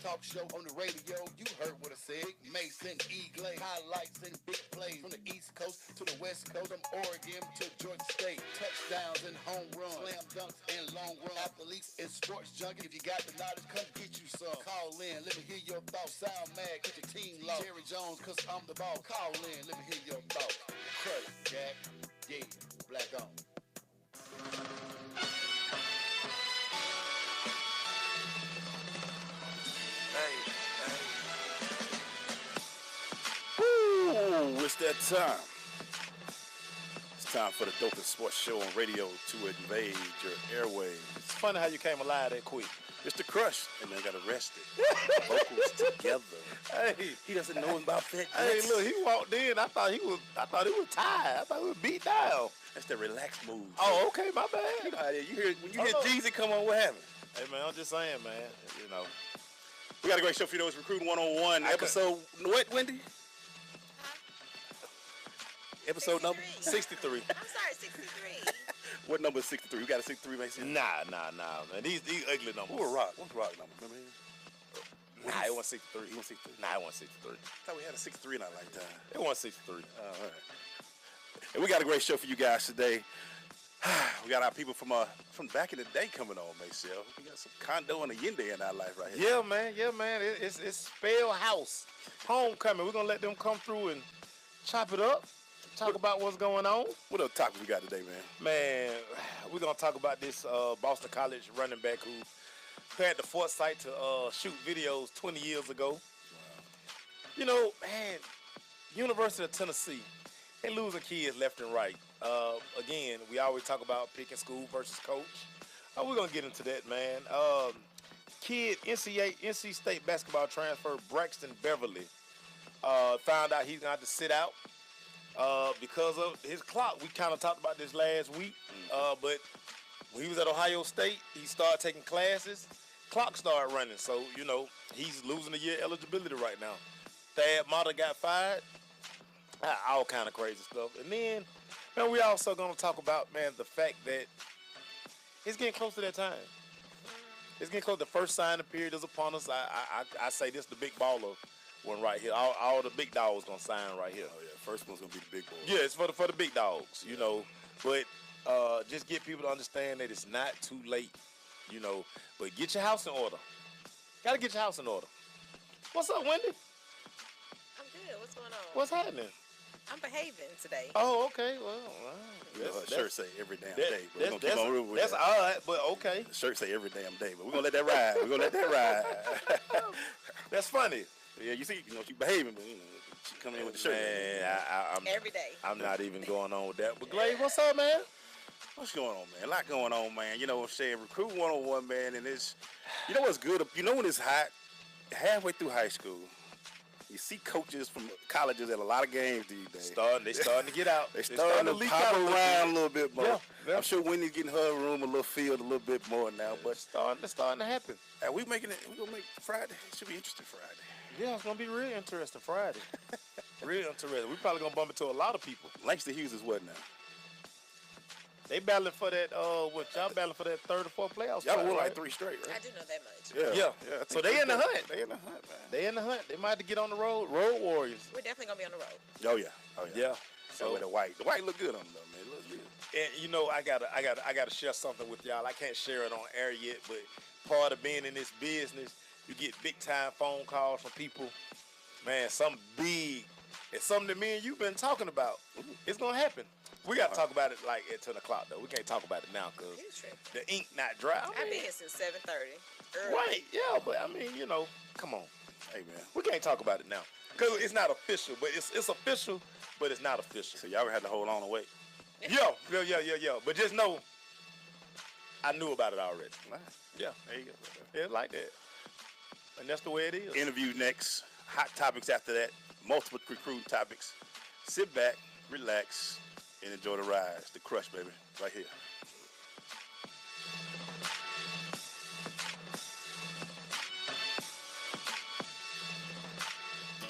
talk show on the radio. You heard what I said. Mason Eagle, highlights and big plays from the East Coast to the West Coast, from Oregon to Georgia State. Touchdowns and home runs, slam dunks and long run. Athletes and sports junkie. If you got the knowledge, come get you some. Call in, let me hear your thoughts. Sound mad, get your team lost. Jerry Jones, cause I'm the ball. Call in, let me hear your thoughts. Crush, Jack, yeah, black on. Woo! It's that time. It's time for the dopest sports show on radio to invade your airwaves. It's funny how you came alive that quick. It's the Crush, and they got arrested. Vocals together. Hey, he doesn't know about that. Hey, look, he walked in. I thought he was tired. I thought he was beat down. That's the relaxed move. Oh, okay, my bad. You know how you hear when you hear Jeezy come on, what happened? Hey man, I'm just saying, man. You know, we got a great show for you. It's Recruiting 101 episode. What, Wendy? Episode 63. number 63. I'm sorry, 63. What number is 63? You got a 63, Mason? Nah, man. These ugly numbers. What's Rock number? Remember him? Nah, it wasn't 63. It was 63. Nah, it wasn't 63. I thought we had a 63 in our lifetime. It wasn't 63. All right. And we got a great show for you guys today. We got our people from back in the day coming on, Mason. We got some Condo and Allende in our life right here. Yeah, man. It's Spell House homecoming. We're gonna let them come through and chop it up. Talk about what's going on. What other topic we got today, man? Man, we're going to talk about this Boston College running back who had the foresight to shoot videos 20 years ago. Wow. You know, man, University of Tennessee, they losing kids left and right. Again, we always talk about picking school versus coach. We're going to get into that, man. Kid, NC State basketball transfer Braxton Beverly found out he's going to have to sit out. Because of his clock. We kind of talked about this last week, but when he was at Ohio State, he started taking classes. Clock started running, so, you know, he's losing a year eligibility right now. Thad Matta got fired. All kind of crazy stuff. And then, man, we also going to talk about, man, the fact that it's getting close to that time. It's getting close. The first signing period is upon us. I say this the big baller one right here. All the big dogs gonna sign right here. Oh yeah, first one's gonna be the big boys. Yeah, it's for the big dogs, you know. But just get people to understand that it's not too late, you know. But get your house in order. Gotta get your house in order. What's up, Wendy? I'm good. What's going on? What's happening? I'm behaving today. Oh, okay. Well, you know, her shirt say every damn day. But we're gonna keep on real with that's that. all right, but okay. The shirt say every damn day, but we're gonna let that ride. We're gonna let that ride. That's funny. Yeah, you see, you know, she behaving, but you know, she coming in with the shirt. Man, I'm every day. I'm not even going on with that. But Glade, what's up, man? What's going on, man? A lot going on, man. You know what I'm saying? Recruit 101, man, and it's, you know what's good? You know when it's hot? Halfway through high school, you see coaches from colleges at a lot of games these days. They starting to get out. They starting to pop around a little bit more. Yeah. I'm sure Wendy's getting her room a little field a little bit more now, but it's starting to happen. And we're gonna make Friday. It should be interesting Friday. Yeah, it's gonna be real interesting Friday. Real interesting. We probably gonna bump into a lot of people. Langston Hughes is what now? They battling for that. Y'all battling for that third or fourth playoffs? Y'all won like 3 straight, right? I do know that much. Yeah. So they in the hunt. They in the hunt, man. They in the hunt. They might have to get on the road. Road warriors. We're definitely gonna be on the road. Oh yeah. Yeah. So with the white look good on them, though, man. It looks good. And you know, I gotta share something with y'all. I can't share it on air yet, but part of being in this business, you get big time phone calls from people. Man, something big. It's something that me and you've been talking about. It's gonna happen. We gotta talk about it like at 10 o'clock though. We can't talk about it now because the ink not dry. I've been here since 7:30. Right? Yeah, but I mean, you know, come on. Hey man, we can't talk about it now because it's not official. But it's official, but it's not official. So y'all had to hold on and wait. Yeah. But just know, I knew about it already. Yeah, there you go. Yeah, like that. And that's the way it is. Interview next. Hot topics after that. Multiple recruiting topics. Sit back, relax, and enjoy the ride. It's the Crush, baby, right here.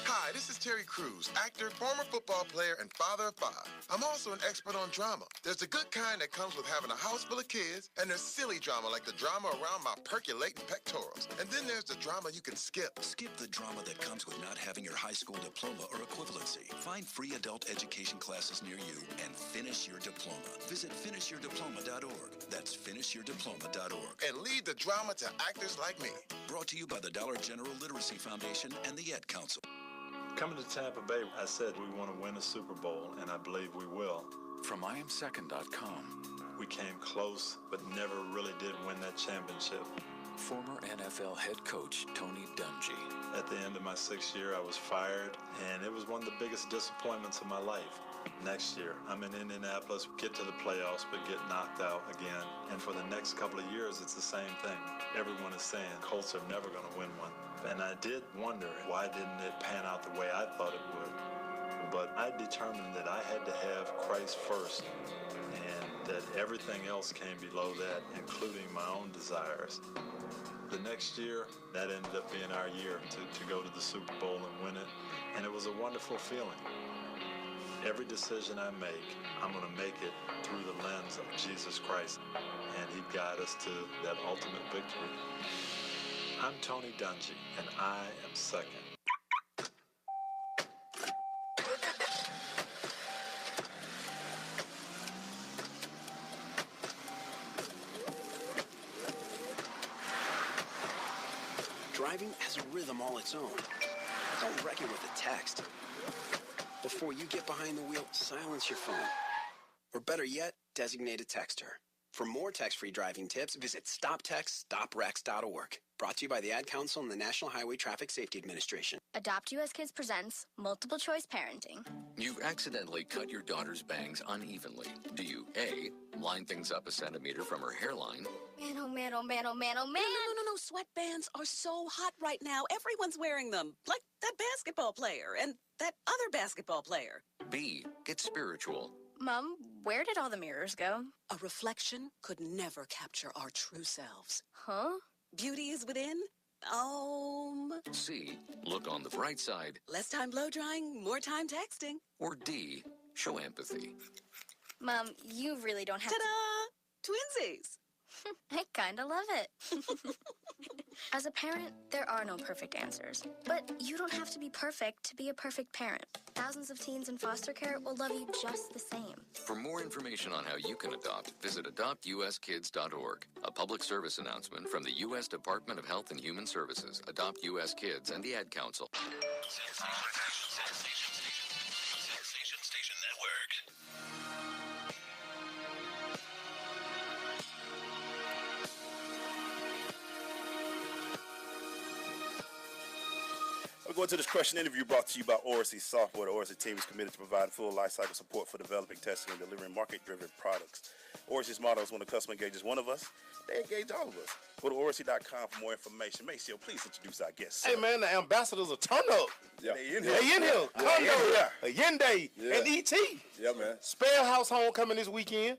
Hi, Hi, this is Terry Crews, actor, former football player, and father of 5. I'm also an expert on drama. There's the good kind that comes with having a house full of kids, and there's silly drama like the drama around my percolating pectorals. And then there's the drama you can skip. Skip the drama that comes with not having your high school diploma or equivalency. Find free adult education classes near you and finish your diploma. Visit finishyourdiploma.org. That's finishyourdiploma.org. And lead the drama to actors like me. Brought to you by the Dollar General Literacy Foundation and the Ed Council. Coming to Tampa Bay, I said we want to win a Super Bowl, and I believe we will. From IamSecond.com. We came close, but never really did win that championship. Former NFL head coach Tony Dungy. At the end of my 6th year, I was fired, and it was one of the biggest disappointments of my life. Next year, I'm in Indianapolis, get to the playoffs, but get knocked out again. And for the next couple of years, it's the same thing. Everyone is saying Colts are never going to win one. And I did wonder, why didn't it pan out the way I thought it would? But I determined that I had to have Christ first, and that everything else came below that, including my own desires. The next year, that ended up being our year to go to the Super Bowl and win it, and it was a wonderful feeling. Every decision I make, I'm going to make it through the lens of Jesus Christ, and He'd guide us to that ultimate victory. I'm Tony Dungy, and I am second. Driving has a rhythm all its own. Don't wreck it with a text. Before you get behind the wheel, silence your phone. Or better yet, designate a texter. For more text-free driving tips, visit stoptextstoprex.org. Brought to you by the Ad Council and the National Highway Traffic Safety Administration. Adopt US Kids presents Multiple Choice Parenting. You've accidentally cut your daughter's bangs unevenly. Do you A, line things up a centimeter from her hairline? Man, oh man, oh man, oh man, oh man. No. Sweatbands are so hot right now. Everyone's wearing them. Like that basketball player and that other basketball player. B, get spiritual. Mom, where did all the mirrors go? A reflection could never capture our true selves. Huh? Beauty is within. C, look on the bright side. Less time blow drying, more time texting. Or D, show empathy. Mom, you really don't have Ta-da! Twinsies. I kinda love it. As a parent, there are no perfect answers. But you don't have to be perfect to be a perfect parent. Thousands of teens in foster care will love you just the same. For more information on how you can adopt, visit adoptuskids.org. A public service announcement from the U.S. Department of Health and Human Services, Adopt U.S. Kids, and the Ad Council. Station Network. We're going to this question interview brought to you by Oracy Software. The Oracy team is committed to providing full lifecycle support for developing, testing, and delivering market-driven products. Oracy's motto is when the customer engages one of us, they engage all of us. Go to Oracy.com for more information. Maceo, please introduce our guests. Hey, man, the ambassadors of Turn Up. Yeah. They in here. Condo, Yende, and E.T. Yeah, man. Spellhouse Homecoming this weekend.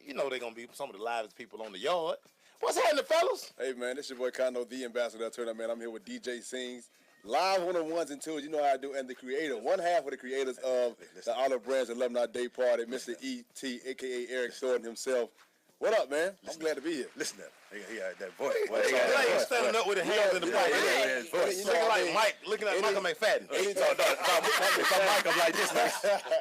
You know they're going to be some of the livest people on the yard. What's happening, fellas? Hey, man, this your boy Condo, the ambassador of Turn Up, man. I'm here with DJ Sings. Live on the ones and twos, you know how I do, and the creator, one half of the creators of the Olive Branch Alumni Day Party, Mr. E.T., a.k.a. Eric Thornton himself. What up, man? I'm glad to be here. Listen to that. He had that voice. He's standing up with his hands in the pocket. Looking like Mike, looking at Michael McFadden. If I'm like this,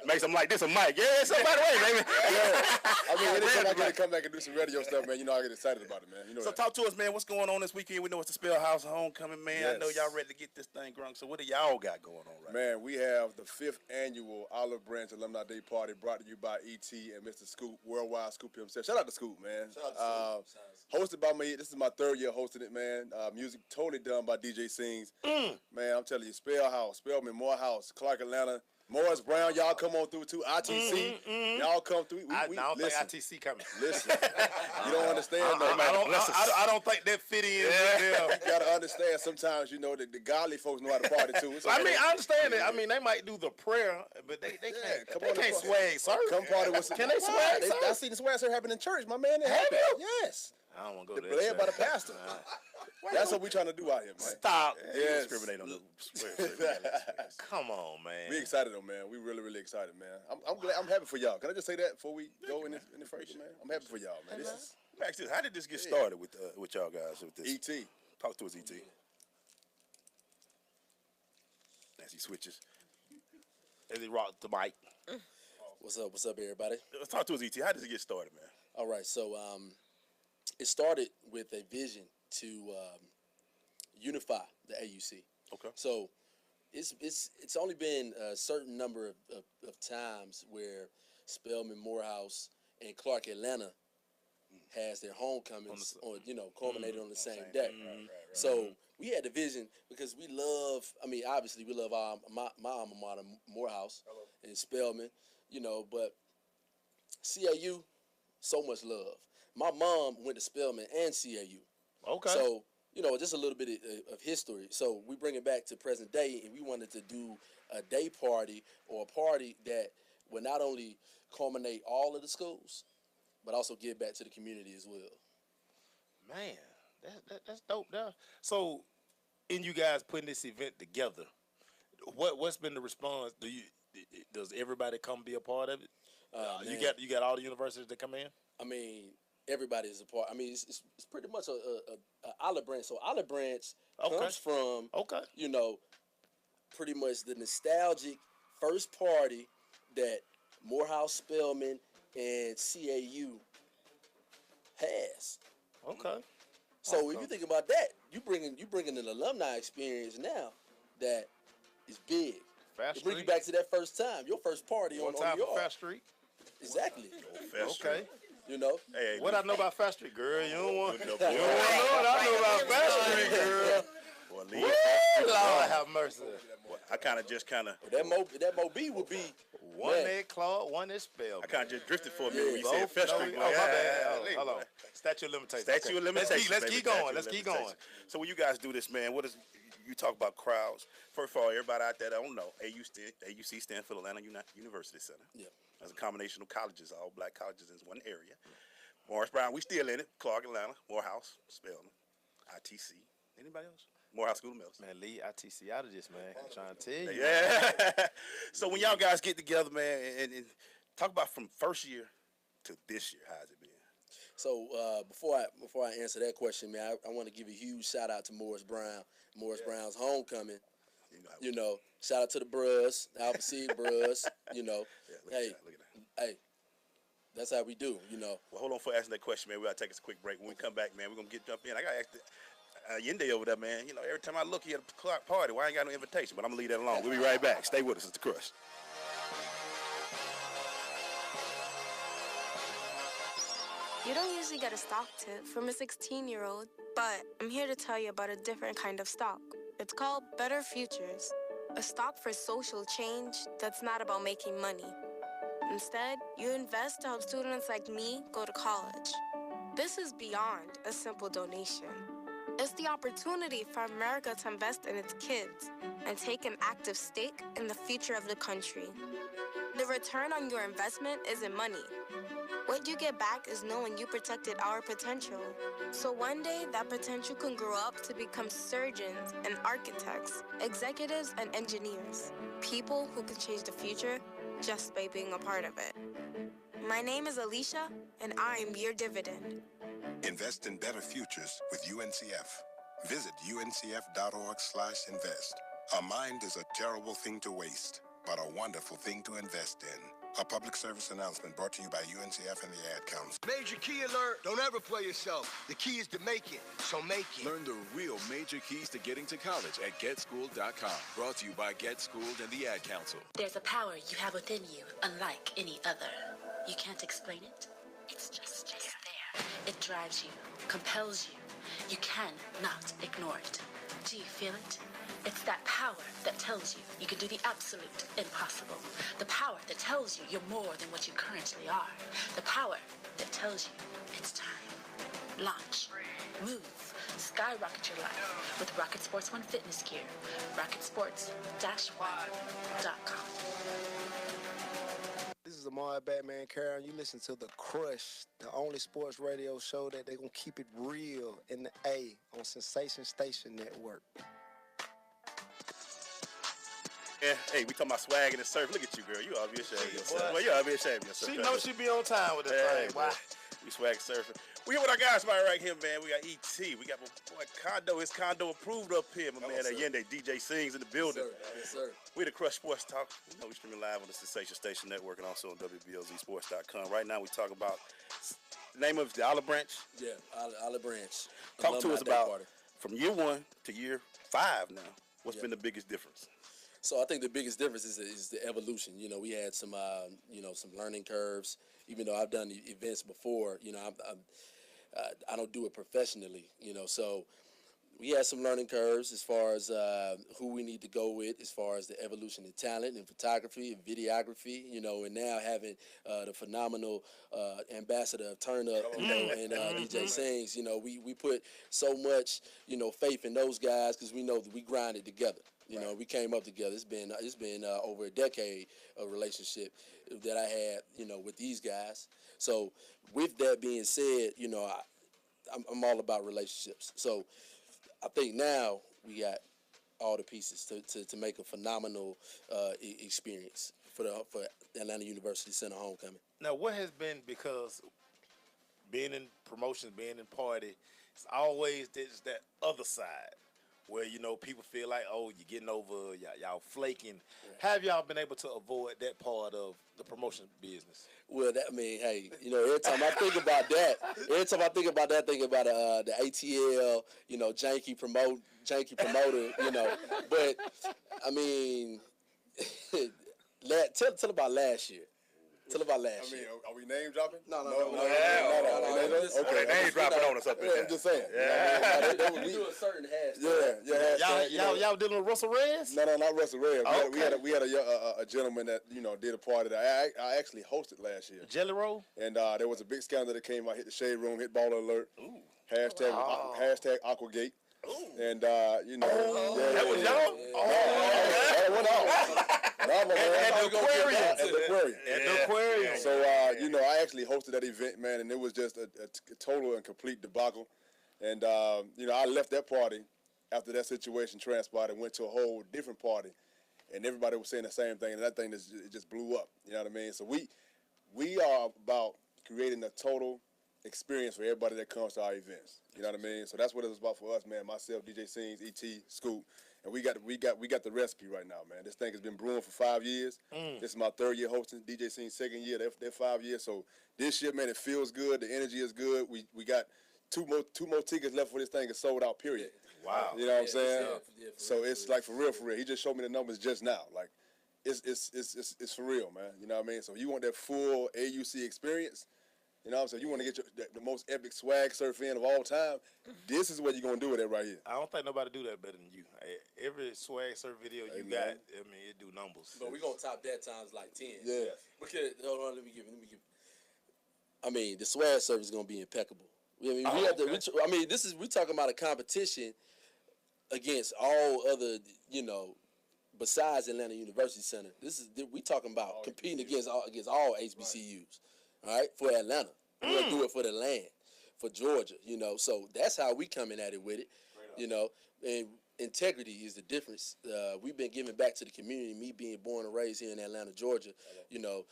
makes him like this a mic. Yeah, somebody way, baby. I mean, anytime I get to come back and do some radio stuff, man, you know I get excited about it, man. You know so that. talk to us, man. What's going on this weekend? We know it's the Spellhouse Homecoming, man. Yes. I know y'all ready to get this thing grung. So what do y'all got going on right now? Man, we have the 5th annual Olive Branch Alumni Day Party brought to you by E.T. and Mr. Scoop, Worldwide Scoop himself. Shout out to Scoop, man. Hosted by me. This is my 3rd year hosting it, man. Music totally done by DJ Sings. Man, I'm telling you, Spellhouse, Spellman, Morehouse, Clark, Atlanta, Morris Brown, y'all come on through too. ITC, y'all come through. I don't think ITC coming. Listen, you don't understand though. I don't think that fit in. You gotta understand. Sometimes you know the godly folks know how to party too. I mean, I understand it. I mean, they might do the prayer, but they can't swag, sir. Come party with some. Can they swag, sir? I see the swag sir happen in church, my man. It happened. Yes. I don't want to go to But that. they ain't about a pastor. That's what we trying to do out here, man. Stop. Yes. Discriminate on the Come on, man. We excited though, man. We really, really excited, man. I'm glad. I'm happy for y'all. Can I just say that before we go in the first, man? I'm happy for y'all, man. This is Max, how did this get started with y'all guys? With this? ET. Talk to us, ET. As he switches. As he rocked the mic. What's up, everybody? Talk to us, ET. How did it get started, man? All right, so it started with a vision to unify the AUC. Okay. So it's only been a certain number of times where Spelman, Morehouse, and Clark Atlanta has their homecomings culminated on the same day. Right. So we had the vision because we love. I mean, obviously we love my alma mater, Morehouse, and Spelman. But CAU, so much love. My mom went to Spelman and CAU. Okay. So, just a little bit of history. So we bring it back to present day, and we wanted to do a day party or a party that would not only culminate all of the schools, but also give back to the community as well. Man, that's dope, though. So, in you guys putting this event together, what's been the response? Does everybody come be a part of it? You got all the universities that come in? I mean, everybody is a part. I mean, it's pretty much a olive branch. So olive branch comes from pretty much the nostalgic first party that Morehouse, Spelman, and CAU has. Okay. So if you think about that, you bringing an alumni experience now that is big. Fast It brings you Street. back to that first time, your first party One on time your for Fast Street. Exactly. Okay. Hey, what I know about Fast Street, girl? You don't want to know boy. what I know about Fast Street, girl. Boy, Lord have mercy. I kind of that Moby would be one at Claude, one at Spell. I kind of just drifted for a minute when you said Fast Street. Oh, my bad. Hold on. Statute of limitations. Statute of limitations. Let's keep going. Let's keep going. So when you guys do this, man, what is you talk about crowds? First of all, everybody out there that don't know, AUC stands for Atlanta University Center. Yeah. That's a combination of colleges, all black colleges in one area. Morris Brown, we still in it. Clark, Atlanta, Morehouse, Spelman, ITC. Anybody else? Morehouse School of Medicine. Man, leave ITC out of this, man. I'm trying to tell you. Yeah. So when y'all guys get together, man, and talk about from first year to this year, how's it been? So before I answer that question, man, I want to give a huge shout out to Morris Brown. Morris Brown's homecoming. Shout out to the Bruz, the Alpha Seed Bruz. Look at that. Hey, that's how we do. Well, hold on for asking that question, man. We gotta take us a quick break. When we come back, man, we're gonna jump in. I gotta ask Yende over there, man. Every time I look, he at a clock party. Why I ain't got no invitation? But I'm gonna leave that alone. We'll be right back. Stay with us. It's The Crush. You don't usually get a stock tip from a 16-year-old, but I'm here to tell you about a different kind of stock. It's called Better Futures, a stock for social change that's not about making money. Instead, you invest to help students like me go to college. This is beyond a simple donation. It's the opportunity for America to invest in its kids and take an active stake in the future of the country. The return on your investment isn't money. What you get back is knowing you protected our potential. So one day, that potential can grow up to become surgeons and architects, executives and engineers, people who can change the future just by being a part of it. My name is Alicia, and I'm your dividend. Invest in better futures with UNCF. Visit uncf.org/invest. A mind is a terrible thing to waste, but a wonderful thing to invest in. A public service announcement brought to you by UNCF and the Ad Council. Major key alert. Don't ever play yourself. The key is to make it, so make it. Learn the real major keys to getting to college at GetSchooled.com. Brought to you by Get Schooled and the Ad Council. There's a power you have within you, unlike any other. You can't explain it. It's just there. It drives you, compels you. You cannot ignore it. Do you feel it? It's that power that tells you you can do the absolute impossible. The power that tells you you're more than what you currently are. The power that tells you it's time. Launch. Move. Skyrocket your life with Rocket Sports One fitness gear. RocketSports-1.com. This is is Amar Batman Karen. You listen to The Crush, the only sports radio show that they gonna keep it real in the A on Sensation Station Network. Yeah, hey, we talking about swag and the surf. Look at you, girl. You ought to be ashamed of yourself. Well, you ought to be ashamed of yourself. She knows she be on time with that thing. Why? We swag surfing. We here with our guys right here, man. We got E.T. We got my boy Condo. His Condo approved up here. My man Allende, DJ Sings in the building. Yes, sir. We the Crush Sports Talk. You know, we streaming live on the Sensation Station Network and also on WBLZSports.com. Right now we talk about the name of the Olive Branch. Yeah, Olive Branch. Talk to us about from year 1 to year 5 now. What's been the biggest difference? So I think the biggest difference is the evolution. You know, we had some some learning curves. Even though I've done events before, you know, I don't do it professionally. You know, so we had some learning curves as far as who we need to go with, as far as the evolution of talent and photography and videography. You know, and now having the phenomenal ambassador of Turn Up, you know, and DJ Sings. You know, we put so much, you know, faith in those guys because we know that we grinded together. You know, we came up together. It's been over a decade of relationship that I had, you know, with these guys. So with that being said, you know, I'm all about relationships. So I think now we got all the pieces to make a phenomenal experience for Atlanta University Center homecoming. Now, what has been, because being in promotions, being in party, it's always there's that other side where, you know, people feel like, oh, you're getting over, y'all flaking. Yeah. Have y'all been able to avoid that part of the promotion business? Well, hey, you know, every time I think about that, I think about the ATL, you know, janky promoter, you know. But I mean, tell about last year. Tell about last year. Are we name dropping? No. Okay, name dropping on us up there. I'm just saying. Yeah. We do a certain hashtag. Yeah. Y'all dealing with Russell Reyes? No, not Russell Reyes. Okay. We had a gentleman that, you know, did a party that I actually hosted last year. Jelly Roll? And there was a big scandal that came out, hit the shade room, hit baller alert. Ooh. Hashtag Aquagate. Ooh. And you know, that was y'all? That went off. At the aquarium. So you know, I actually hosted that event, man, and it was just a total and complete debacle. And you know, I left that party after that situation transpired and went to a whole different party, and everybody was saying the same thing, and that thing it just blew up. You know what I mean? So we are about creating a total experience for everybody that comes to our events. You know what I mean? So that's what it's about for us, man. Myself, DJ Sings, E.T., Scoop. And we got the recipe right now, man. This thing has been brewing for 5 years. This is my 3rd year hosting. DJ Sings 2nd year. They're 5 years. So this year, man, it feels good. The energy is good. We got two more tickets left for this thing. It's sold out. Period. Wow. You know what I'm saying? So it's like for real. He just showed me the numbers just now. Like it's for real, man. You know what I mean? So you want that full AUC experience. You know what I'm saying? You want to get the most epic swag surf in of all time, this is what you're going to do with it right here. I don't think nobody do that better than you. Every swag surf video you got, I mean, it do numbers. But we're going to top that times like 10. Yeah. Because, hold on, let me give it. I mean, the swag surf is going to be impeccable. I mean, we're talking about a competition against all other, you know, besides Atlanta University Center. We talking about competing against all HBCUs. All right, for Atlanta. We're going to do it for the land, for Georgia, you know. So that's how we coming at it with it, you know. And integrity is the difference. We've been giving back to the community, me being born and raised here in Atlanta, Georgia, you know,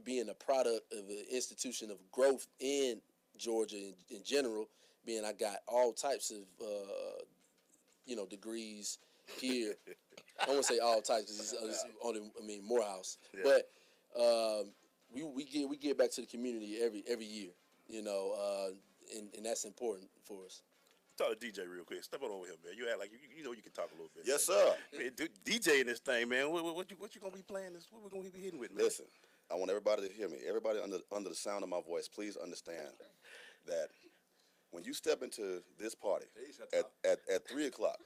being a product of an institution of growth in Georgia in general, being I got all types of, you know, degrees here. I don't want to say all types because it's only, Morehouse. Yeah. But we give back to the community every year, you know, and that's important for us. Talk to DJ real quick. Step on over here, man. You act like you know you can talk a little bit. Yes, sir. Man, DJ in this thing, man. What you gonna be playing this? What we gonna be hitting with, man? Listen, I want everybody to hear me. Everybody under the sound of my voice, please understand that when you step into this party at 3 o'clock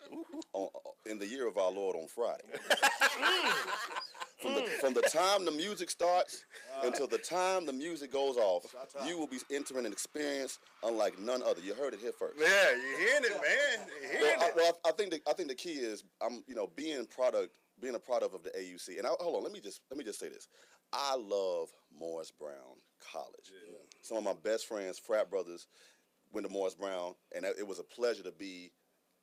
in the year of our Lord on Friday, from the time the music starts until the time the music goes off, you will be entering an experience unlike none other. You heard it here first. Yeah, you're hearing it, man. You're hearing it. Well, I think the key is being a product of the AUC. And hold on, let me just say this. I love Morris Brown College. Yeah. Some of my best friends, frat brothers, went to Morris Brown, and it was a pleasure to be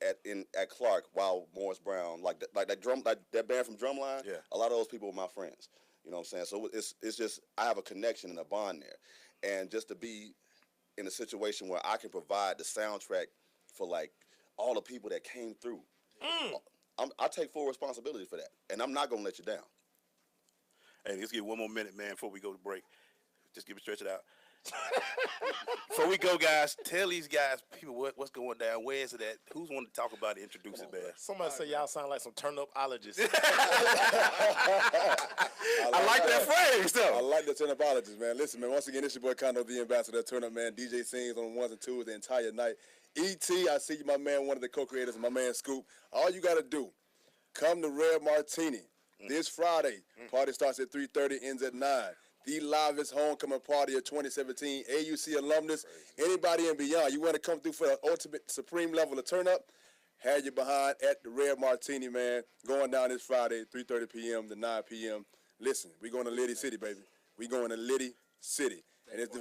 at Clark while Morris Brown, like that band from Drumline. Yeah. A lot of those people were my friends. You know what I'm saying? So it's just I have a connection and a bond there, and just to be in a situation where I can provide the soundtrack for like all the people that came through. I take full responsibility for that, and I'm not gonna let you down. Hey, let's get one more minute, man, before we go to break. Just stretch it out. Before we go, guys, tell these guys, people, what's going down. Where is it at? Who's want to talk about it? Introduce it, man. Somebody say y'all sound like some turn-up-ologists. I like that phrase, though. I like the turn-up-ologists, man. Listen, man, once again, this your boy Condo, the ambassador of Turn Up, man. DJ sings on the ones and twos the entire night. E.T., I see you, my man, one of the co-creators, my man Scoop. All you got to do, come to Red Martini this Friday. Party starts at 3:30, ends at 9. The livest homecoming party of 2017, AUC alumnus, anybody and beyond. You want to come through for the ultimate supreme level of turn up? Have you behind at the Red Martini, man. Going down this Friday, 3:30 p.m. to 9 p.m. Listen, we going to Liddy City, baby. We going to Liddy City. And it's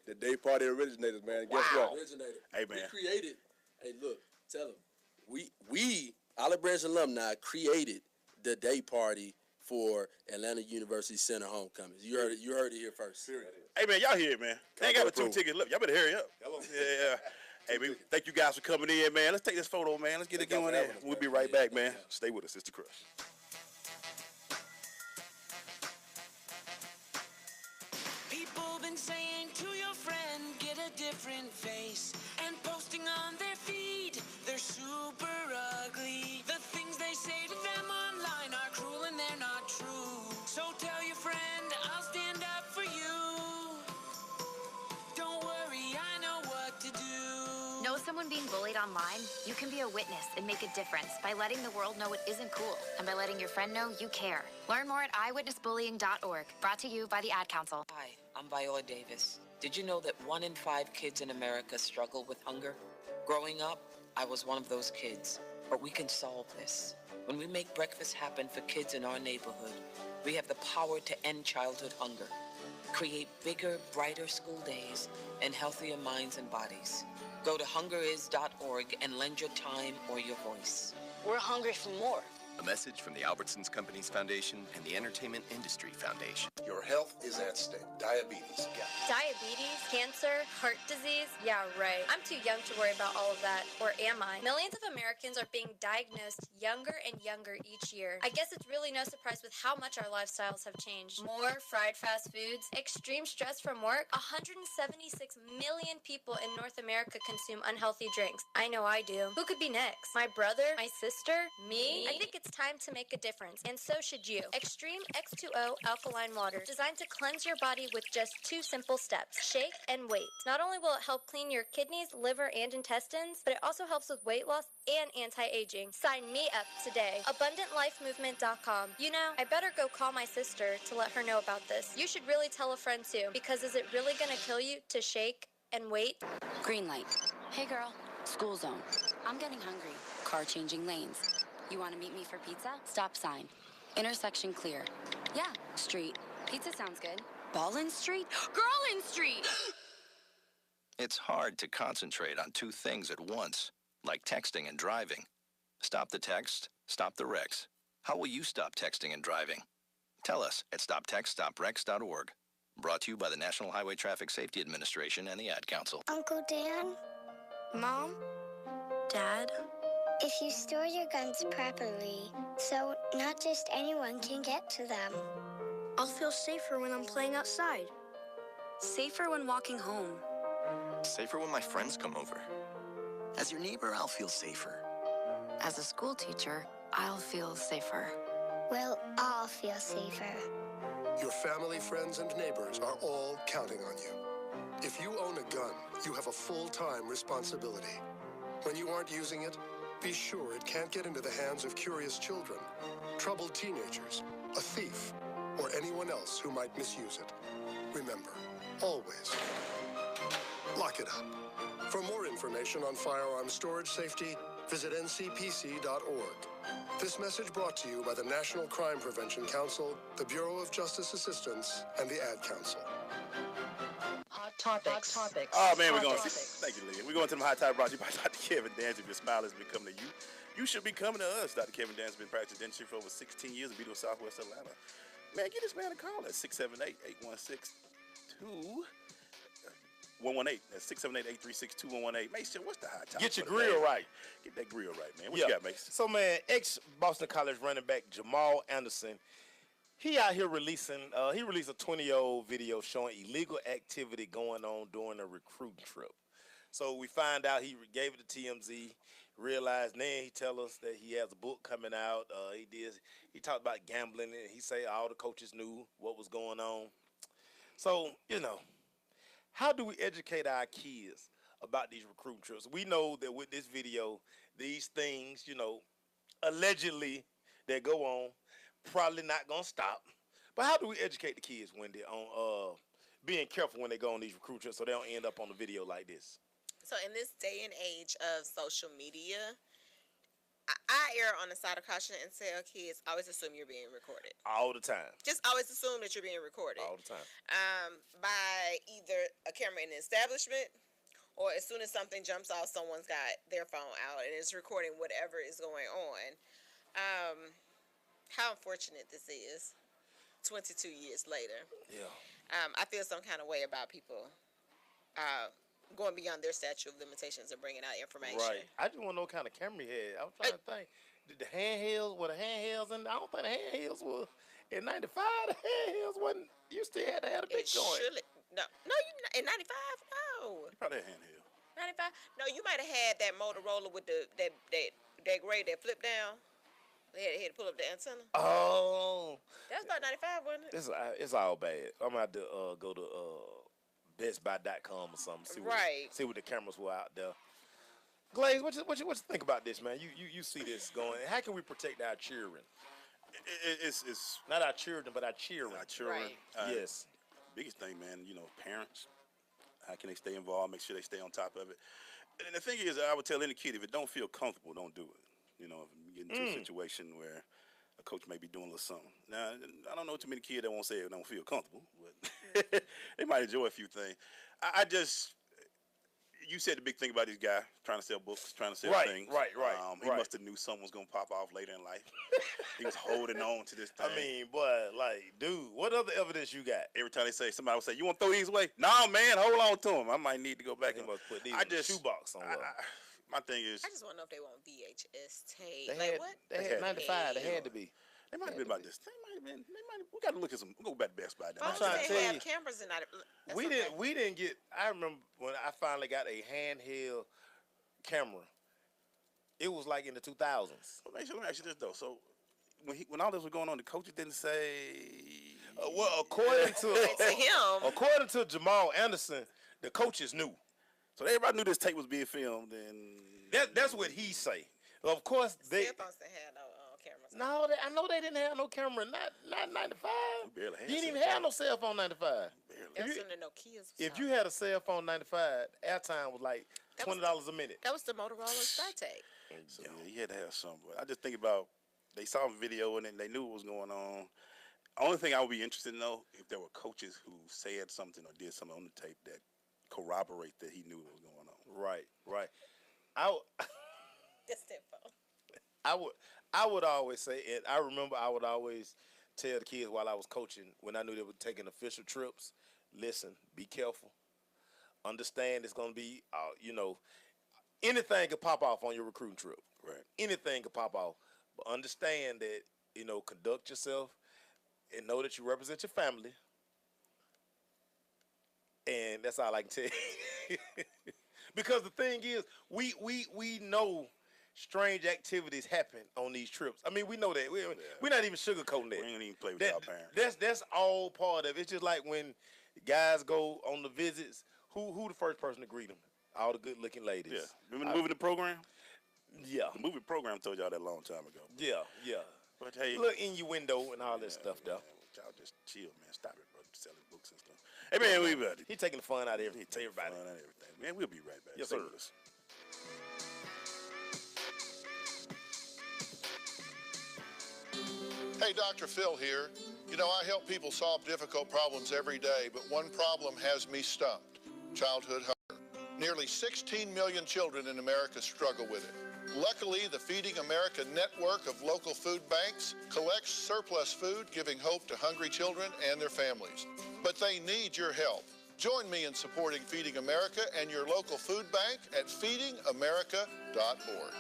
the day party originators, man. Guess what? Originator. Hey, man. We created. Hey, look, tell them. We Olive Branch alumni created the day party for Atlanta University Center homecomings. You heard it here first. Hey, man, y'all hear it, man. They ain't got but 2 tickets left. Y'all better hurry up. Yeah. Hey, man, thank you guys for coming in, man. Let's take this photo, man. Let's get it going in. We'll be right back, man. Stay with us. It's The Crush. People been saying to your friend, get a different face, and posting on their feed, they're super ugly. The things they say to them online are cruel and they're not true. So tell your friend, I'll stand up for you. Don't worry, I know what to do. Know someone being bullied online? You can be a witness and make a difference by letting the world know it isn't cool and by letting your friend know you care. Learn more at eyewitnessbullying.org. Brought to you by the Ad Council. Hi, I'm Viola Davis. Did you know that 1 in 5 kids in America struggle with hunger? Growing up, I was one of those kids. But we can solve this. When we make breakfast happen for kids in our neighborhood, we have the power to end childhood hunger, create bigger, brighter school days, and healthier minds and bodies. Go to hungeris.org and lend your time or your voice. We're hungry for more. A message from the Albertsons Companies Foundation and the Entertainment Industry Foundation. Your health is at stake. Diabetes. Diabetes, cancer, heart disease. Yeah, right. I'm too young to worry about all of that. Or am I? Millions of Americans are being diagnosed younger and younger each year. I guess it's really no surprise with how much our lifestyles have changed. More fried fast foods, extreme stress from work. 176 million people in North America consume unhealthy drinks. I know I do. Who could be next? My brother? My sister? Me? I think it's time to make a difference, and so should you. Extreme X2O alkaline water, designed to cleanse your body with just 2 simple steps: shake and wait. Not only will it help clean your kidneys, liver, and intestines, but it also helps with weight loss and anti-aging. Sign me up today. AbundantLifeMovement.com. You know, I better go call my sister to let her know about this. You should really tell a friend too, because is it really gonna kill you to shake and wait? Green light. Hey girl, school zone. I'm getting hungry. Car changing lanes. You want to meet me for pizza? Stop sign. Intersection clear. Yeah, street. Pizza sounds good. Ballin Street? Girlin Street! It's hard to concentrate on 2 things at once, like texting and driving. Stop the text, stop the wrecks. How will you stop texting and driving? Tell us at stoptextstopwrecks.org. Brought to you by the National Highway Traffic Safety Administration and the Ad Council. Uncle Dan? Mom? Dad? If you store your guns properly, so not just anyone can get to them. I'll feel safer when I'm playing outside. Safer when walking home. Safer when my friends come over. As your neighbor, I'll feel safer. As a school teacher, I'll feel safer. We'll all feel safer. Your family, friends, and neighbors are all counting on you. If you own a gun, you have a full-time responsibility. When you aren't using it, be sure it can't get into the hands of curious children, troubled teenagers, a thief, or anyone else who might misuse it. Remember, always, lock it up. For more information on firearm storage safety, Visit ncpc.org. This message brought to you by the National Crime Prevention Council, the Bureau of Justice Assistance, and the Ad Council. Hot topics. Oh man, we're going. Thank you, Leah. We're going to the hot topic brought to you by Dr. Kevin Dance. If your smile has been coming to you, you should be coming to us. Dr. Kevin Dance has been practicing dentistry for over 16 years in Beetle, Southwest Atlanta. Man, get this man a call at 678-816-2118. That's 678-836-2118. Mason, what's the hot topic? Get your grill right. Get that grill right, man. What you got, Mason? So, man, ex-Boston College running back Jamal Anderson, he out here releasing, he released a 20-year-old video showing illegal activity going on during a recruiting trip. So we find out he gave it to TMZ, realized then he tell us that he has a book coming out. He talked about gambling, and he say all the coaches knew what was going on. So, how do we educate our kids about these recruiting trips? We know that with this video, these things, allegedly that go on, probably not gonna stop. But how do we educate the kids, Wendy, on being careful when they go on these recruiting trips so they don't end up on a video like this? So in this day and age of social media, I err on the side of caution and tell kids, always assume you're being recorded. All the time. Just always assume that you're being recorded. All the time. By either a camera in the establishment, or as soon as something jumps off, someone's got their phone out and is recording whatever is going on. How unfortunate this is, 22 years later. Yeah. I feel some kind of way about people going beyond their statute of limitations and bringing out information. Right. I just want to know what kind of camera he had. I was trying to think. Did the handhelds, were the handhelds in? I don't think the handhelds were in 95. The handhelds wasn't. You still had to have a big joint. No, in 95, no. You probably had handheld. 95? No, you might have had that Motorola with that gray that flipped down. They had to pull up the antenna. Oh. That's about 95, wasn't it? It's all bad. I'm going to have to go to bestbuy.com or something. See what the cameras were out there. Glaze, what you think about this, man? You see this going. How can we protect our children? It's not our children, but our children. Our children. Right. Yes. Biggest thing, man, parents, how can they stay involved, make sure they stay on top of it. And the thing is, I would tell any kid, if it don't feel comfortable, don't do it. If you get into a situation where a coach may be doing a little something. Now, I don't know too many kids that won't say it don't feel comfortable, but they might enjoy a few things. You said the big thing about this guy trying to sell books, trying to sell things. Right. He must have knew something was going to pop off later in life. He was holding on to this thing. I mean, boy, dude, what other evidence you got? Every time somebody would say, you want to throw these away? No, man, hold on to them. I might need to go back and must put these in the shoebox somewhere. My thing is, I just want to know if they want VHS tape. They had 95. They had to be. They might have been about this. They might have been. We got to look at some. We'll go back to Best Buy. I'm trying to tell you, cameras and we didn't get. I remember when I finally got a handheld camera. It was like in the 2000s. Well, let me ask you this though. So when all this was going on, the coaches didn't say. According to him, according to Jamal Anderson, the coaches knew. So everybody knew this tape was being filmed, and that's what he say. Of course, they. Cell phones didn't have no cameras. No, I know they didn't have no camera. Not 95. We barely had. You didn't even have no cell phone 95. That's when the Nokias. If you had a cell phone 95, airtime was like $20 a minute. That was the Motorola SkyTech. So you had to have something. But I just think about they saw the video and then they knew what was going on. Only thing I would be interested in though, if there were coaches who said something or did something on the tape that corroborate that he knew what was going on. Right. That's that phone. I would always say, and I remember I would always tell the kids while I was coaching, when I knew they were taking official trips, listen, be careful. Understand it's going to be, anything could pop off on your recruiting trip. Right. Anything could pop off. But understand that, conduct yourself and know that you represent your family. And that's all I can tell you. Because the thing is, we know strange activities happen on these trips. I mean, we know that. We're not even sugarcoating that. We ain't even play with our parents. That's all part of it. It's just like when guys go on the visits, who the first person to greet them? All the good-looking ladies. Yeah. Remember the movie The Program? Yeah. The movie Program told y'all that a long time ago. Yeah. But hey. Look in your window and all that stuff, though. Y'all just chill, man. Stop it, bro. Selling books and stuff. Hey, man, we better. He taking the fun out of everybody. Fun out of everything. Man, we'll be right back. Yes, Stay sir. with us. Hey, Dr. Phil here. You know, I help people solve difficult problems every day, but one problem has me stumped: childhood hunger. Nearly 16 million children in America struggle with it. Luckily, the Feeding America network of local food banks collects surplus food, giving hope to hungry children and their families. But they need your help. Join me in supporting Feeding America and your local food bank at feedingamerica.org.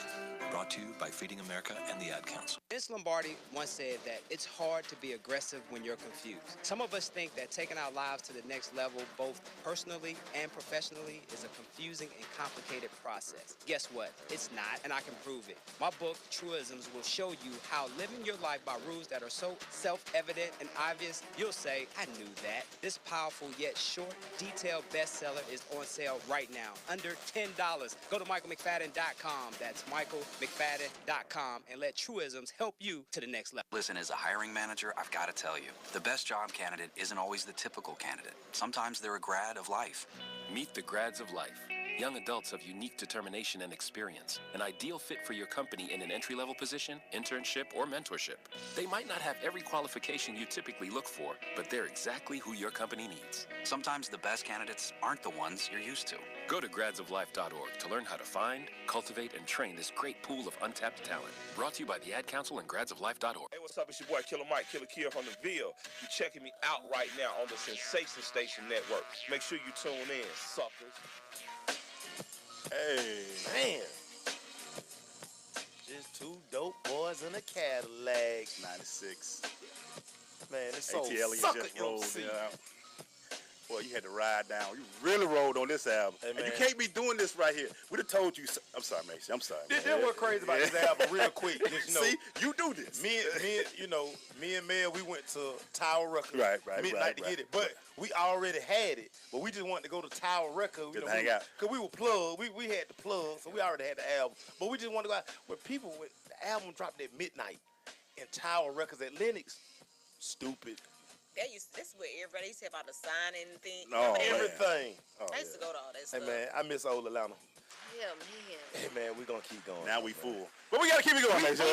Brought to you by Feeding America and the Ad Council. Vince Lombardi once said that it's hard to be aggressive when you're confused. Some of us think that taking our lives to the next level, both personally and professionally, is a confusing and complicated process. Guess what? It's not, and I can prove it. My book, Truisms, will show you how living your life by rules that are so self-evident and obvious, you'll say, I knew that. This powerful yet short, detailed bestseller is on sale right now, under $10. Go to michaelmcfadden.com. That's michaelmcfadden.com, and let Truisms help you to the next level. Listen, as a hiring manager, I've got to tell you, the best job candidate isn't always the typical candidate. Sometimes they're a grad of life. Meet the grads of life. Young adults of unique determination and experience. An ideal fit for your company in an entry-level position, internship, or mentorship. They might not have every qualification you typically look for, but they're exactly who your company needs. Sometimes the best candidates aren't the ones you're used to. Go to gradsoflife.org to learn how to find, cultivate, and train this great pool of untapped talent. Brought to you by the Ad Council and gradsoflife.org. Hey, what's up? It's your boy Killer Mike, Killer Kill from the Ville. You're checking me out right now on the Sensation Station Network. Make sure you tune in, suckers. Hey. Man. Just two dope boys in a Cadillac. 96. Man, it's so ATL sucker just rolled MC. down. Boy, you had to ride down. You really rolled on this album. Hey, and you man. can't be doing this right here. We'd have told you. I'm sorry, Macy. I'm sorry. This what's crazy about this album, real quick. Just, See, you do this. Me and Mel, we went to Tower Records midnight to get it, but we already had it. But we just wanted to go to Tower Records. Just hang out. Because we were plugged. We had the plug, so we already had the album. But we just wanted to go out. Where people, the album dropped at midnight in Tower Records at Lenox. Stupid. This is where everybody used to have all the signing thing. Oh, everything. I used to go to all that stuff. Hey, man, I miss old Atlanta. Yeah, man. Hey, man, we're going to keep going. Now we full. But we got to keep it going, Macy.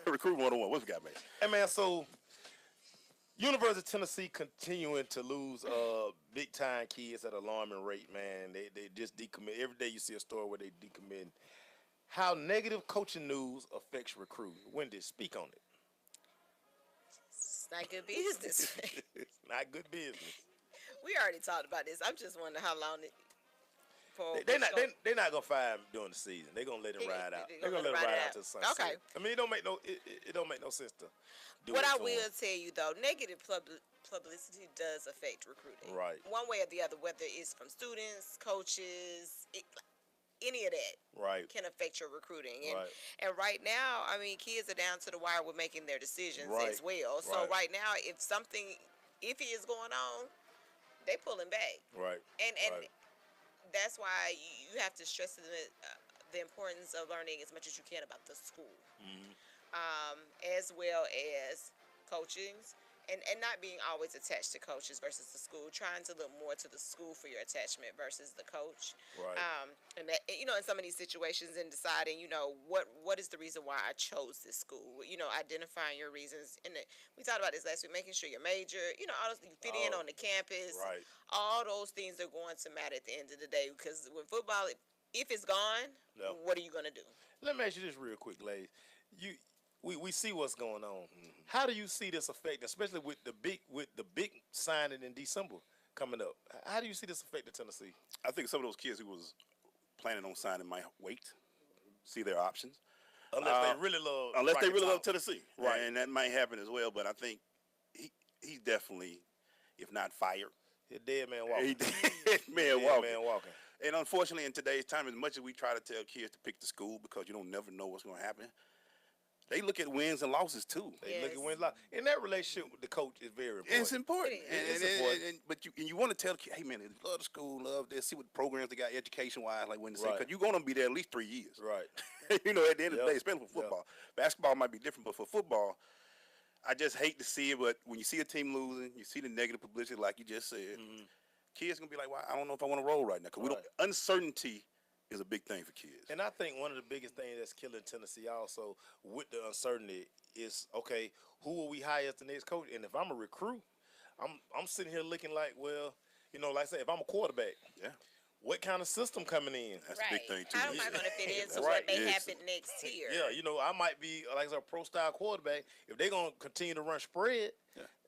Recruit 101. What we got, Macy? Hey, man, so University of Tennessee continuing to lose big-time kids at an alarming rate, man. They just decommit. Every day you see a story where they decommit. How negative coaching news affects recruiting. Wendy, speak on it. It's not good business. It's not good business. We already talked about this. I'm just wondering how long it. They're not gonna fire him during the season. They're gonna let him ride out. They're gonna let him ride out to the sunset. Okay. I mean, it don't make no sense to do What it I to will him. tell you though, negative publicity does affect recruiting. Right. One way or the other, whether it's from students, coaches, any of that Right. can affect your recruiting. And Right. and right now, I mean, kids are down to the wire with making their decisions Right. as well. So Right. right now, if something iffy is going on, they pulling back. Right. And Right. that's why you have to stress the importance of learning as much as you can about the school, as well as coachings, and not being always attached to coaches versus the school. Trying to look more to the school for your attachment versus the coach. Right. And that, in some of these situations, and deciding, what is the reason why I chose this school. Identifying your reasons. And we talked about this last week. Making sure your major, all those, you fit in on the campus. Right. All those things are going to matter at the end of the day, because with football, if it's gone, Yeah. what are you gonna do? Let me ask you this real quick, Lays. We see what's going on. How do you see this affect, especially with the big signing in December coming up? How do you see this affecting Tennessee? I think some of those kids who was planning on signing might wait, see their options. Unless they really love Tennessee. Right. And that might happen as well. But I think he's definitely, if not fired. He's a dead man walking. Man walking. And unfortunately, in today's time, as much as we try to tell kids to pick the school because you don't never know what's going to happen, they look at wins and losses too. They look at wins and losses. And that relationship with the coach is very important. It's important. It's important. But you want to tell the kid, hey man, love the school, love this, see what programs they got education wise, like when they say, Right. because you're going to be there at least 3 years. Right. At the end of the day, especially for football. Basketball might be different, but for football, I just hate to see it. But when you see a team losing, you see the negative publicity, like you just said, kids gonna be like, well, I don't know if I want to roll right now, because uncertainty is a big thing for kids. And I think one of the biggest things that's killing Tennessee also with the uncertainty is okay. Who will we hire as the next coach? And if I'm a recruit, I'm sitting here looking like, well, like I said, if I'm a quarterback, what kind of system coming in? That's a big thing too. How am I going to fit into That's what right. may happen next year? Yeah, I might be like a pro style quarterback. If they're gonna continue to run spread,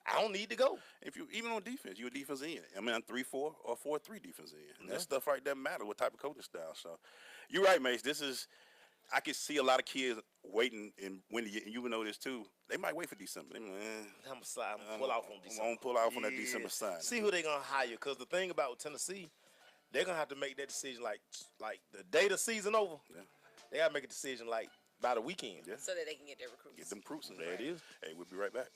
I don't need to go. If you even on defense, you're a defense end. I mean, I'm 3-4 or 4-3 defense end. And that stuff right there matter. What type of coaching style? So, you're right, Mace. I can see a lot of kids waiting, and when you know this too, they might wait for December. I'm gonna pull off on December. I'm gonna pull off on that December sign. See who they gonna hire. Because the thing about Tennessee, they're gonna have to make that decision like the day the season over. Yeah. They gotta make a decision like by the weekend. Yeah. So that they can get their recruits. Get them recruits. There it is. Hey, we'll be right back.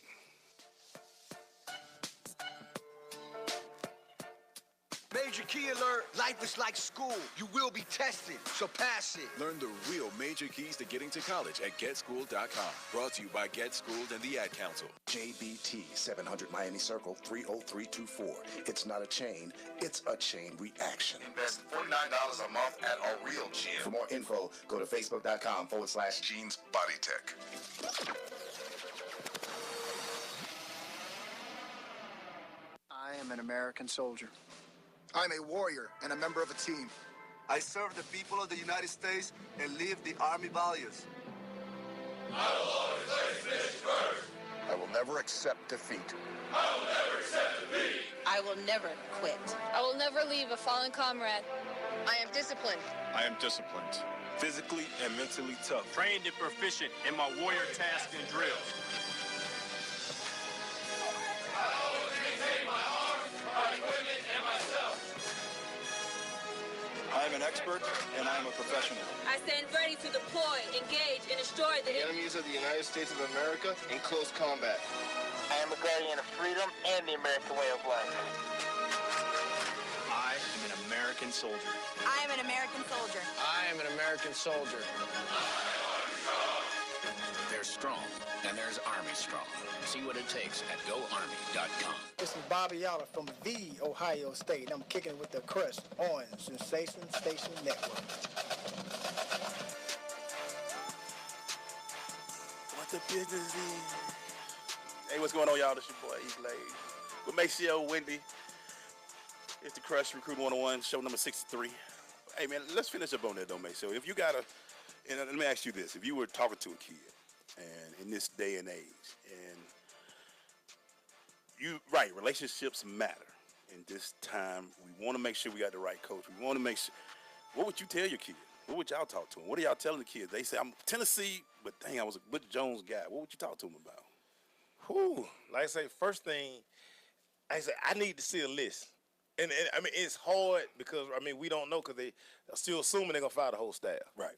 Major key alert. Life is like school. You will be tested, so pass it. Learn the real major keys to getting to college at GetSchooled.com. Brought to you by Get Schooled and the Ad Council. JBT 700 Miami Circle 30324. It's not a chain, it's a chain reaction. Invest $49 a month at a real gym. For more info, go to facebook.com/Jeans Body Tech. I am an American soldier. I'm a warrior and a member of a team. I serve the people of the United States and live the Army values. I will always place finish first. I will never accept defeat. I will never accept defeat. I will never quit. I will never leave a fallen comrade. I am disciplined. I am disciplined. Physically and mentally tough. Trained and proficient in my warrior tasks and drills. I always maintain my arms, my equipment, and myself. I am an expert and I am a professional. I stand ready to deploy, engage, and destroy the enemies of the United States of America in close combat. I am a guardian of freedom and the American way of life. I am an American soldier. I am an American soldier. I am an American soldier. There's strong, and there's Army strong. See what it takes at GoArmy.com. This is Bobby Yoller from the Ohio State. I'm kicking it with the crush on Sensation Station Network. What the business is? Hey, what's going on, y'all? This your boy, E Blaze. With Maceo, Wendy. It's the Crush Recruit 101, show number 63. Hey, man, let's finish up on that, though, Maceo. If you got and let me ask you this. If you were talking to a kid, and in this day and age, and relationships matter. In this time, we want to make sure we got the right coach. We want to make sure. What would you tell your kid? What would y'all talk to them? What are y'all telling the kids? They say, I'm Tennessee, but dang, I was a Butch Jones guy. What would you talk to them about? Whew. Like I say, first thing, I need to see a list. And I mean, it's hard because, we don't know because they are still assuming they're going to fire the whole staff. Right.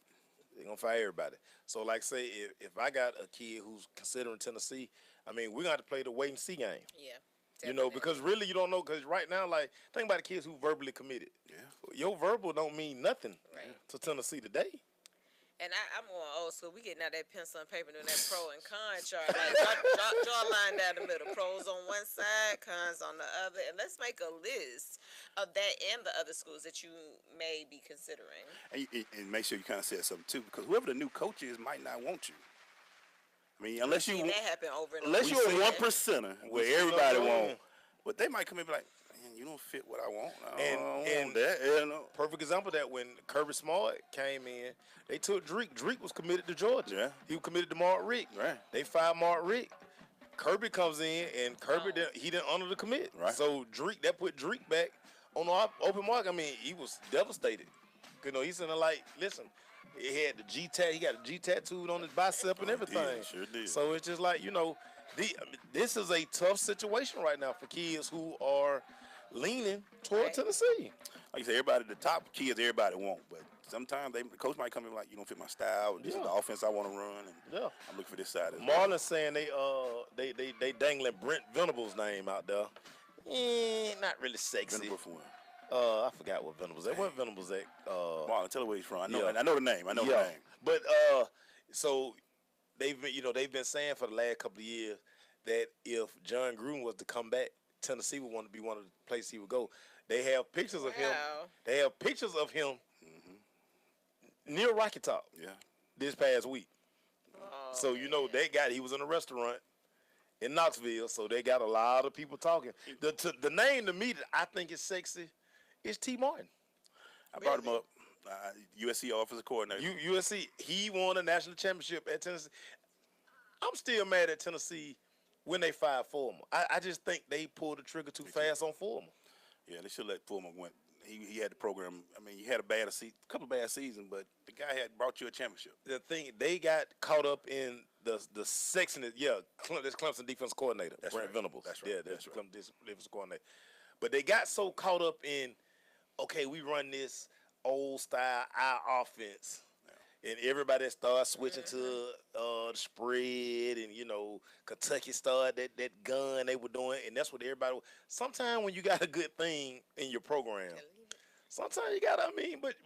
They're going to fire everybody. So, like say, if I got a kid who's considering Tennessee, we're going to have to play the wait-and-see game. Yeah. Definitely. Because really you don't know, because right now, like, think about the kids who verbally committed. Yeah. Your verbal don't mean nothing to Tennessee today. And I'm going old school. We getting out that pencil and paper doing that pro and con chart. Like, draw a line down the middle. Pros on one side, cons on the other. And let's make a list of that and the other schools that you may be considering. And make sure you kind of said something, too, because whoever the new coach is might not want you. Unless you that happen over and unless over. you're a 1%er where everybody wants, but they might come in and be like, man, you don't fit what I want. And that, perfect example of that when Kirby Smart came in, they took Drake. Drake was committed to Georgia. Yeah. He was committed to Mark Richt. Right. They fired Mark Richt. Kirby comes in and Kirby didn't honor the commit. Right. So that put Drake back on the open market. He was devastated. He's in there like, listen. He had the G tat. He got a G tattooed on his bicep and everything. Sure did. So it's just like this is a tough situation right now for kids who are leaning toward Tennessee. Like you say, everybody, the top kids, everybody want, but sometimes the coach might come in like, you don't fit my style. This is the offense I want to run, and I'm looking for this side. Marlon's saying they dangling Brent Venables' name out there. Not really sexy. Venables for I forgot what Venables at. What Venables at? Marlon, tell her where he's from. I know the name. I know the name. But so they've been saying for the last couple of years that if John Gruden was to come back, Tennessee would want to be one of the places he would go. They have pictures of him. They have pictures of him near Rocky Top. Yeah. This past week. So you know he was in a restaurant in Knoxville, so they got a lot of people talking. The name to me that I think is sexy is T. Martin. I brought him up. USC offensive coordinator. USC, he won a national championship at Tennessee. I'm still mad at Tennessee when they fired Foreman. I just think they pulled the trigger too fast on Foreman. Yeah, they should let Foreman win. He had the program. I mean, he had a couple of bad seasons, but the guy had brought you a championship. The thing, they got caught up in the sexiness. Yeah, that's Clemson defense coordinator, That's Brent right. Venables. That's right. Yeah, that's That's right. Clemson defense coordinator. But they got so caught up in, okay, we run this old style eye offense. And everybody started switching to the spread, and Kentucky started that gun they were doing, and that's what everybody. Sometimes when you got a good thing in your program, sometimes you got.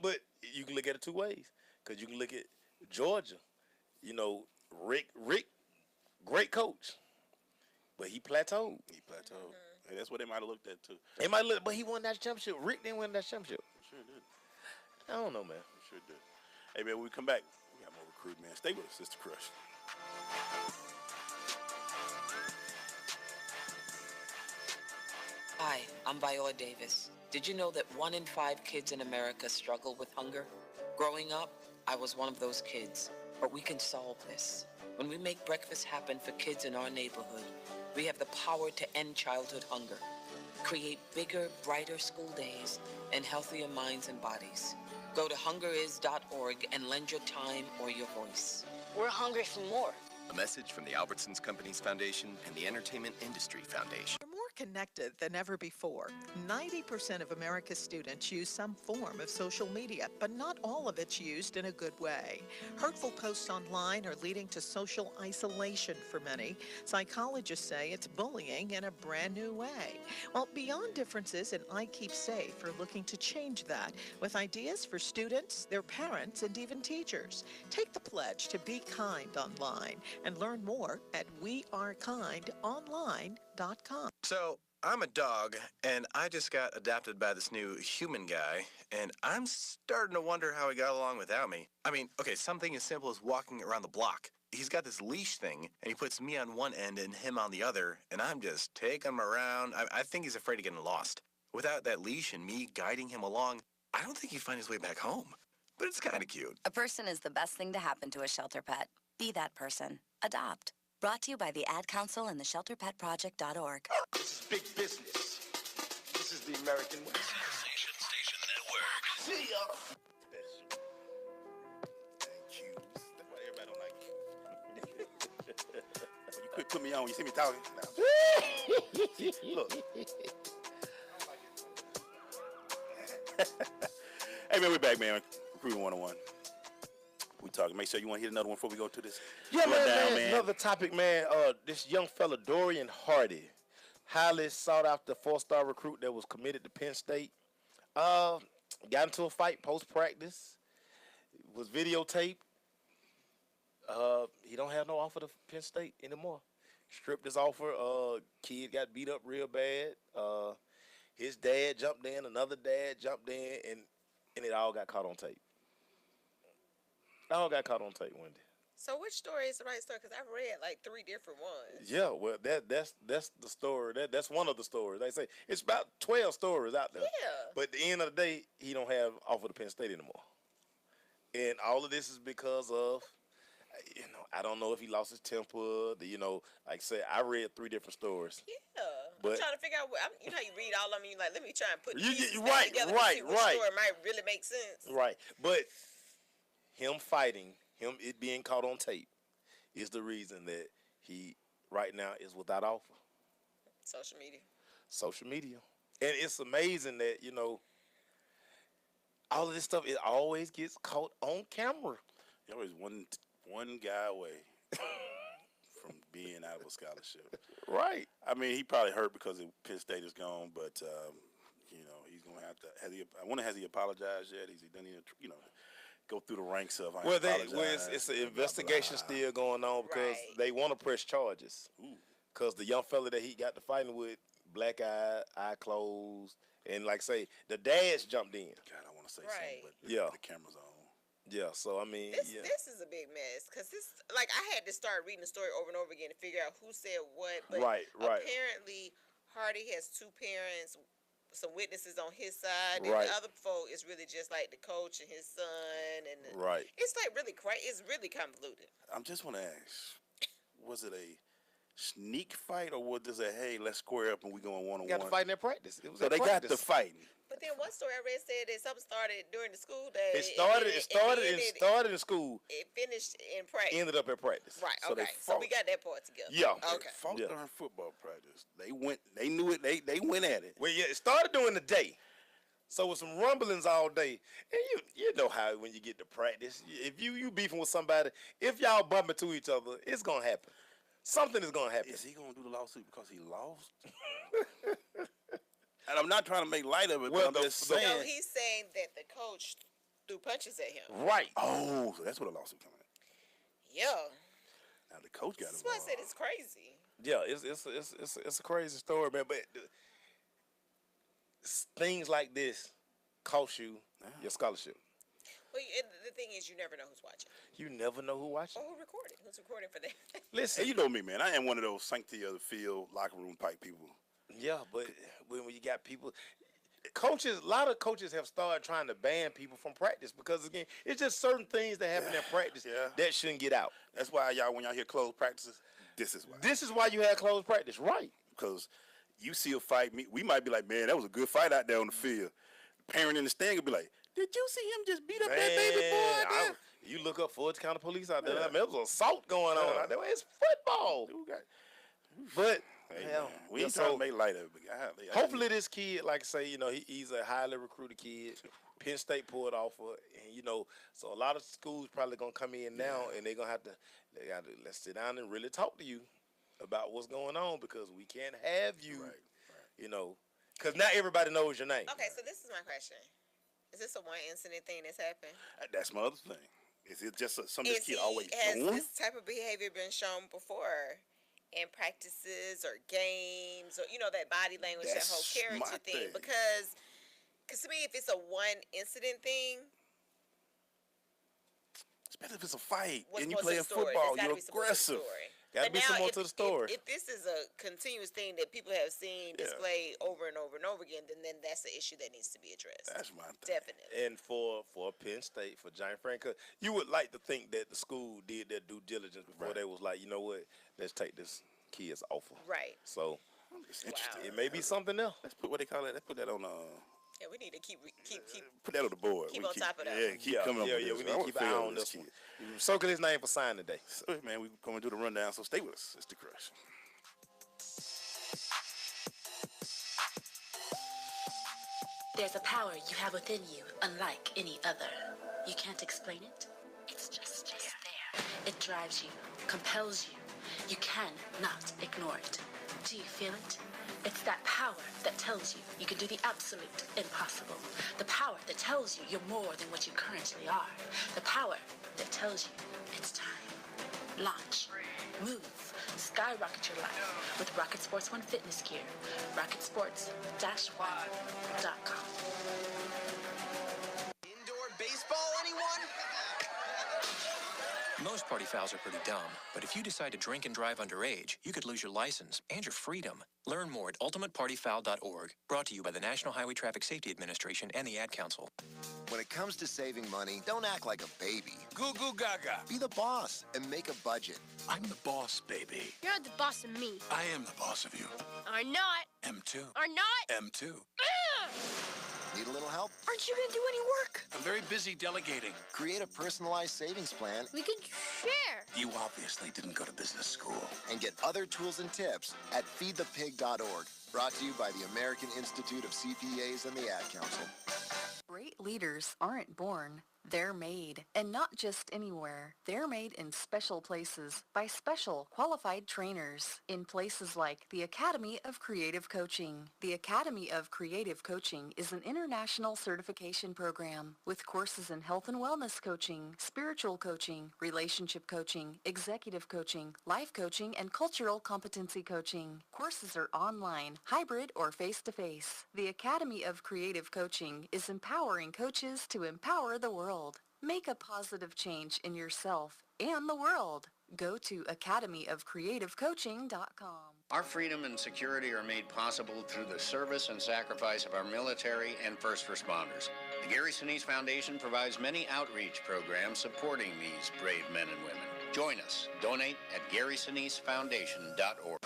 But you can look at it two ways, because you can look at Georgia. Rick, great coach, but he plateaued. And that's what they might have looked at too. They might look, but he won that championship. Rick didn't win that championship. Sure did. I don't know, man. Sure did. Hey, man, when we come back, we got more recruit, man. Stay with us, Sister Crush. Hi, I'm Viola Davis. Did you know that 1 in 5 kids in America struggle with hunger? Growing up, I was one of those kids, but we can solve this. When we make breakfast happen for kids in our neighborhood, we have the power to end childhood hunger, create bigger, brighter school days, and healthier minds and bodies. Go to hungeris.org and lend your time or your voice. We're hungry for more. A message from the Albertsons Companies Foundation and the Entertainment Industry Foundation. We're more connected than ever before. 90% of America's students use some form of social media, but not all of it's used in a good way. Hurtful posts online are leading to social isolation for many. Psychologists say it's bullying in a brand new way. Well, Beyond Differences and I Keep Safe are looking to change that with ideas for students, their parents, and even teachers. Take the pledge to be kind online and learn more at wearekindonline.com. So, I'm a dog, and I just got adopted by this new human guy, and I'm starting to wonder how he got along without me. I mean, okay, something as simple as walking around the block. He's got this leash thing, and he puts me on one end and him on the other, and I'm just taking him around. I think he's afraid of getting lost. Without that leash and me guiding him along, I don't think he'd find his way back home. But it's kind of cute. A person is the best thing to happen to a shelter pet. Be that person. Adopt. Brought to you by the Ad Council and the ShelterPetProject.org. This is big business. This is the American West. Conversation Station Network. See ya. Thank you. That's why everybody don't like you. When you quit putting me on, you see me talking. Look. Hey, man, we're back, man. Recruiting 101. We talking. Make sure you want to hit another one before we go to this. Yeah, rundown, man. Another topic, man. This young fella, Dorian Hardy, highly sought after 4-star recruit that was committed to Penn State. Got into a fight post-practice. Was videotaped. He don't have no offer to Penn State anymore. Stripped his offer. Kid got beat up real bad. His dad jumped in. Another dad jumped in, and it all got caught on tape. All got caught on tape, Wendy. So which story is the right story? Because I've read like 3 different ones. Yeah, well, that's the story. That's one of the stories. They say it's about 12 stories out there. Yeah. But at the end of the day, he don't have offer to Penn State anymore. And all of this is because of, I don't know if he lost his temper. Like I said, I read 3 different stories. Yeah. But I'm trying to figure out how you read all of them. You're like, let me try and put You- pieces you- back right, together right, to see which right. story might really make sense. Right. But him fighting, it being caught on tape, is the reason that he right now is without offer. Social media. Social media. And it's amazing that, all of this stuff, it always gets caught on camera. You're always one guy away from being out of a scholarship. Right. I mean, he probably hurt because Penn State is gone, but he's gonna have to. Has he apologized yet? Has he done any? Go through the ranks of. It's an investigation still going on because they want to press charges. Because the young fella that he got to fighting with, black eye closed, and like say the dads jumped in. God, I want to say something, but yeah, the camera's on. Yeah, so I mean, this is a big mess because this, like, I had to start reading the story over and over again to figure out who said what. But Right. apparently, Hardy has two parents, some witnesses on his side, and Right. the other folk is really just like the coach and his son, and Right. it's like really crazy. It's really convoluted. I just want to ask, was it a sneak fight or was it a, hey, let's square up and we going one on one? Got to fight in their practice. It was so at they practice. got the fighting. But then one story I read said that something started during the school day. It started in school. It finished in practice. Ended up at practice. Right. So they Okay. So we got that part together. Yeah. Okay. Fought during football practice. They knew it. They went at it. Well, yeah, it started during the day. So with some rumblings all day, and you know how when you get to practice, if you beefing with somebody, if y'all bumping to each other, it's gonna happen. Something is gonna happen. Is he gonna do the lawsuit because he lost? And I'm not trying to make light of it, but I'm just saying. No, he's saying that the coach threw punches at him. Right. Oh, so that's what a lawsuit coming at. Yeah. Now the coach got That's why I said it's crazy. Yeah, it's a crazy story, man. But things like this cost you your scholarship. Well, the thing is, you never know who's watching. You never know who's watching. Or who recorded. Who's recording for that? Listen, Hey, you know me, man. I am one of those sanctity of the field, locker room type people. Yeah, but when you got people, a lot of coaches have started trying to ban people from practice because, again, it's just certain things that happen in practice that shouldn't get out. That's why when y'all hear closed practices, this is why. This is why you had closed practice, right? Because you see a fight, we might be like, man, that was a good fight out there on the field. The parent in the stand could be like, did you see him just beat up that baby boy out there? You look up Fulton County Police out there, there was assault going on out there. It's football. But we ain't trying to make light of it. But hopefully this kid, like I say, he's a highly recruited kid. Penn State pulled off and so a lot of schools probably gonna come in now and they gotta let's sit down and really talk to you about what's going on because we can't have you, because not everybody knows your name. Okay, so this is my question. Is this a one incident thing that's happened? That's my other thing. Is it just something this kid always has doing? This type of behavior been shown before in practices or games or that body language, that whole character thing? Because to me, if it's a one incident thing, especially if it's a fight what's and you playing football, you're aggressive. Gotta be some more to the story. If this is a continuous thing that people have seen displayed over and over and over again, then that's the issue that needs to be addressed. That's my thing. Definitely. And for Penn State, for Giant Frank, you would like to think that the school did their due diligence before they was like, you know what, let's take this kid's offer. Right. So it's interesting. It may be something else. Let's put what they call it. Let's put that on. Yeah, we need to keep put that on the board. Keep on top of that. Yeah, keep coming up with this. We need to keep an eye on this one. Circle his name for sign today. So, man, we going to do the rundown, so stay with us. It's the Crush. There's a power you have within you, unlike any other. You can't explain it. It's just there. It drives you, compels you. You cannot ignore it. Do you feel it? It's that power that tells you you can do the absolute impossible. The power that tells you you're more than what you currently are. The power that tells you it's time. Launch. Move. Skyrocket your life with Rocket Sports One fitness gear. RocketSports-One.com. Indoor baseball, anyone? Most party fouls are pretty dumb, but if you decide to drink and drive underage, you could lose your license and your freedom. Learn more at ultimatepartyfoul.org. Brought to you by the National Highway Traffic Safety Administration and the Ad Council. When it comes to saving money, don't act like a baby. Goo goo gaga. Be the boss and make a budget. I'm the boss, baby. You're the boss of me. I am the boss of you. Are not. M2. Are not. M2. Need a little help? Aren't you gonna do any work? I'm very busy delegating. Create a personalized savings plan. We could share. You obviously didn't go to business school. And get other tools and tips at feedthepig.org. Brought to you by the American Institute of CPAs and the Ad Council. Great leaders aren't born. They're made, and not just anywhere. They're made in special places by special qualified trainers in places like the Academy of Creative Coaching. The Academy of Creative Coaching is an international certification program with courses in health and wellness coaching, spiritual coaching, relationship coaching, executive coaching, life coaching, and cultural competency coaching. Courses are online, hybrid, or face-to-face. The Academy of Creative Coaching is empowering coaches to empower the world. Make a positive change in yourself and the world. Go to academyofcreativecoaching.com. Our freedom and security are made possible through the service and sacrifice of our military and first responders. The Gary Sinise Foundation provides many outreach programs supporting these brave men and women. Join us. Donate at GarySiniseFoundation.org.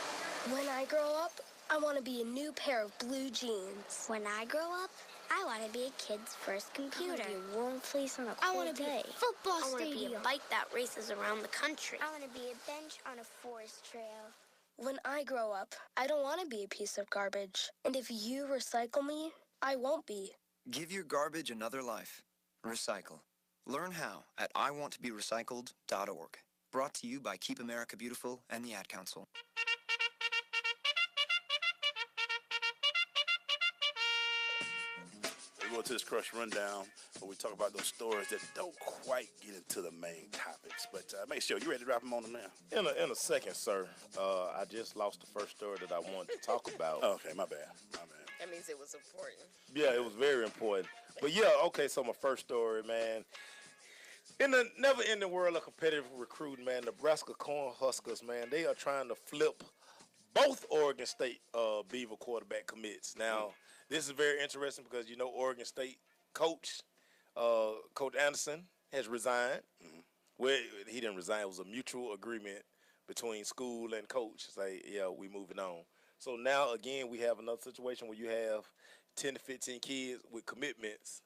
When I grow up, I want to be a new pair of blue jeans. When I grow up, I want to be a kid's first computer. I want to be a warm fleece on a I cold want to be day. a football I want to be stadium. a bike that races around the country. I want to be a bench on a forest trail. When I grow up, I don't want to be a piece of garbage. And if you recycle me, I won't be. Give your garbage another life. Recycle. Learn how at iwanttoberecycled.org. Brought to you by Keep America Beautiful and the Ad Council. We go to this Crush Rundown where we talk about those stories that don't quite get into the main topics. But make sure you ready to drop them on them now. In a second, sir. I just lost the first story that I wanted to talk about. Okay, my bad. That means it was important. Yeah, it was very important. But yeah, okay, so my first story, man. In the never-ending world of competitive recruiting, man, Nebraska Cornhuskers, man, they are trying to flip both Oregon State Beaver quarterback commits. Now, this is very interesting because, you know, Oregon State coach, Coach Anderson, has resigned. Well, he didn't resign. It was a mutual agreement between school and coach. Say, yeah, we moving on. So now, again, we have another situation where you have 10 to 15 kids with commitments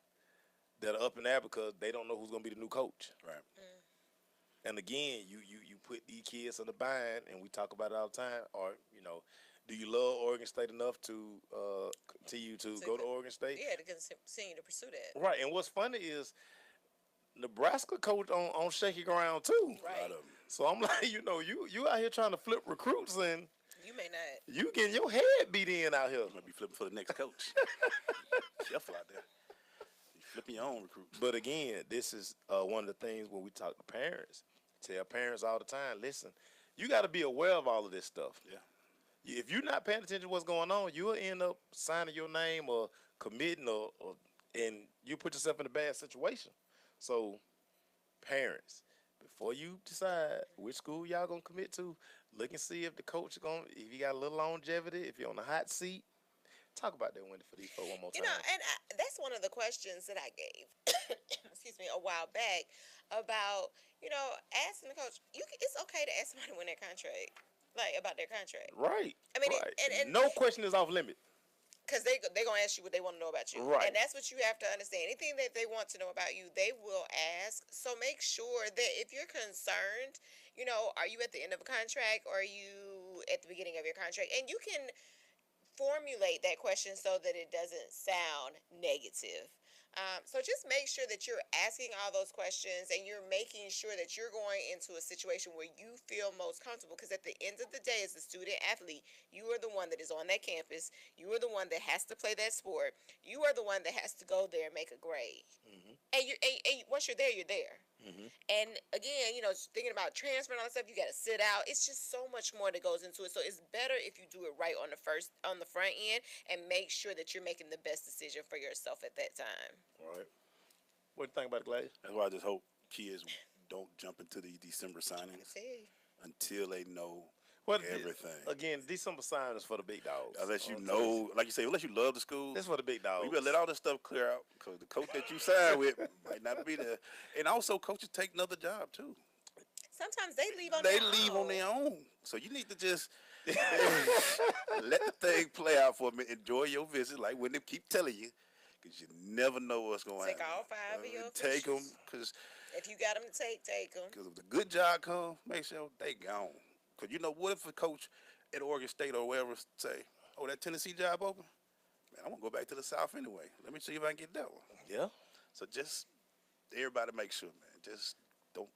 that are up in there because they don't know who's going to be the new coach. Right. And again, you put these kids in the bind, and we talk about it all the time. Or, you know, do you love Oregon State enough to continue to go to Oregon State? Yeah, to continue to pursue that. Right. And what's funny is Nebraska coach on shaky ground too. Right. So I'm like, you know, you out here trying to flip recruits, and you may not. You getting your head beat in out here. Might be flipping for the next coach. Careful out there. You flipping your own recruits. But again, this is one of the things when we talk to parents. Tell parents all the time, listen, you got to be aware of all of this stuff. Yeah. If you're not paying attention to what's going on, you'll end up signing your name or committing, and you put yourself in a bad situation. So, parents, before you decide which school y'all gonna commit to, look and see if the coach if you got a little longevity, if you're on the hot seat. Talk about that, Wendy, for these folks one more time. You know, and that's one of the questions that I gave, excuse me, a while back about, you know, asking the coach. It's okay to ask somebody when their contract, like about their contract. Right. I mean, right. and no question is off limit. Because they're going to ask you what they want to know about you. Right. And that's what you have to understand. Anything that they want to know about you, they will ask. So make sure that if you're concerned, you know, are you at the end of a contract or are you at the beginning of your contract? And you can formulate that question so that it doesn't sound negative. So just make sure that you're asking all those questions and you're making sure that you're going into a situation where you feel most comfortable. Because at the end of the day, as a student athlete, you are the one that is on that campus. You are the one that has to play that sport. You are the one that has to go there and make a grade. Mm-hmm. And once you're there, you're there. Mm-hmm. And again, you know, thinking about transfer and all that stuff, you got to sit out. It's just so much more that goes into it. So it's better if you do it right on the front end and make sure that you're making the best decision for yourself at that time. All right. What do you think about it, Gladys? That's why I just hope kids don't jump into these December signings until they know everything. Again, December signings for the big dogs. Unless you know, like you say, unless you love the school. This for the big dogs. You better let all this stuff clear out because the coach that you sign with might not be there. And also, coaches take another job too. Sometimes they leave on their own. They leave on their own. So you need to just let the thing play out for me. Enjoy your visit, like when they keep telling you, because you never know what's going to happen. Take all 5 of your Take them, officials. because if you got them to take them. Because if the good job comes, make sure they gone. Because you know, what if a coach at Oregon State or wherever say, oh, that Tennessee job open? Man, I'm going to go back to the South anyway. Let me see if I can get that one. Yeah. So just, everybody make sure, man. Just don't,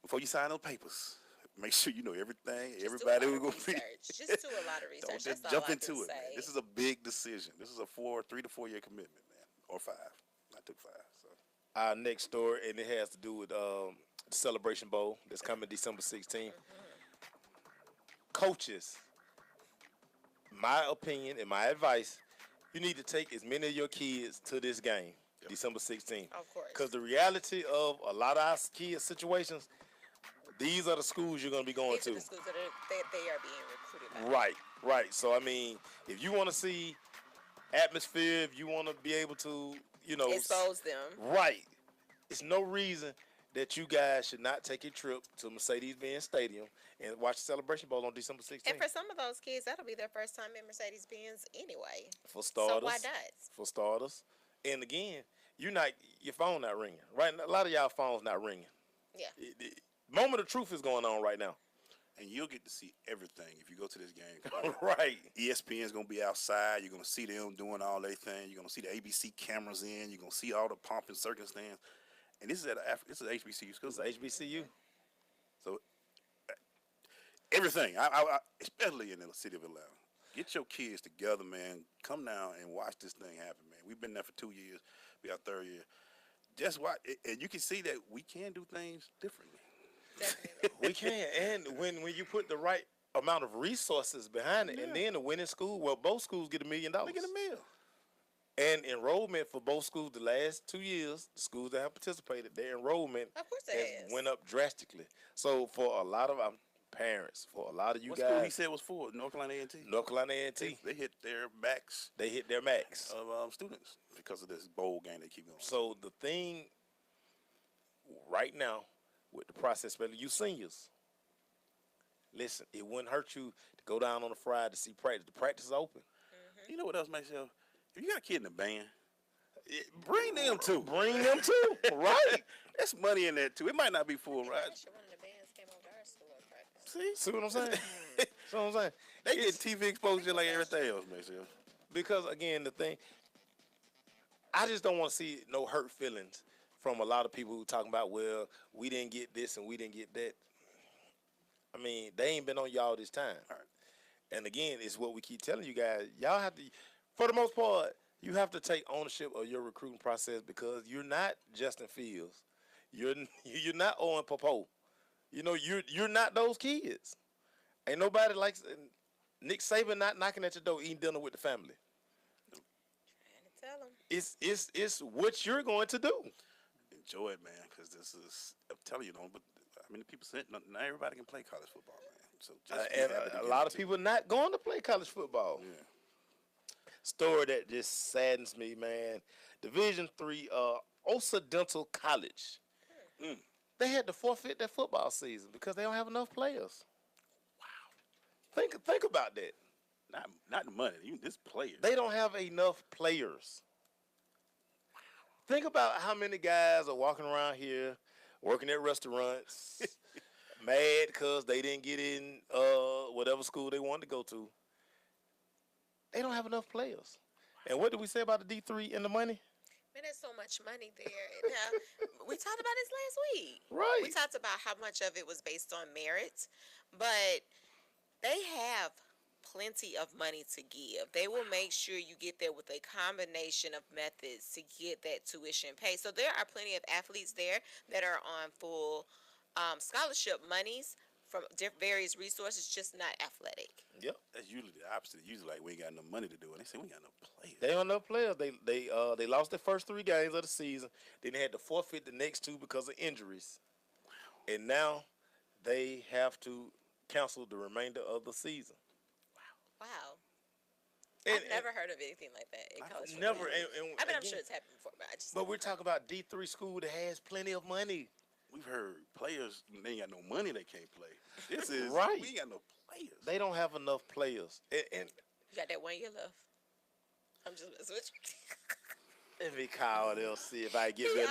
before you sign those papers, make sure you know everything. Just everybody do a who's lot going to be. Just do a lot of research. Don't just That's all jump I into can it, say. man. This is a big decision. This is a 3 to 4 year commitment, man. Or 5. I took 5. So. Our next story, and it has to do with the Celebration Bowl that's coming December 16th. Coaches, my opinion and my advice, you need to take as many of your kids to this game. December 16th. Of course. Because the reality of a lot of our kids' situations, these are the schools you're going to be going These to. are the schools that they are being recruited by. Right, right. So, I mean, if you want to see atmosphere, if you want to be able to, expose them. Right. It's no reason that you guys should not take a trip to Mercedes-Benz Stadium and watch the Celebration Bowl on December 16th. And for some of those kids, that'll be their first time in Mercedes-Benz anyway. For starters. So why not? For starters. And again, your phone not ringing. Right? A lot of y'all phones not ringing. Yeah. Moment of truth is going on right now. And you'll get to see everything if you go to this game. Right. ESPN's going to be outside. You're going to see them doing all their thing. You're going to see the ABC cameras in. You're going to see all the pomp and circumstance. And this is this is HBCU school. This is HBCU. So everything, I especially in the city of Atlanta, get your kids together, man. Come down and watch this thing happen, man. We've been there for 2 years. Be our third year. Just watch, and you can see that we can do things differently. Definitely. We can, and when you put the right amount of resources behind it, and then the winning school, well, both schools get $1 million. They get $1 million. And enrollment for both schools the last 2 years, the schools that have participated, their enrollment has went up drastically. So for a lot of our parents, for a lot of you what guys, school he said was for North Carolina A&T. North Carolina A&T, they hit their max. They hit their max of students because of this bowl game they keep going. So the thing right now with the process, especially you seniors, listen, it wouldn't hurt you to go down on a Friday to see practice. The practice is open. You know what else makes you? If you got a kid in the band, bring them too. Bring them too. Right. There's money in there too. It might not be full, right? One of the bands came over to our school at practice. See what I'm saying? See what I'm saying? They get TV exposure like everything else, man. Because again, the thing, I just don't want to see no hurt feelings from a lot of people who talking about, well, we didn't get this and we didn't get that. I mean, they ain't been on y'all this time. And again, it's what we keep telling you guys. Y'all have to, for the most part, you have to take ownership of your recruiting process because you're not Justin Fields. You're not Owen Popo. You know, you're not those kids. Ain't nobody likes Nick Saban not knocking at your door eating dinner with the family. Tell them. It's what you're going to do. Enjoy it, man, because this is, I'm telling you, but I mean, the people said not everybody can play college football, man. So just and a lot of people not going to play college football. Yeah. Story that just saddens me, man. Division III, Occidental College. They had to forfeit their football season because they don't have enough players. Wow. Think about that. Not the money, even this players. They don't have enough players. Wow. Think about how many guys are walking around here working at restaurants, mad because they didn't get in whatever school they wanted to go to. They don't have enough players. And what did we say about the D3 and the money? Man, there's so much money there. Now, we talked about this last week. Right. We talked about how much of it was based on merit, but they have plenty of money to give. They will make sure you get there with a combination of methods to get that tuition paid. So there are plenty of athletes there that are on full scholarship monies from various resources, just not athletic. Yep. That's usually the opposite. Usually, like, we ain't got enough money to do it. They say we ain't got enough players. They don't have enough players. They lost their first 3 games of the season. Then they had to forfeit the next 2 because of injuries. Wow. And now they have to cancel the remainder of the season. Wow. I've never heard of anything like that in college football. Never. I mean, I'm sure it's happened before, but we're talking about D3 school that has plenty of money. We've heard players, they ain't got no money, they can't play. This is, right. We ain't got no players. They don't have enough players. And you got that 1 year left. I'm just messing with you. Let me call them, see if I get me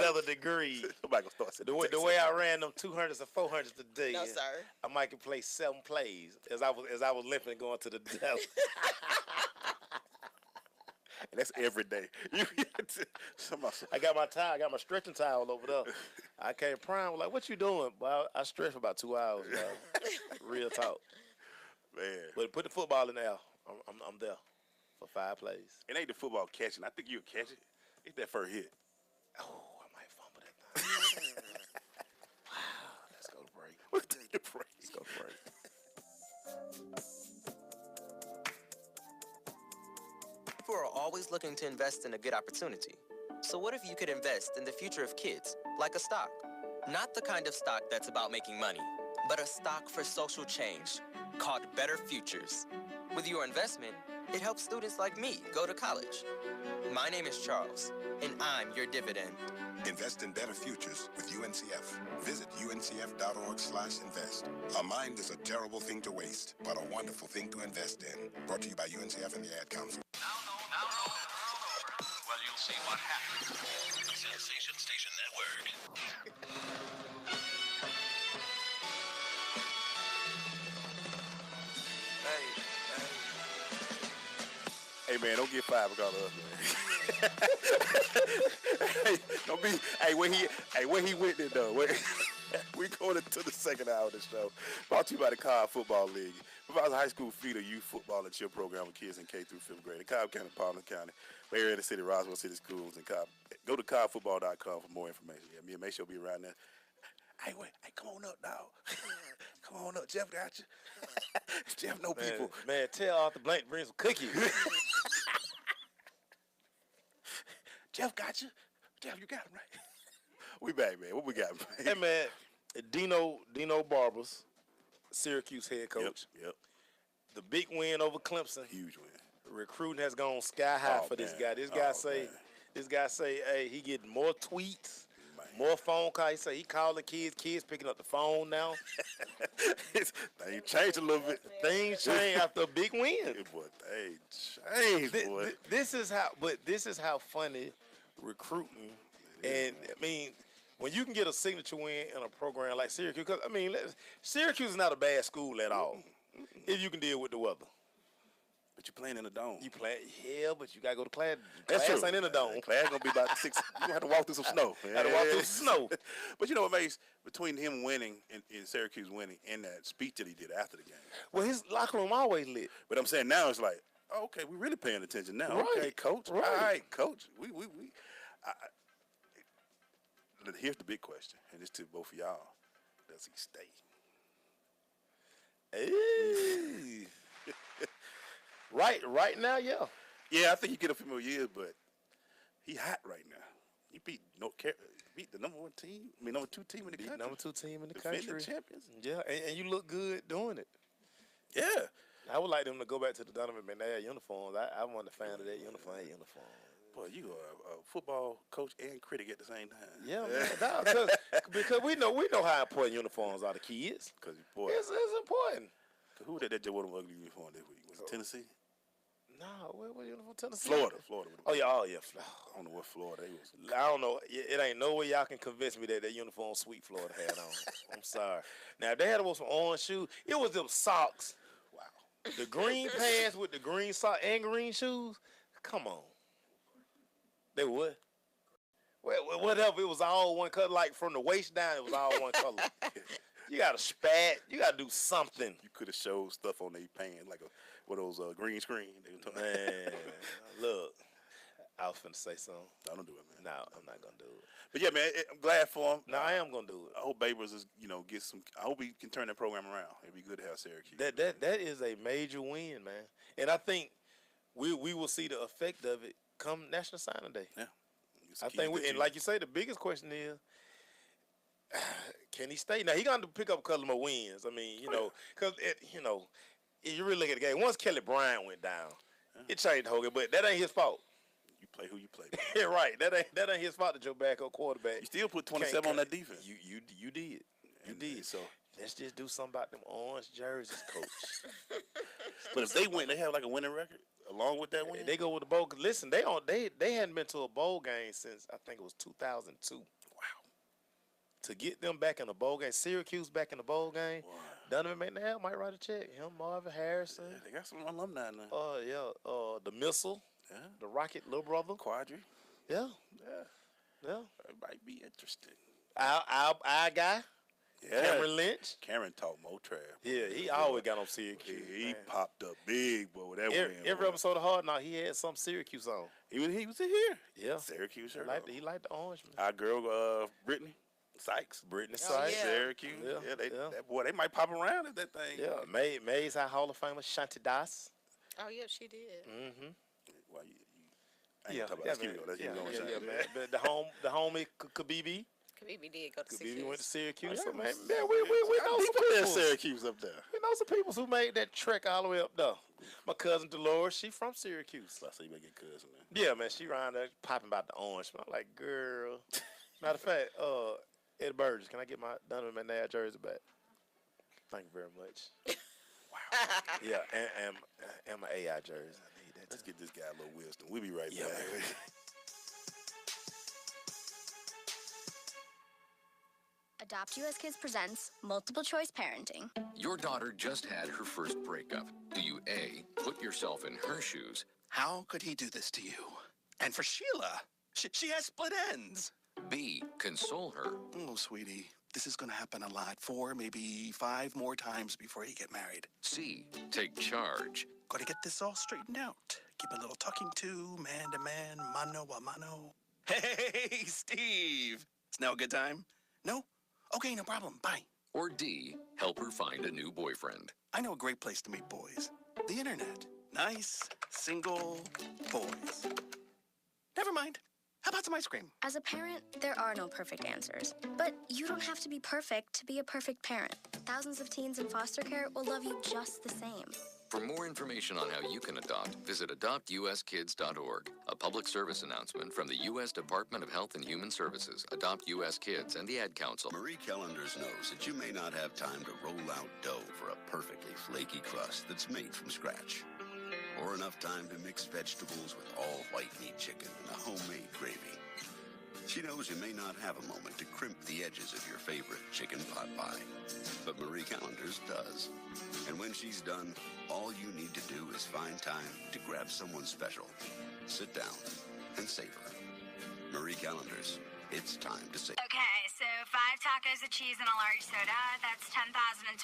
another degree. Somebody gonna start the way I ran them 200s and 400s today. No, sir. I might can play 7 plays as I was limping going to the devil. And that's every day. I got my towel. I got my stretching towel over there. I came prime. Like, what you doing? Well, I stretched for about 2 hours. Real talk, man. But put the football in there. I'm there for 5 plays. It ain't the football catching. I think you'll catch it. It's that first hit. Oh, I might fumble that thing. Wow. Let's go to break. Let's take a break. Let's go to break. For all always looking to invest in a good opportunity. So what if you could invest in the future of kids, like a stock? Not the kind of stock that's about making money, but a stock for social change called Better Futures. With your investment, it helps students like me go to college. My name is Charles, and I'm your dividend. Invest in better futures with UNCF. Visit uncf.org/invest. A mind is a terrible thing to waste, but a wonderful thing to invest in. Brought to you by UNCF and the Ad Council. Well, you'll see what happens. Sensation Station Network. Hey man, don't get fired because of us, man. Hey, don't be. Hey, where he went there though? We going into the second hour of the show. Brought to you by the Cobb Football League. Provides a high school feeder youth football and cheer program with kids in K through 5th grade. In Cobb County, Palmer County, Bay Area City, Roswell City Schools, and Cobb. Go to cobbfootball.com for more information. Yeah, make sure you'll be around there. Hey, come on up, dog. Come on up. Jeff got you. Jeff know people. Man, tell Arthur Blank to bring some cookies. Jeff got you. Jeff, you got him right. We back, man. What we got, man? Hey, man, Dino Barbers, Syracuse head coach. Yep. The big win over Clemson. Huge win. Recruiting has gone sky high for this guy. This guy say, hey, he getting more tweets. More phone calls. He say he calling kids picking up the phone now. Things changed a little bit. Things changed after a big win. Yeah, boy, they changed, boy. This is how funny recruiting. And I mean, when you can get a signature win in a program like Syracuse, because I mean, Syracuse is not a bad school at all. If you can deal with the weather. But you're playing in the dome. But you gotta go to class. That's Class true. ain't in the dome. Class gonna be about 6. You have to walk through some snow. Gotta walk through some snow. But you know what, Mace? Between him winning and Syracuse winning and that speech that he did after the game. Well, his locker room always lit. But I'm saying now it's like, oh, okay, we're really paying attention now. Right. Okay, coach. Right. All right, coach. Here's the big question, and it's to both of y'all. Does he stay? Hey. Right now, yeah. Yeah, I think he get a few more years, but he hot right now. He beat the number 1 team. I mean, number 2 team in the country. Number 2 team in the Defending country. champions. Yeah, and you look good doing it. Yeah. I would like them to go back to the Donovan McNair uniforms. I wasn't a fan of that uniform. Boy, you are a football coach and critic at the same time. Yeah, man. Because we know how important uniforms are to kids. Because, boy. It's important. Who was that just wore them ugly uniform this week? Was it Tennessee? No, what uniform? Tennessee? Florida. Oh, yeah. I don't know what Florida is. I don't know. It ain't no way y'all can convince me that uniform sweet Florida had on. I'm sorry. Now, if they had on some orange shoes, it was them socks. Wow. The green pants with the green sock and green shoes. Come on. They would. Well, whatever. It was all one color. Like from the waist down, it was all one color. You got to spat. You got to do something. You could have showed stuff on their pants, like one of those green screen. Man, look. I was finna say something. I don't do it, man. No, I'm not gonna do it. But yeah, man, I'm glad for him. No, I am gonna do it. I hope Babers is, get some. I hope he can turn that program around. It'd be good to have Syracuse. That is a major win, man. And I think we will see the effect of it come National Signing Day. Yeah. I think and like you say, the biggest question is, can he stay? Now he got to pick up a couple more wins. I mean, because if you really look at the game, once Kelly Bryant went down, it changed the whole game. But that ain't his fault. You play who you play. Yeah, right. That ain't his fault that your backup quarterback. You still put 27 on that defense. You did. You did. So let's just do something about them orange jerseys, coach. But if they win, they have like a winning record along with that win. They go with the bowl. Listen, they hadn't been to a bowl game since I think it was 2002. Wow. To get them back in the bowl game, Syracuse back in the bowl game. Wow. Donovan McNair might write a check. Him, Marvin Harrison. Yeah, they got some alumni now. The Missile. Yeah. The Rocket little brother. Quadri. Yeah. It might be interesting. Our guy. Yeah. Cameron Lynch. Cameron talked more trash. Yeah, he always got on Syracuse. He popped up big, boy, with that win. Every episode of Hard Knock, he had some Syracuse on. He was in here. Yeah. Syracuse shirt. He liked the orange. Our girl, Brittany Sykes. Sykes. Yeah. Syracuse. Yeah. That boy, they might pop around at that thing. Yeah. May's our Hall of Famer, Shanti Das. Oh, yeah, she did. Mm-hmm. Well, I ain't gonna talk about that. Let's keep it going. Let's keep it going. man. The homie Khabibi. Khabibi did go to Khabibi Syracuse. went to Syracuse. Oh, So, yeah. man, we know some People in people. Syracuse up there. We know some people who made that trek all the way up there. My cousin Dolores, she from Syracuse. So you better get cousin, man. Yeah, man, she around there popping about the orange. I'm like, girl. Matter of fact, Ed Burgess, can I get my Donovan McNabb jersey back? Thank you very much. Wow. Yeah, and my AI jersey. I need that. Let's get this guy a little wisdom. We'll be right back. Adopt US Kids presents Multiple Choice Parenting. Your daughter just had her first breakup. Do you A, put yourself in her shoes? How could he do this to you? And for Sheila, she has split ends. B, console her? Oh, sweetie, this is going to happen a lot. 4, maybe 5 more times before you get married. C, take charge? Got to get this all straightened out. Keep a little talking to, man to man, mano a mano. Hey, Steve! It's now a good time? No? Okay, no problem. Bye. Or D, help her find a new boyfriend? I know a great place to meet boys. The internet. Nice, single boys. Never mind. How about some ice cream? As a parent, there are no perfect answers. But you don't have to be perfect to be a perfect parent. Thousands of teens in foster care will love you just the same. For more information on how you can adopt, visit adoptuskids.org. A public service announcement from the U.S. Department of Health and Human Services, Adopt U.S. Kids, and the Ad Council. Marie Callender's knows that you may not have time to roll out dough for a perfectly flaky crust that's made from scratch. Or enough time to mix vegetables with all white meat chicken and a homemade gravy. She knows you may not have a moment to crimp the edges of your favorite chicken pot pie. But Marie Callender's does. And when she's done, all you need to do is find time to grab someone special. Sit down and savor. Marie Callender's. It's time to save. Okay, so 5 tacos of cheese and a large soda. That's $10,012.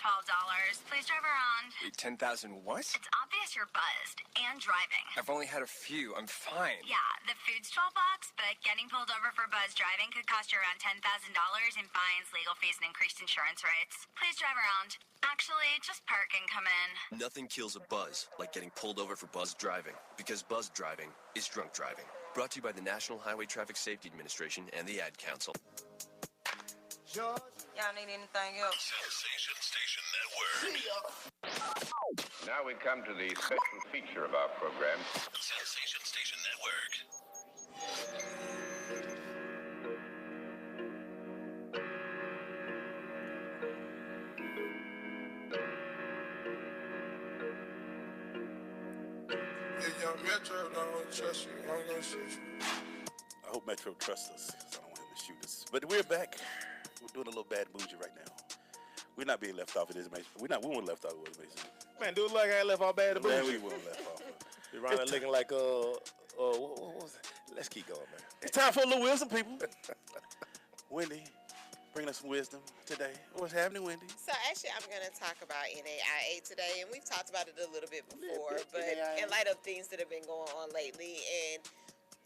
Please drive around. Wait, 10,000 what? It's obvious you're buzzed and driving. I've only had a few. I'm fine. Yeah, the food's $12, but getting pulled over for buzz driving could cost you around $10,000 in fines, legal fees, and increased insurance rates. Please drive around. Actually, just park and come in. Nothing kills a buzz like getting pulled over for buzz driving, because buzz driving is drunk driving. Brought to you by the National Highway Traffic Safety Administration and the Ad Council. Y'all need anything else? Sensation Station Network. Now we come to the special feature of our program. Sensation Station Network. Metro don't trust you, I'm gonna shoot you. I hope Metro trusts us, because I don't want him to shoot us. But we're back. We're doing a little bad bougie right now. We're not being left off of this, Mason. We weren't left off of this, Mason. Man, do it like I left off bad bougie. Man, we weren't left off. You're around there looking like, what was that? Let's keep going, man. It's time for a little wisdom, people. Wendy, bring us some wisdom today. What's happening, Wendy? So actually, I'm going to talk about NAIA today, and we've talked about it a little bit before, but in light of things that have been going on lately, and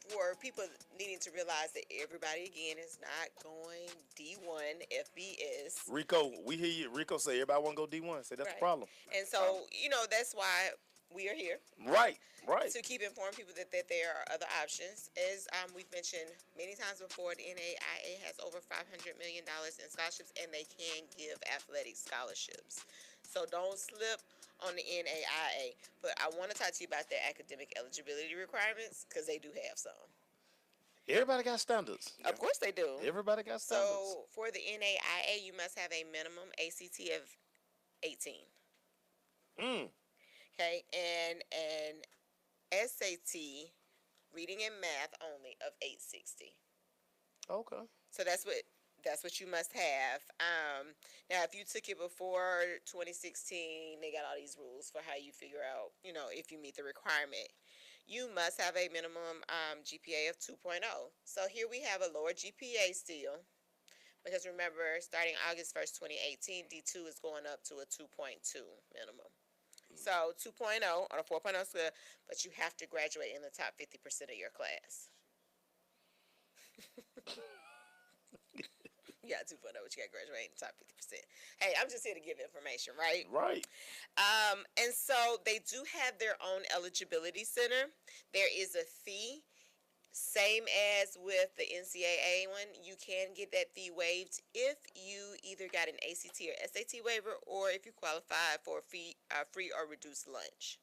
for people needing to realize that everybody, again, is not going D1 FBS. Rico, we hear you. Rico say everybody want to go D1. Say that's the problem. And so, that's why we are here. Right. To keep informed people that there are other options. As we've mentioned many times before, the NAIA has over $500 million in scholarships, and they can give athletic scholarships. So don't slip on the NAIA. But I want to talk to you about their academic eligibility requirements, because they do have some. Everybody got standards. Of course they do. Everybody got standards. So for the NAIA, you must have a minimum ACT of 18. Okay, and an SAT, reading and math only, of 860. Okay. So that's what you must have. Now, if you took it before 2016, they got all these rules for how you figure out, if you meet the requirement. You must have a minimum GPA of 2.0. So here we have a lower GPA still, because remember, starting August 1st, 2018, D2 is going up to a 2.2 minimum. So 2.0 on a 4.0 scale, but you have to graduate in the top 50% of your class. Yeah, 2.0, but you got to graduate in the top 50%. Hey, I'm just here to give information, right? Right. And so they do have their own eligibility center. There is a fee Same as with the NCAA one, you can get that fee waived if you either got an ACT or SAT waiver, or if you qualify for a free or reduced lunch.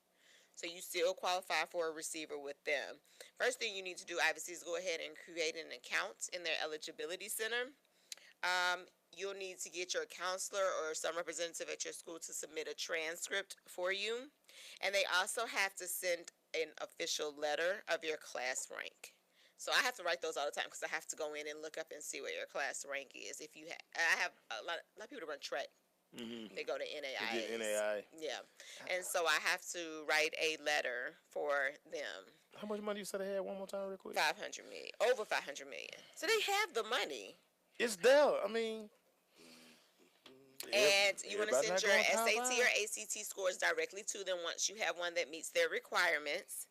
So you still qualify for a receiver with them. First thing you need to do, obviously, is go ahead and create an account in their eligibility center. You'll need to get your counselor or some representative at your school to submit a transcript for you. And they also have to send an official letter of your class rank. So I have to write those all the time because I have to go in and look up and see what your class rank is. If you I have a lot of people that run track. Mm-hmm. They go to NAI. They get NAI. Yeah. And so I have to write a letter for them. How much money you said they had? One more time, real quick. 500 million. Over 500 million. So they have the money. It's there. I mean. And you want to send your SAT or ACT scores directly to them once you have one that meets their requirements.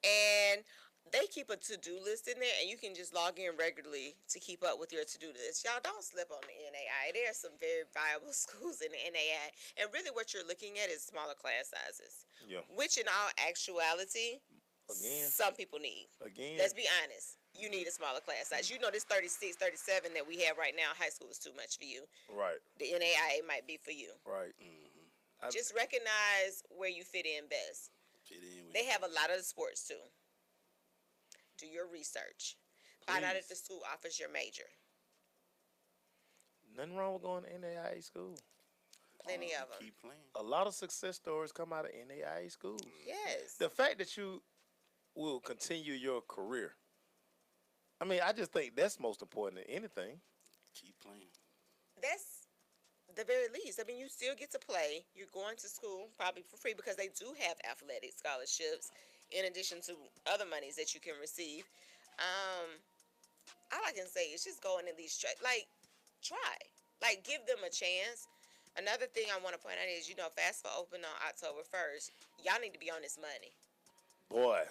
And they keep a to-do list in there, and you can just log in regularly to keep up with your to-do list. Y'all don't slip on the NAI. There are some very viable schools in the NAI. And really what you're looking at is smaller class sizes. Yeah. Which in all actuality, some people need. Let's be honest. You need a smaller class size. You know this 36, 37 that we have right now, high school is too much for you. Right. The NAIA might be for you. Right. Mm-hmm. Just recognize where you fit in best. They have a lot of the sports too. Do your research. Find out if the school offers your major. Nothing wrong with going to NAIA school. Plenty of them. Keep playing. A lot of success stories come out of NAIA schools. Yes. The fact that you will continue your career. I mean, I just think that's most important than anything. Keep playing. That's the very least. I mean, you still get to play. You're going to school probably for free because they do have athletic scholarships in addition to other monies that you can receive. All I can say is just go and at least try. Like, give them a chance. Another thing I want to point out is, FAFSA open on October 1st. Y'all need to be on this money. Boy.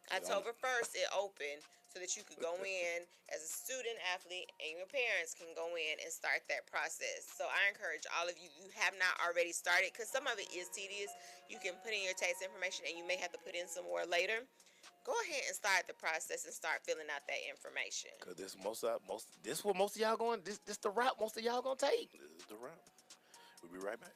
October 1st, it opened so that you could go in as a student athlete and your parents can go in and start that process. So I encourage all of you who have not already started, because some of it is tedious. You can put in your tax information and you may have to put in some more later. Go ahead and start the process and start filling out that information. Cause this what most of y'all going. This the route most of y'all gonna take. This is the route. We'll be right back.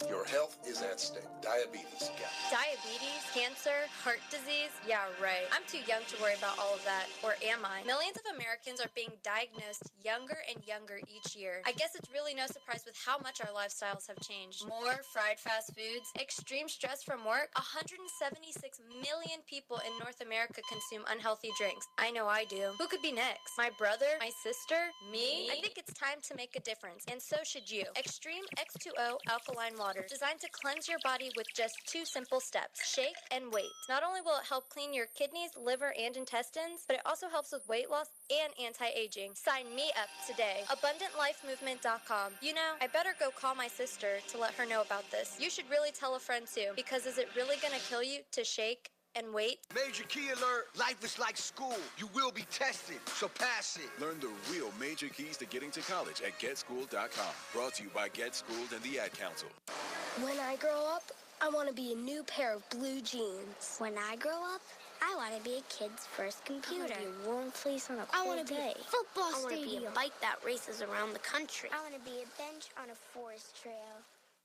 Your health is at stake. Diabetes. Diabetes, cancer, heart disease? Yeah, right. I'm too young to worry about all of that. Or am I? Millions of Americans are being diagnosed younger and younger each year. I guess it's really no surprise with how much our lifestyles have changed. More fried fast foods, extreme stress from work. 176 million people in North America consume unhealthy drinks. I know I do. Who could be next? My brother? My sister? Me? I think it's time to make a difference, and so should you. Extreme X2O alkaline water, designed to cleanse your body with just 2 simple steps. Shake and wait. Not only will it help clean your kidneys, liver, and intestines, but it also helps with weight loss and anti-aging. Sign me up today. AbundantLifeMovement.com. I better go call my sister to let her know about this. You should really tell a friend too, because is it really gonna kill you to shake and wait? Major key alert. Life is like school. You will be tested, so pass it. Learn the real major keys to getting to college at GetSchooled.com. Brought to you by Get Schooled and the Ad Council. When I grow up, I want to be a new pair of blue jeans. When I grow up, I want to be a kid's first computer. I want to be a warm fleece on a cold day. I want to be a football stadium. I want to be a bike that races around the country. I want to be a bench on a forest trail.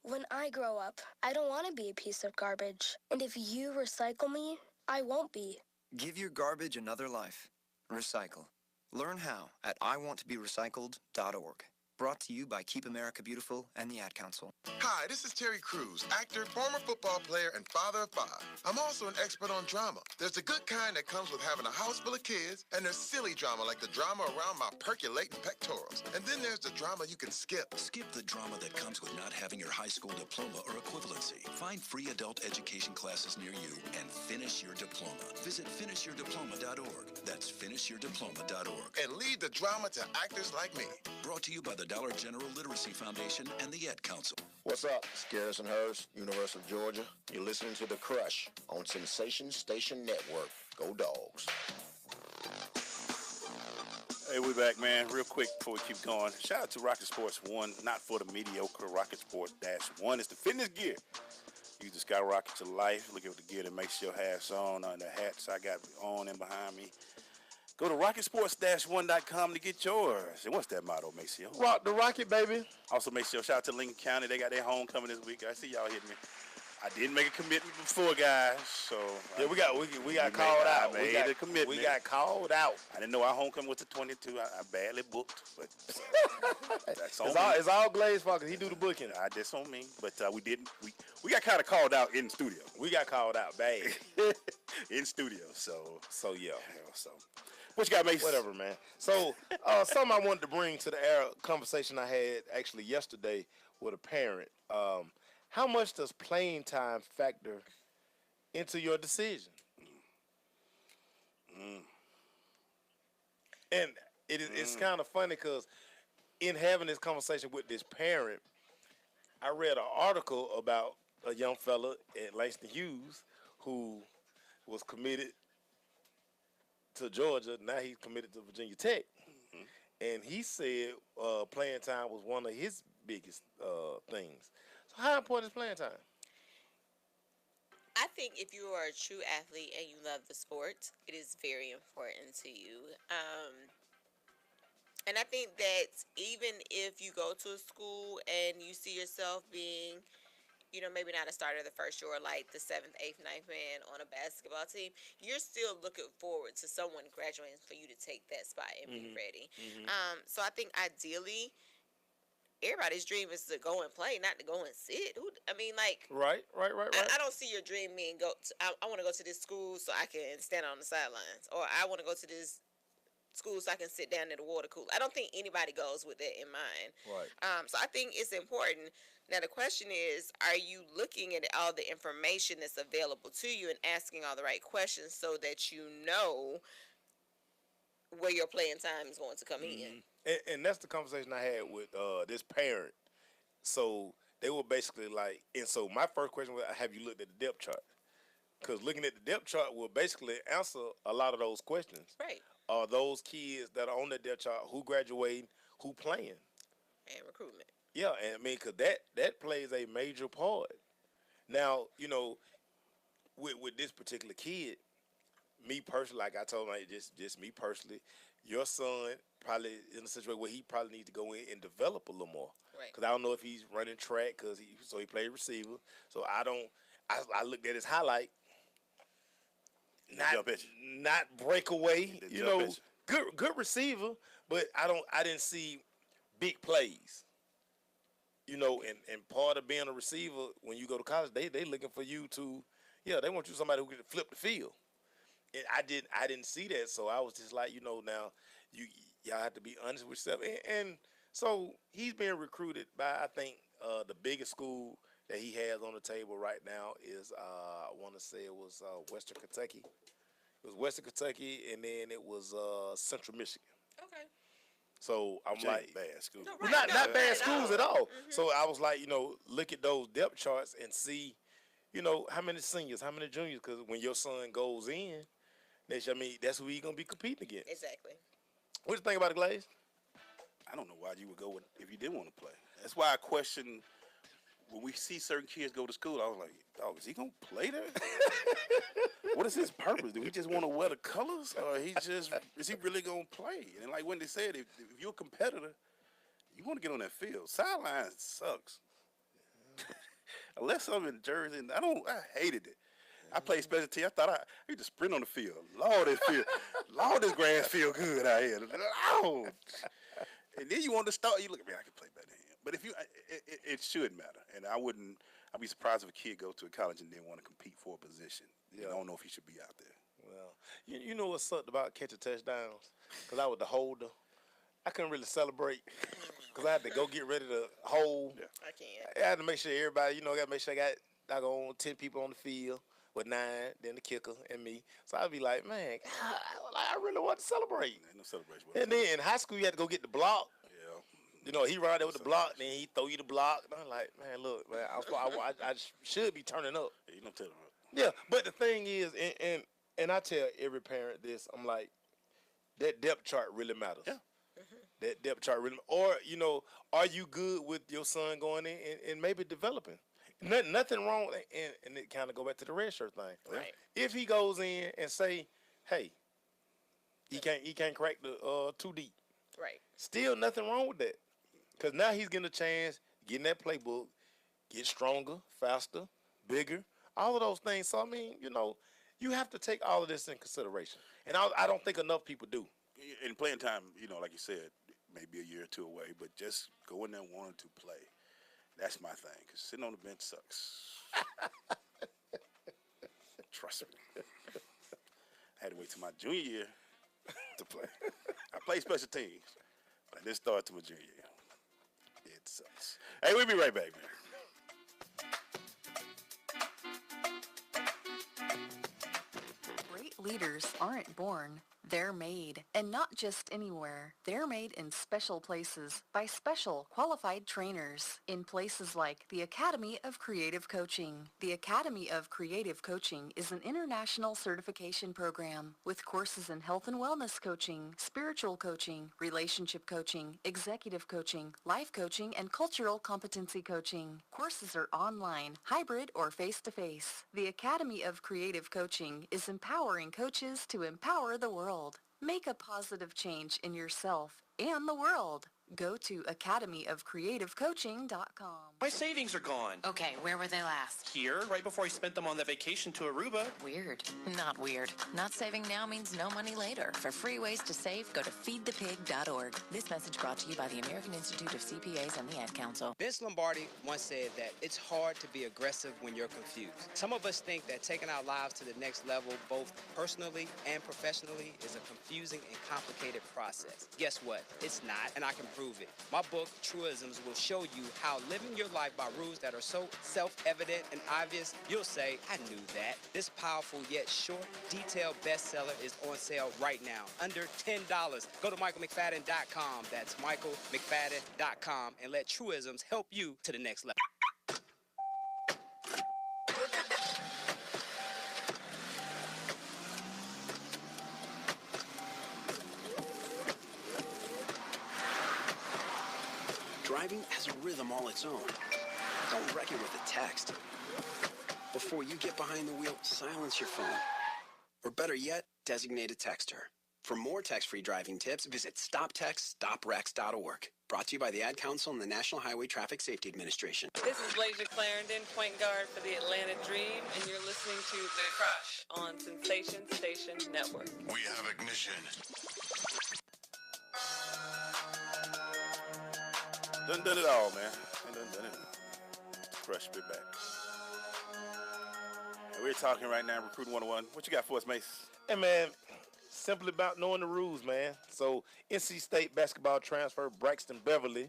When I grow up, I don't want to be a piece of garbage. And if you recycle me, I won't be. Give your garbage another life. Recycle. Learn how at iwanttoberecycled.org. Brought to you by Keep America Beautiful and the Ad Council. Hi, this is Terry Crews, actor, former football player, and father of 5. I'm also an expert on drama. There's the good kind that comes with having a house full of kids, and there's silly drama like the drama around my percolating pectorals. And then there's the drama you can skip. Skip the drama that comes with not having your high school diploma or equivalency. Find free adult education classes near you and finish your diploma. Visit finishyourdiploma.org. That's finishyourdiploma.org. And leave the drama to actors like me. Brought to you by the Dollar General Literacy Foundation and the Ed Council. What's up? It's Garrison Hurst, University of Georgia. You're listening to The Crush on Sensation Station Network. Go Dogs. Hey, we back, man. Real quick before we keep going. Shout out to Rocket Sports One, not for the mediocre. Rocket Sports -1 is the fitness gear. You just got to rocket your life. Look at the gear that makes your hats on the hats I got on and behind me. Go to rocketsports-1.com to get yours. And what's that motto, Maceo? Rock the rocket, baby. Also, Maceo, shout out to Lincoln County. They got their homecoming this week. I see y'all hitting me. I didn't make a commitment before, guys. So yeah, we got called out. I made a commitment. We got called out. I didn't know our homecoming was the 22. I badly booked, but that's on me. It's all Glaze fault because he do the booking. That's on me. But we didn't. We got kind of called out in studio. We got called out bad in studio. So yeah. So what you got, Mace? Whatever, man. So something I wanted to bring to the air, conversation I had actually yesterday with a parent. How much does playing time factor into your decision? And it's kind of funny because in having this conversation with this parent, I read an article about a young fella at Langston Hughes who was committed to Georgia. Now he's committed to Virginia Tech. And he said playing time was one of his biggest things. So how important is playing time? I think if you are a true athlete and you love the sport, it is very important to you. And I think that even if you go to a school and you see yourself being, maybe not a starter the first year or like the 7th, 8th, 9th man on a basketball team, you're still looking forward to someone graduating for you to take that spot and be ready. So I think ideally, everybody's dream is to go and play, not to go and sit. Right. I don't see your dream being I want to go to this school so I can stand on the sidelines, or I want to go to this school so I can sit down at the water cooler. I don't think anybody goes with that in mind. Right. So I think it's important. Now the question is, are you looking at all the information that's available to you and asking all the right questions so that you know where your playing time is going to come in? And that's the conversation I had with this parent. So they were basically like, and so my first question was, have you looked at the depth chart? Because looking at the depth chart will basically answer a lot of those questions. Right. Are those kids that are on the depth chart, who graduating, who playing? And recruitment. Yeah, and I mean, because that plays a major part. Now, with this particular kid, me personally, like I told him, just me personally, your son probably in a situation where he probably needs to go in and develop a little more. Right. Because I don't know if he's running track because he played receiver. So I looked at his highlight. Not breakaway. Good receiver, but I didn't see big plays. And part of being a receiver when you go to college, they looking for you to, they want you somebody who can flip the field. And I didn't see that, so I was just like, now y'all have to be honest with yourself. And so he's being recruited by, I think, the biggest school that he has on the table right now is, I want to say it was Western Kentucky. It was Western Kentucky, and then it was Central Michigan. Okay. So I'm like, bad school. No, well, right, not bad schools at all. Mm-hmm. So I was like, look at those depth charts and see, how many seniors, how many juniors, because when your son goes in, that's who he's going to be competing against. Exactly. What do you think about it, Glaze? I don't know why you would go with if you didn't want to play. That's why I question when we see certain kids go to school. I was like, dog, is he gonna play there? What is his purpose? Do he just want to wear the colors, or is he really gonna play? And like when they said, if you're a competitor, you want to get on that field. Sideline sucks. Unless I'm in Jersey, I hated it. I played special team. I thought I used to sprint on the field. Lord, this grass feel good out here. Lord. And then you want to start. You look at me. I can play better than him. But if it should matter. And I'd be surprised if a kid goes to a college and then want to compete for a position. Yeah. I don't know if he should be out there. Well, you know what sucked about catching touchdowns? Because I was the holder. I couldn't really celebrate because I had to go get ready to hold. Yeah. I can't. I had to make sure everybody, I got to make sure I got 10 people on the field with 9, then the kicker and me. So I'd be like, man, God, I really want to celebrate. Ain't no celebration. And then in high school, you had to go get the block. Yeah. He run out there with the block, then he throw you the block. And I'm like, man, look, man, I should be turning up. Yeah, you don't tell them. Yeah, but the thing is, and I tell every parent this, I'm like, that depth chart really matters. Yeah. That depth chart really, or are you good with your son going in and maybe developing? Nothing wrong, and it kind of go back to the red shirt thing. Right. If he goes in and say, hey, he can't crack the too deep. Right. Still nothing wrong with that, because now he's getting a chance, getting that playbook, get stronger, faster, bigger, all of those things. So I mean, you have to take all of this in consideration, and I don't think enough people do. In playing time, like you said, maybe a year or two away, but just go in there wanting to play. That's my thing, because sitting on the bench sucks. Trust me. I had to wait till my junior year to play. I played special teams, but I didn't start till my junior year. It sucks. Hey, we'll be right back, man. Great leaders aren't born, they're made. And not just anywhere. They're made in special places by special qualified trainers in places like the Academy of Creative Coaching. The Academy of Creative Coaching is an international certification program with courses in health and wellness coaching, spiritual coaching, relationship coaching, executive coaching, life coaching, and cultural competency coaching. Courses are online, hybrid, or face-to-face. The Academy of Creative Coaching is empowering coaches to empower the world. Make a positive change in yourself and the world. Go to academyofcreativecoaching.com. My savings are gone. Okay, where were they last? Here, right before I spent them on that vacation to Aruba. Weird. Not weird. Not saving now means no money later. For free ways to save, go to feedthepig.org. This message brought to you by the American Institute of CPAs and the Ad Council. Vince Lombardi once said that it's hard to be aggressive when you're confused. Some of us think that taking our lives to the next level, both personally and professionally, is a confusing and complicated process. Guess what? It's not, and I can prove it. My book, Truisms, will show you how living your life by rules that are so self-evident and obvious, you'll say, I knew that. This powerful yet short, detailed bestseller is on sale right now, under $10. Go to michaelmcfadden.com. That's michaelmcfadden.com, and let Truisms help you to the next level. Driving has a rhythm all its own. Don't wreck it with a text. Before you get behind the wheel, silence your phone. Or better yet, designate a texter. For more text-free driving tips, visit stoptextstoprex.org. Brought to you by the Ad Council and the National Highway Traffic Safety Administration. This is Lasia Clarendon, point guard for the Atlanta Dream, and you're listening to The Crush on Sensation Station Network. We have ignition. Done it all, man. Done it. Crush, be back. And we're talking right now, Recruiting 101. What you got for us, Mace? Hey, man, simply about knowing the rules, man. So, NC State basketball transfer Braxton Beverly,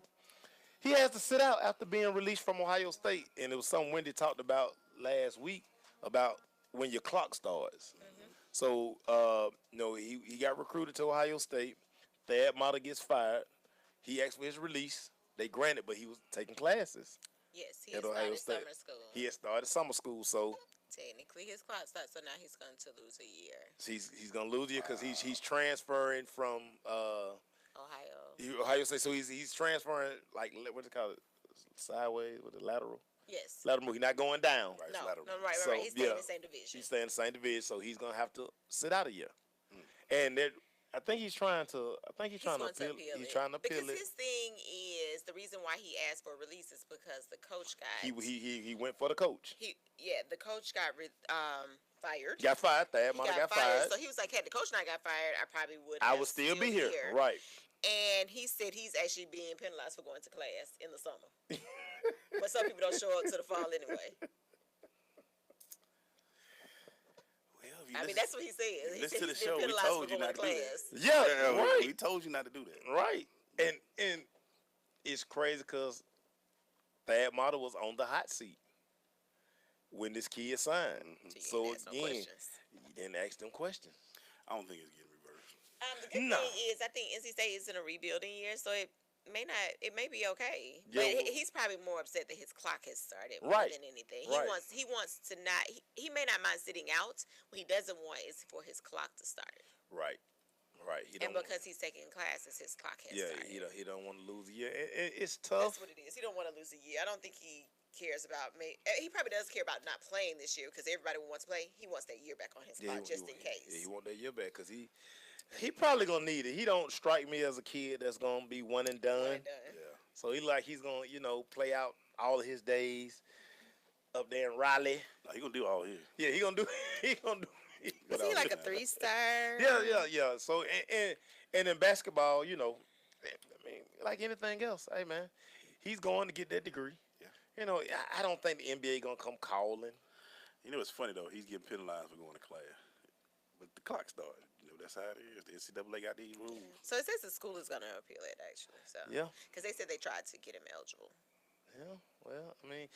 he has to sit out after being released from Ohio State. And it was something Wendy talked about last week about when your clock starts. Mm-hmm. So, he got recruited to Ohio State. Thad Matta gets fired. He asked for his release. They granted, but he was taking classes. Yes, he had started summer school. He had started summer school, so technically his clock starts. So now he's going to lose a year. He's going to lose a year because he's transferring from Ohio State. So he's transferring, like, what do they call it, sideways with the lateral. Yes. Lateral move. He's not going down. Right, right. He's staying in the same division. He's staying in the same division, so he's going to have to sit out a year. And I think he's trying to appeal it. He's trying to appeal it. Because his thing is, the reason why he asked for a release is because the coach got... He went for the coach. The coach got fired. Got fired. Thad Matta got fired. So he was like, had the coach not got fired, I probably would I would still be here. Right. And he said he's actually being penalized for going to class in the summer. But some people don't show up to the fall anyway. I mean, that's what he said. Listen to the show. We told you not to do that. Yeah, right. We told you not to do that. Right. And it's crazy because Thad Matta was on the hot seat when this kid signed. So again, you didn't ask them questions. I don't think it's getting reversed. The good thing is, I think NC State is in a rebuilding year, so it may be okay. But he's probably more upset that his clock has started more than anything. He wants to not. He may not mind sitting out. What he doesn't want is for his clock to start. Right. Right. And because he's taking classes, his clock has started. He don't want to lose a year. It's tough. That's what it is. He don't want to lose a year. I don't think he cares about me. He probably does care about not playing this year because everybody wants to play. He wants that year back on his clock just in case. Yeah, he want that year back because he probably gonna need it. He don't strike me as a kid that's gonna be one and done. Yeah. So he's gonna play out all of his days up there in Raleigh. No, he gonna do all his. Yeah, he gonna do. Is he like a 3-star? Yeah. So and in basketball, I mean, like anything else, hey man, he's going to get that degree. Yeah. I don't think the NBA gonna come calling. It's funny though. He's getting penalized for going to class, but the clock started. That's how it is. The NCAA got these rules. So it says the school is gonna appeal it actually. So yeah, because they said they tried to get him eligible. Yeah. Well, I mean,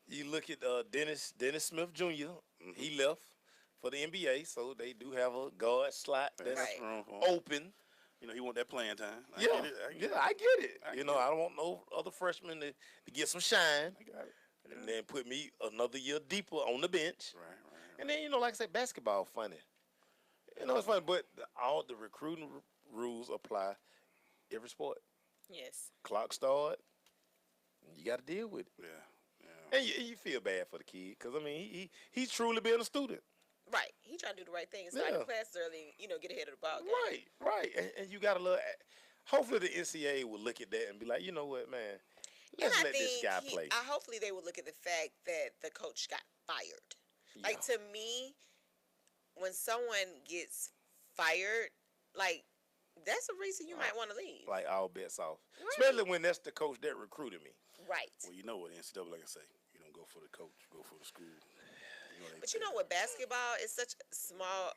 you look at Dennis Smith Jr. He left for the NBA, so they do have a guard slot that's open. He want that playing time. I get it. I don't want no other freshman to get some shine. I got it. And then put me another year deeper on the bench. Right. And then, like I said, basketball funny. It's funny, but all the recruiting rules apply every sport. Yes. Clock start, you got to deal with it. Yeah. And you feel bad for the kid because, I mean, he's truly being a student. Right. He trying to do the right thing. Start classes early, get ahead of the ball game. Right. And you got to look. Hopefully the NCAA will look at that and be like, you know what, man, let's let this guy play. Hopefully they will look at the fact that the coach got fired. Yeah. Like, to me, when someone gets fired, like, that's a reason you might want to leave. Like, all bets off. Right. Especially when that's the coach that recruited me. Right. Well, you know what NCAA can say. You don't go for the coach, go for the school. But with basketball, it's such small.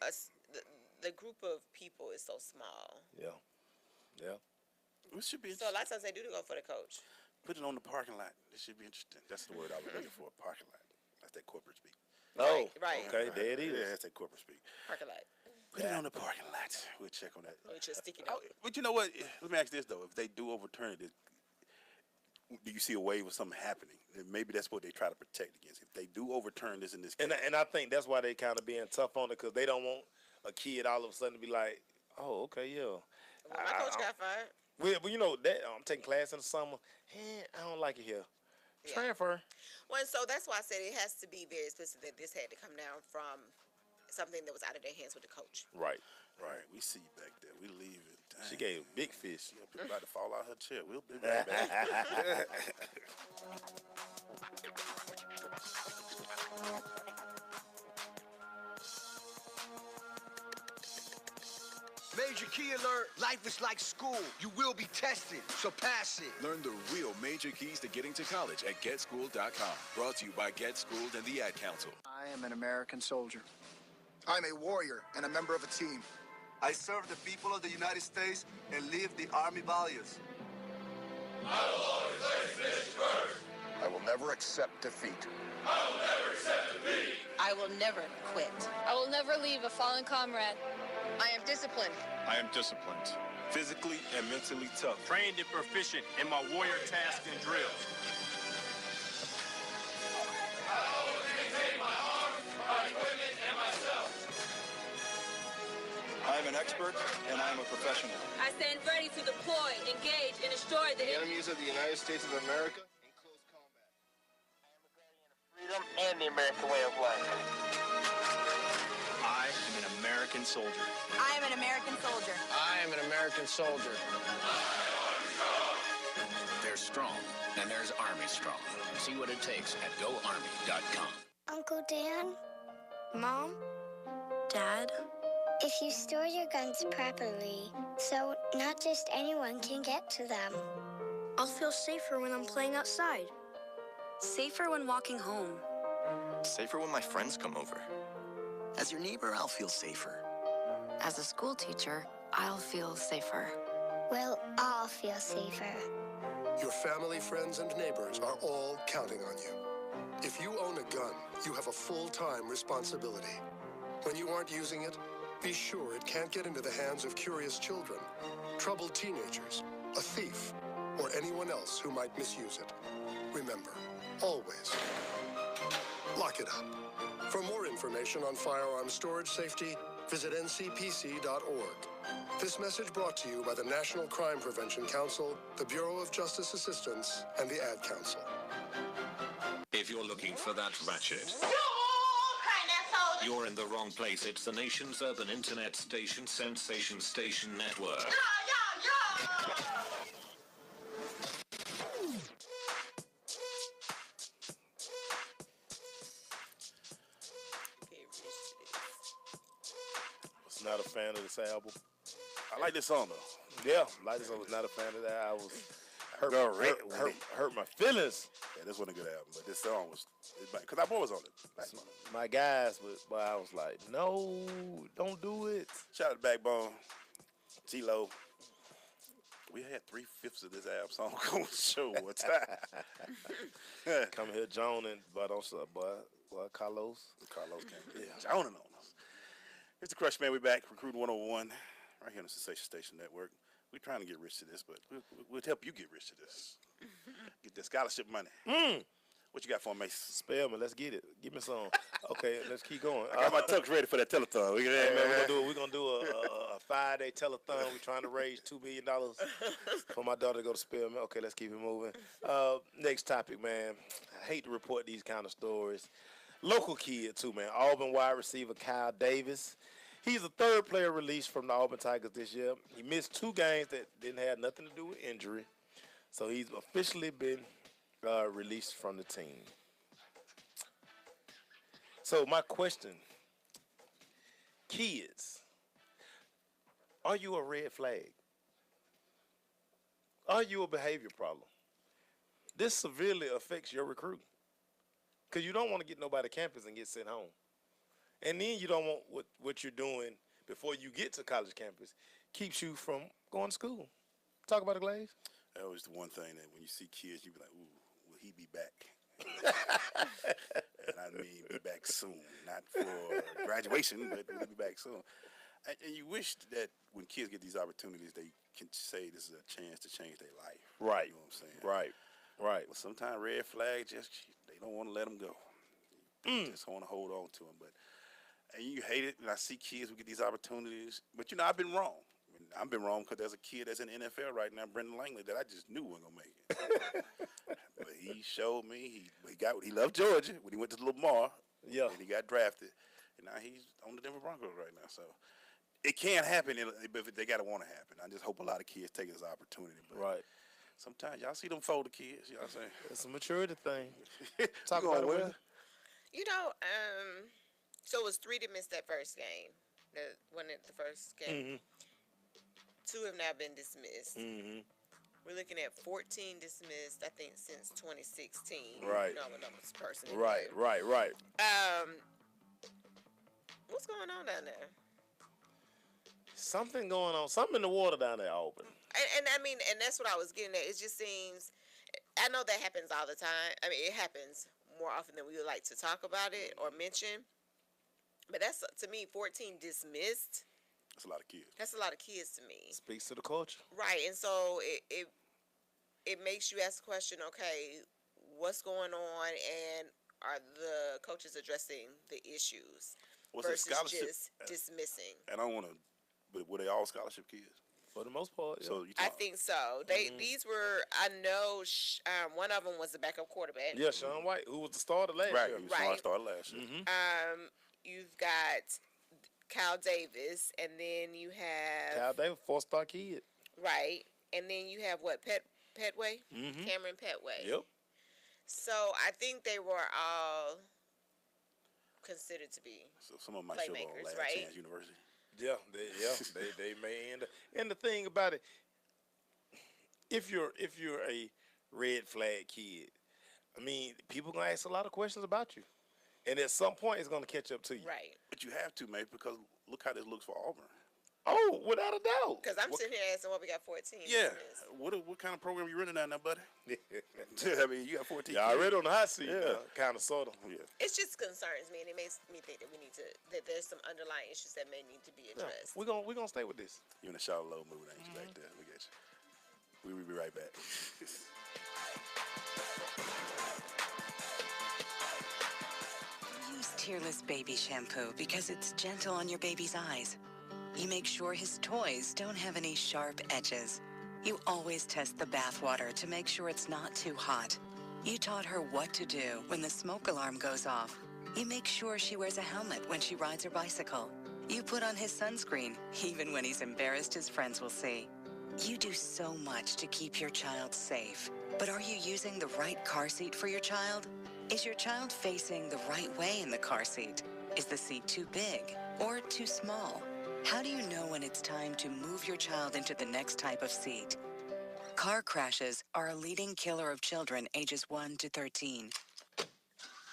The group of people is so small. Yeah. It should be. So a lot of times they do go for the coach. Put it on the parking lot. This should be interesting. That's the word I was looking for. Parking lot. That's that corporate speak. Oh, right. Okay, there it is. Yeah, that's that corporate speak. Parking lot. Put it on the parking lot. We'll check on that. It's just sticky note. But you know what? Let me ask this though: if they do overturn it, do you see a wave of something happening? And maybe that's what they try to protect against. If they do overturn this in this case. And I think that's why they kind of being tough on it because they don't want a kid all of a sudden to be like, oh, okay, yeah. Well, my coach got fired. Well, that I'm taking class in the summer. I don't like it here. Yeah. Transfer. Well, so that's why I said it has to be very explicit that this had to come down from something that was out of their hands with the coach. Right. We see you back there. We leaving. Dang. She gave big fish. Yeah, people about to fall out her chair. We'll be right back. Major key alert. Life is like school. You will be tested, so pass it. Learn the real major keys to getting to college at GetSchooled.com. Brought to you by Get Schooled and the Ad Council. I am an American soldier. I'm a warrior and a member of a team. I serve the people of the United States and live the Army values. I will always place finish first. I will never accept defeat. I will never accept defeat. I will never quit. I will never leave a fallen comrade. I am disciplined. I am disciplined. Physically and mentally tough. Trained and proficient in my warrior tasks and drills. I always maintain my arms, my equipment, and myself. I am an expert and I am a professional. I stand ready to deploy, engage, and destroy the enemies of the United States of America in close combat. I am a guardian of freedom and the American way of life. I am an American soldier. I am an American soldier. I am an American soldier. There's strong, and there's Army Strong. See what it takes at GoArmy.com. Uncle Dan? Mom? Dad? If you store your guns properly, so not just anyone can get to them. I'll feel safer when I'm playing outside. Safer when walking home. Safer when my friends come over. As your neighbor, I'll feel safer. As a school teacher, I'll feel safer. We'll all feel safer. Your family, friends, and neighbors are all counting on you. If you own a gun, you have a full-time responsibility. When you aren't using it, be sure it can't get into the hands of curious children, troubled teenagers, a thief, or anyone else who might misuse it. Remember, always, lock it up. For more information on firearm storage safety, visit ncpc.org. This message brought to you by the National Crime Prevention Council, the Bureau of Justice Assistance, and the Ad Council. If you're looking for that ratchet, you're in the wrong place. It's the nation's urban internet station, Sensation Station Network. Was not a fan of this album. I like this song though. Yeah, like this. I was not a fan of that. I was hurt my feelings. Yeah, this wasn't a good album, but this song was, because our boy was on it. My guys, but I was like, no, don't do it. Shout out to Backbone, T-Lo. We had 3/5 of this album song on the show one time. Come here, Joan, and but also, boy, Carlos came. Yeah, Joan on us. It's the Crush, man. We back, Recruiting 101, right here on the Sensation Station Network. We're trying to get rich to this, but we'll help you get rich to this. Get that scholarship money. What you got for me, Mason? Spell me. Let's get it. Give me some. Okay, let's keep going. I got my tux ready for that telethon. We're gonna do a 5-day telethon. We're trying to raise $2 million for my daughter to go to Spell me. Okay, let's keep it moving. Next topic, man. I hate to report these kind of stories. Local kid too, man. Auburn wide receiver Kyle Davis. He's the third player released from the Auburn Tigers this year. He missed 2 games that didn't have nothing to do with injury. So he's officially been released from the team. So my question, kids, are you a red flag? Are you a behavior problem? This severely affects your recruiting. Because you don't want to get nobody to campus and get sent home. And then you don't want what you're doing before you get to college campus keeps you from going to school. Talk about it, Glaze. That was the one thing that when you see kids, you be like, ooh, will he be back? And I mean, be back soon. Not for graduation, but will he be back soon? And you wish that when kids get these opportunities, they can say this is a chance to change their life. Right. You know what I'm saying? Right. But sometimes red flags, they don't want to let them go. They just want to hold on to them. And you hate it, and I see kids who get these opportunities. But, I've been wrong. I've been wrong because there's a kid that's in the NFL right now, Brendan Langley, that I just knew wasn't going to make it. But he showed me. He loved Georgia when he went to Lamar. Yeah. And he got drafted. And now he's on the Denver Broncos right now. So it can happen, but they got to want to happen. I just hope a lot of kids take this opportunity. But right. Sometimes y'all see them folder kids. You know what I'm saying? It's a maturity thing. Talk about it, Will. So it was 3 that missed that first game. The first game. 2 have now been dismissed. We're looking at 14 dismissed, I think, since 2016. Right. I'm a numbers person. Right. What's going on down there? Something going on. Something in the water down there, Auburn. And that's what I was getting at. It just seems, I know that happens all the time. I mean, it happens more often than we would like to talk about it or mention. But that's, to me, 14 dismissed. That's a lot of kids. That's a lot of kids to me. Speaks to the culture. Right. And so it makes you ask the question, okay, what's going on, and are the coaches addressing the issues versus just dismissing? And I don't want to, but were they all scholarship kids? For the most part, yeah. So I think so. These were, I know, one of them was the backup quarterback. Yeah, Sean White, who was the starter last year. Right, started last year. You've got Kyle Davis, and then you have Kyle Davis, 4-star kid. Right, and then you have Petway, Cameron Petway. Yep. So I think they were all considered to be so some of them might show up on Last Chance University. Yeah, they may end up. And the thing about it, if you're a red flag kid, I mean, people gonna ask a lot of questions about you, and at some point it's gonna catch up to you. Right. But you have to, mate, because look how this looks for Auburn. Oh, without a doubt. Because I'm sitting here asking, we got 14. Yeah. What kind of program you running down there, buddy? I mean, you got 14. Yeah, already on the hot seat. Yeah, kind of, sort of. Yeah. It just concerns me, and it makes me think that there's some underlying issues that may need to be addressed. Yeah, we're gonna stay with this. You in a shallow low mood, ain't you, back there? Look at you. We'll be right back. Use Tearless Baby Shampoo because it's gentle on your baby's eyes. You make sure his toys don't have any sharp edges. You always test the bathwater to make sure it's not too hot. You taught her what to do when the smoke alarm goes off. You make sure she wears a helmet when she rides her bicycle. You put on his sunscreen, even when he's embarrassed his friends will see. You do so much to keep your child safe. But are you using the right car seat for your child? Is your child facing the right way in the car seat? Is the seat too big or too small? How do you know when it's time to move your child into the next type of seat? Car crashes are a leading killer of children ages 1 to 13.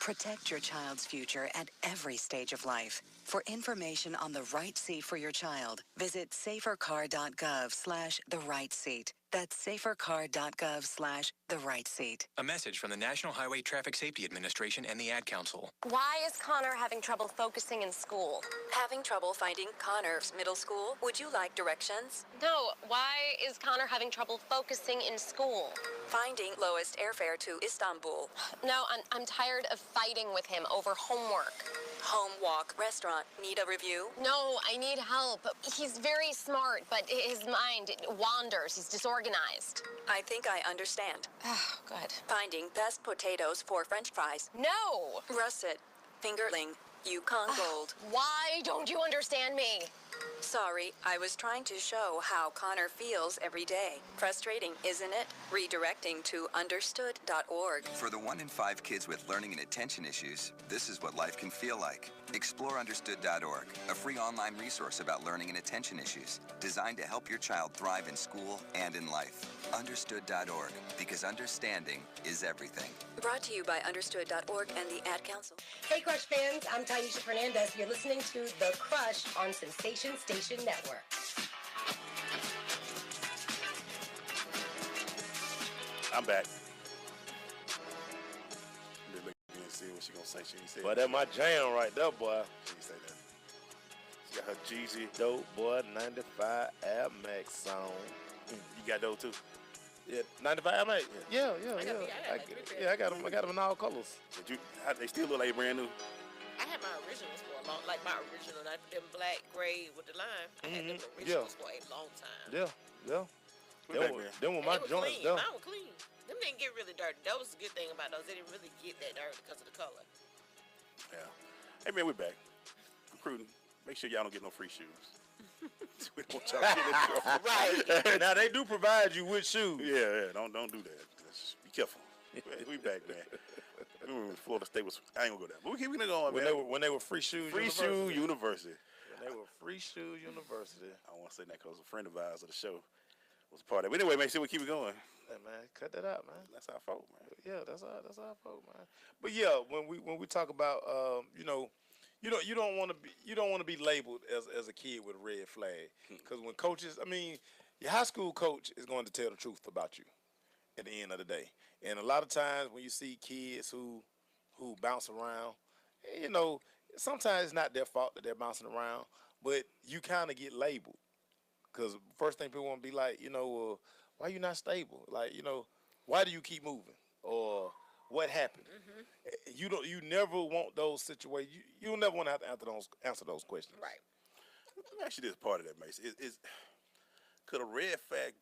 Protect your child's future at every stage of life. For information on the right seat for your child, visit safercar.gov/the-right-seat. That's safercar.gov/the-right-seat. A message from the National Highway Traffic Safety Administration and the Ad Council. Why is Connor having trouble focusing in school? Having trouble finding Connor's middle school? Would you like directions? No, why is Connor having trouble focusing in school? Finding lowest airfare to Istanbul. No, I'm tired of fighting with him over homework. Home, walk, restaurant. Need a review? No, I need help. He's very smart, but his mind wanders. He's disorganized. I think I understand. Oh, good. Finding best potatoes for French fries. No! Russet, fingerling, Yukon Gold. Why don't you understand me? Sorry, I was trying to show how Connor feels every day. Frustrating, isn't it? Redirecting to understood.org. For the 1 in 5 kids with learning and attention issues, this is what life can feel like. Explore understood.org, a free online resource about learning and attention issues, designed to help your child thrive in school and in life. Understood.org, because understanding is everything. Brought to you by understood.org and the Ad Council. Hey, Crush fans, I'm Tanisha Fernandez. You're listening to The Crush on Sensation Station Network. I'm back. See what she gonna say. She said, But that's my jam right there, boy. She say that. She got her Jeezy. Dope boy 95 Air Max song. You got those too? Yeah, 95 Air Max. Yeah. I got them in all colors. They still look like brand new. I had my originals for a long, like my original, like them black, gray with the lime. I had them originals for a long time. Yeah. Them were my joints. Clean. Mine were clean. Them didn't get really dirty. That was a good thing about those. They didn't really get that dirty because of the color. Yeah. Hey man, we're back. Recruiting. Make sure y'all don't get no free shoes. We don't want y'all getting in trouble. Right. Now they do provide you with shoes. Yeah. Don't do that. Just be careful. We back, man. Remember when Florida State was. I ain't gonna go there. But we keep going, man. When they were free shoes. Free shoe university. When they were free shoe university. I don't want to say that because a friend of ours of the show was a part of it. But anyway, make sure we keep it going. Hey man, cut that out, man. That's our fault, man. Yeah, that's our fault, man. But yeah, when we talk about you don't want to be labeled as a kid with a red flag, because when coaches, your high school coach is going to tell the truth about you at the end of the day. And a lot of times when you see kids who bounce around, sometimes it's not their fault that they're bouncing around, but you kind of get labeled, because first thing people want to be like, why you not stable? Like, why do you keep moving? Or what happened? Mm-hmm. You never want those situations. You never want to have to answer those questions. Right. Let me ask you this part of that, Mason. Could a red flag?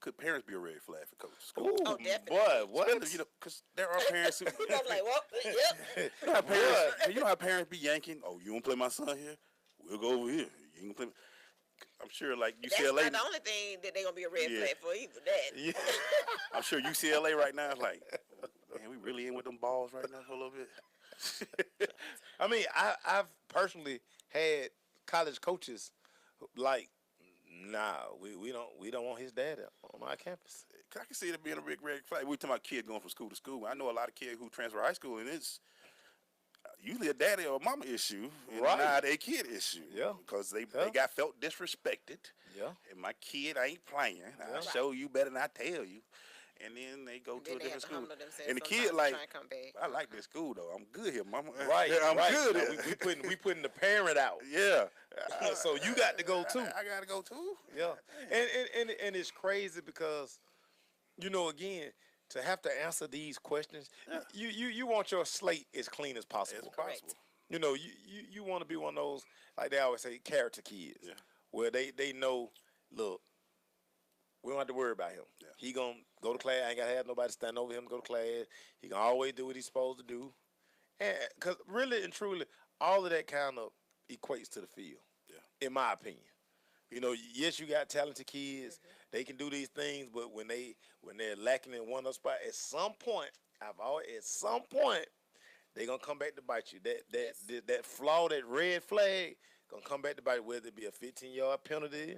Could parents be a red flag for coaches? Ooh, oh, definitely. Boy, what? Because there are parents who. I'm like, well, yep. You know how parents be yanking? Oh, you won't play my son here? We'll go over here. You can play. I'm sure, like UCLA. That's not the only thing that they're gonna be a red flag for either. That. Yeah. I'm sure UCLA right now is like, man, we really in with them balls right now for a little bit. I've personally had college coaches like, nah, we don't want his dad on our campus. I can see it being a big red flag. We're talking about kids going from school to school. I know a lot of kids who transfer high school, and it's usually a daddy or a mama issue, and not a kid issue. Yeah. Because they got felt disrespected. Yeah. And my kid ain't playing. Yeah. I show you better than I tell you. And then they go to a different school. And the kid like, I like this school though. I'm good here, mama. Right. I'm good. We putting the parent out. Yeah. So you got to go too. I got to go too. Yeah. And it's crazy because, again, to have to answer these questions, you want your slate as clean as possible. As possible. You want to be one of those, like they always say, character kids. Yeah. where they know, look, we don't have to worry about him. Yeah. He gonna go to class. I ain't gotta have nobody stand over him to go to class. He gonna always do what he's supposed to do. And because really and truly, all of that kind of equates to the field. Yeah. In my opinion. You know, yes, you got talented kids. They can do these things, but when they're lacking in one other spot, at some point, they gonna come back to bite you. That flaw, that red flag, gonna come back to bite you, whether it be a 15-yard penalty,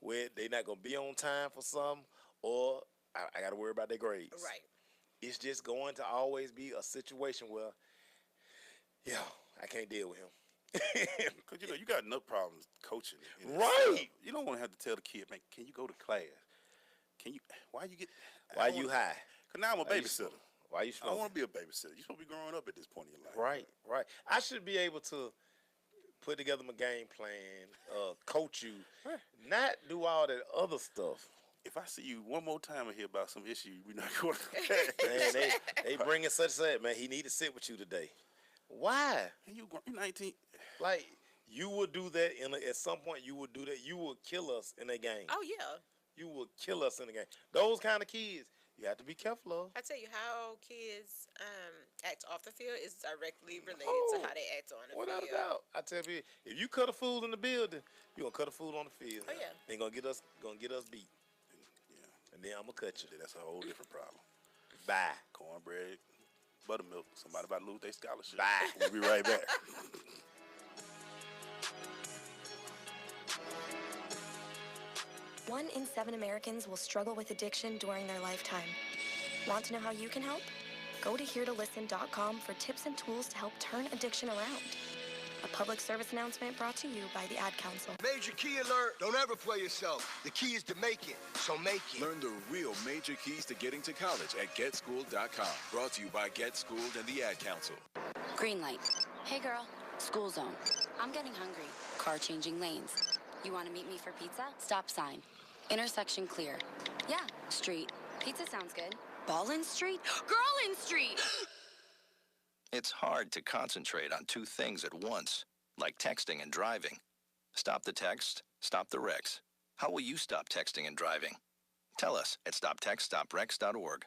where they not gonna be on time for something, or I gotta worry about their grades. Right. It's just going to always be a situation where, I can't deal with him. Because, you got enough problems coaching. Right. You don't want to have to tell the kid, man, can you go to class? Why you high? Because now I'm a babysitter. Why you I don't want to be a babysitter. You're supposed to be growing up at this point in your life. Right. I should be able to put together my game plan, coach you, not do all that other stuff. If I see you one more time and hear about some issue, we're not going to. Man, they bringing such and such. Man, he need to sit with you today. Why? You're 19. Like, you will do that at some point. You will do that. You will kill us in a game. Oh yeah. You will kill us in the game. Those kind of kids, you have to be careful of. I tell you, how kids act off the field is directly related to how they act on the Without field. a doubt. I tell you, if you cut a fool in the building, you gonna cut a fool on the field. Oh yeah. They gonna get us beat. Yeah. And then I'm gonna cut you. That's a whole different problem. Bye. Cornbread, buttermilk. Somebody about to lose their scholarship. Bye. We'll be right back. 1 in 7 Americans will struggle with addiction during their lifetime. Want to know how you can help? Go to heretolisten.com for tips and tools to help turn addiction around. A public service announcement brought to you by the Ad Council. Major key alert. Don't ever play yourself. The key is to make it, so make it. Learn the real major keys to getting to college at GetSchooled.com. Brought to you by Get Schooled and the Ad Council. Green light. Hey girl, school zone. I'm getting hungry. Car changing lanes. You want to meet me for pizza? Stop sign. Intersection clear. Yeah, street. Pizza sounds good. Ballin Street? Girlin Street! It's hard to concentrate on two things at once, like texting and driving. Stop the text, stop the wrecks. How will you stop texting and driving? Tell us at stoptextstopwrecks.org.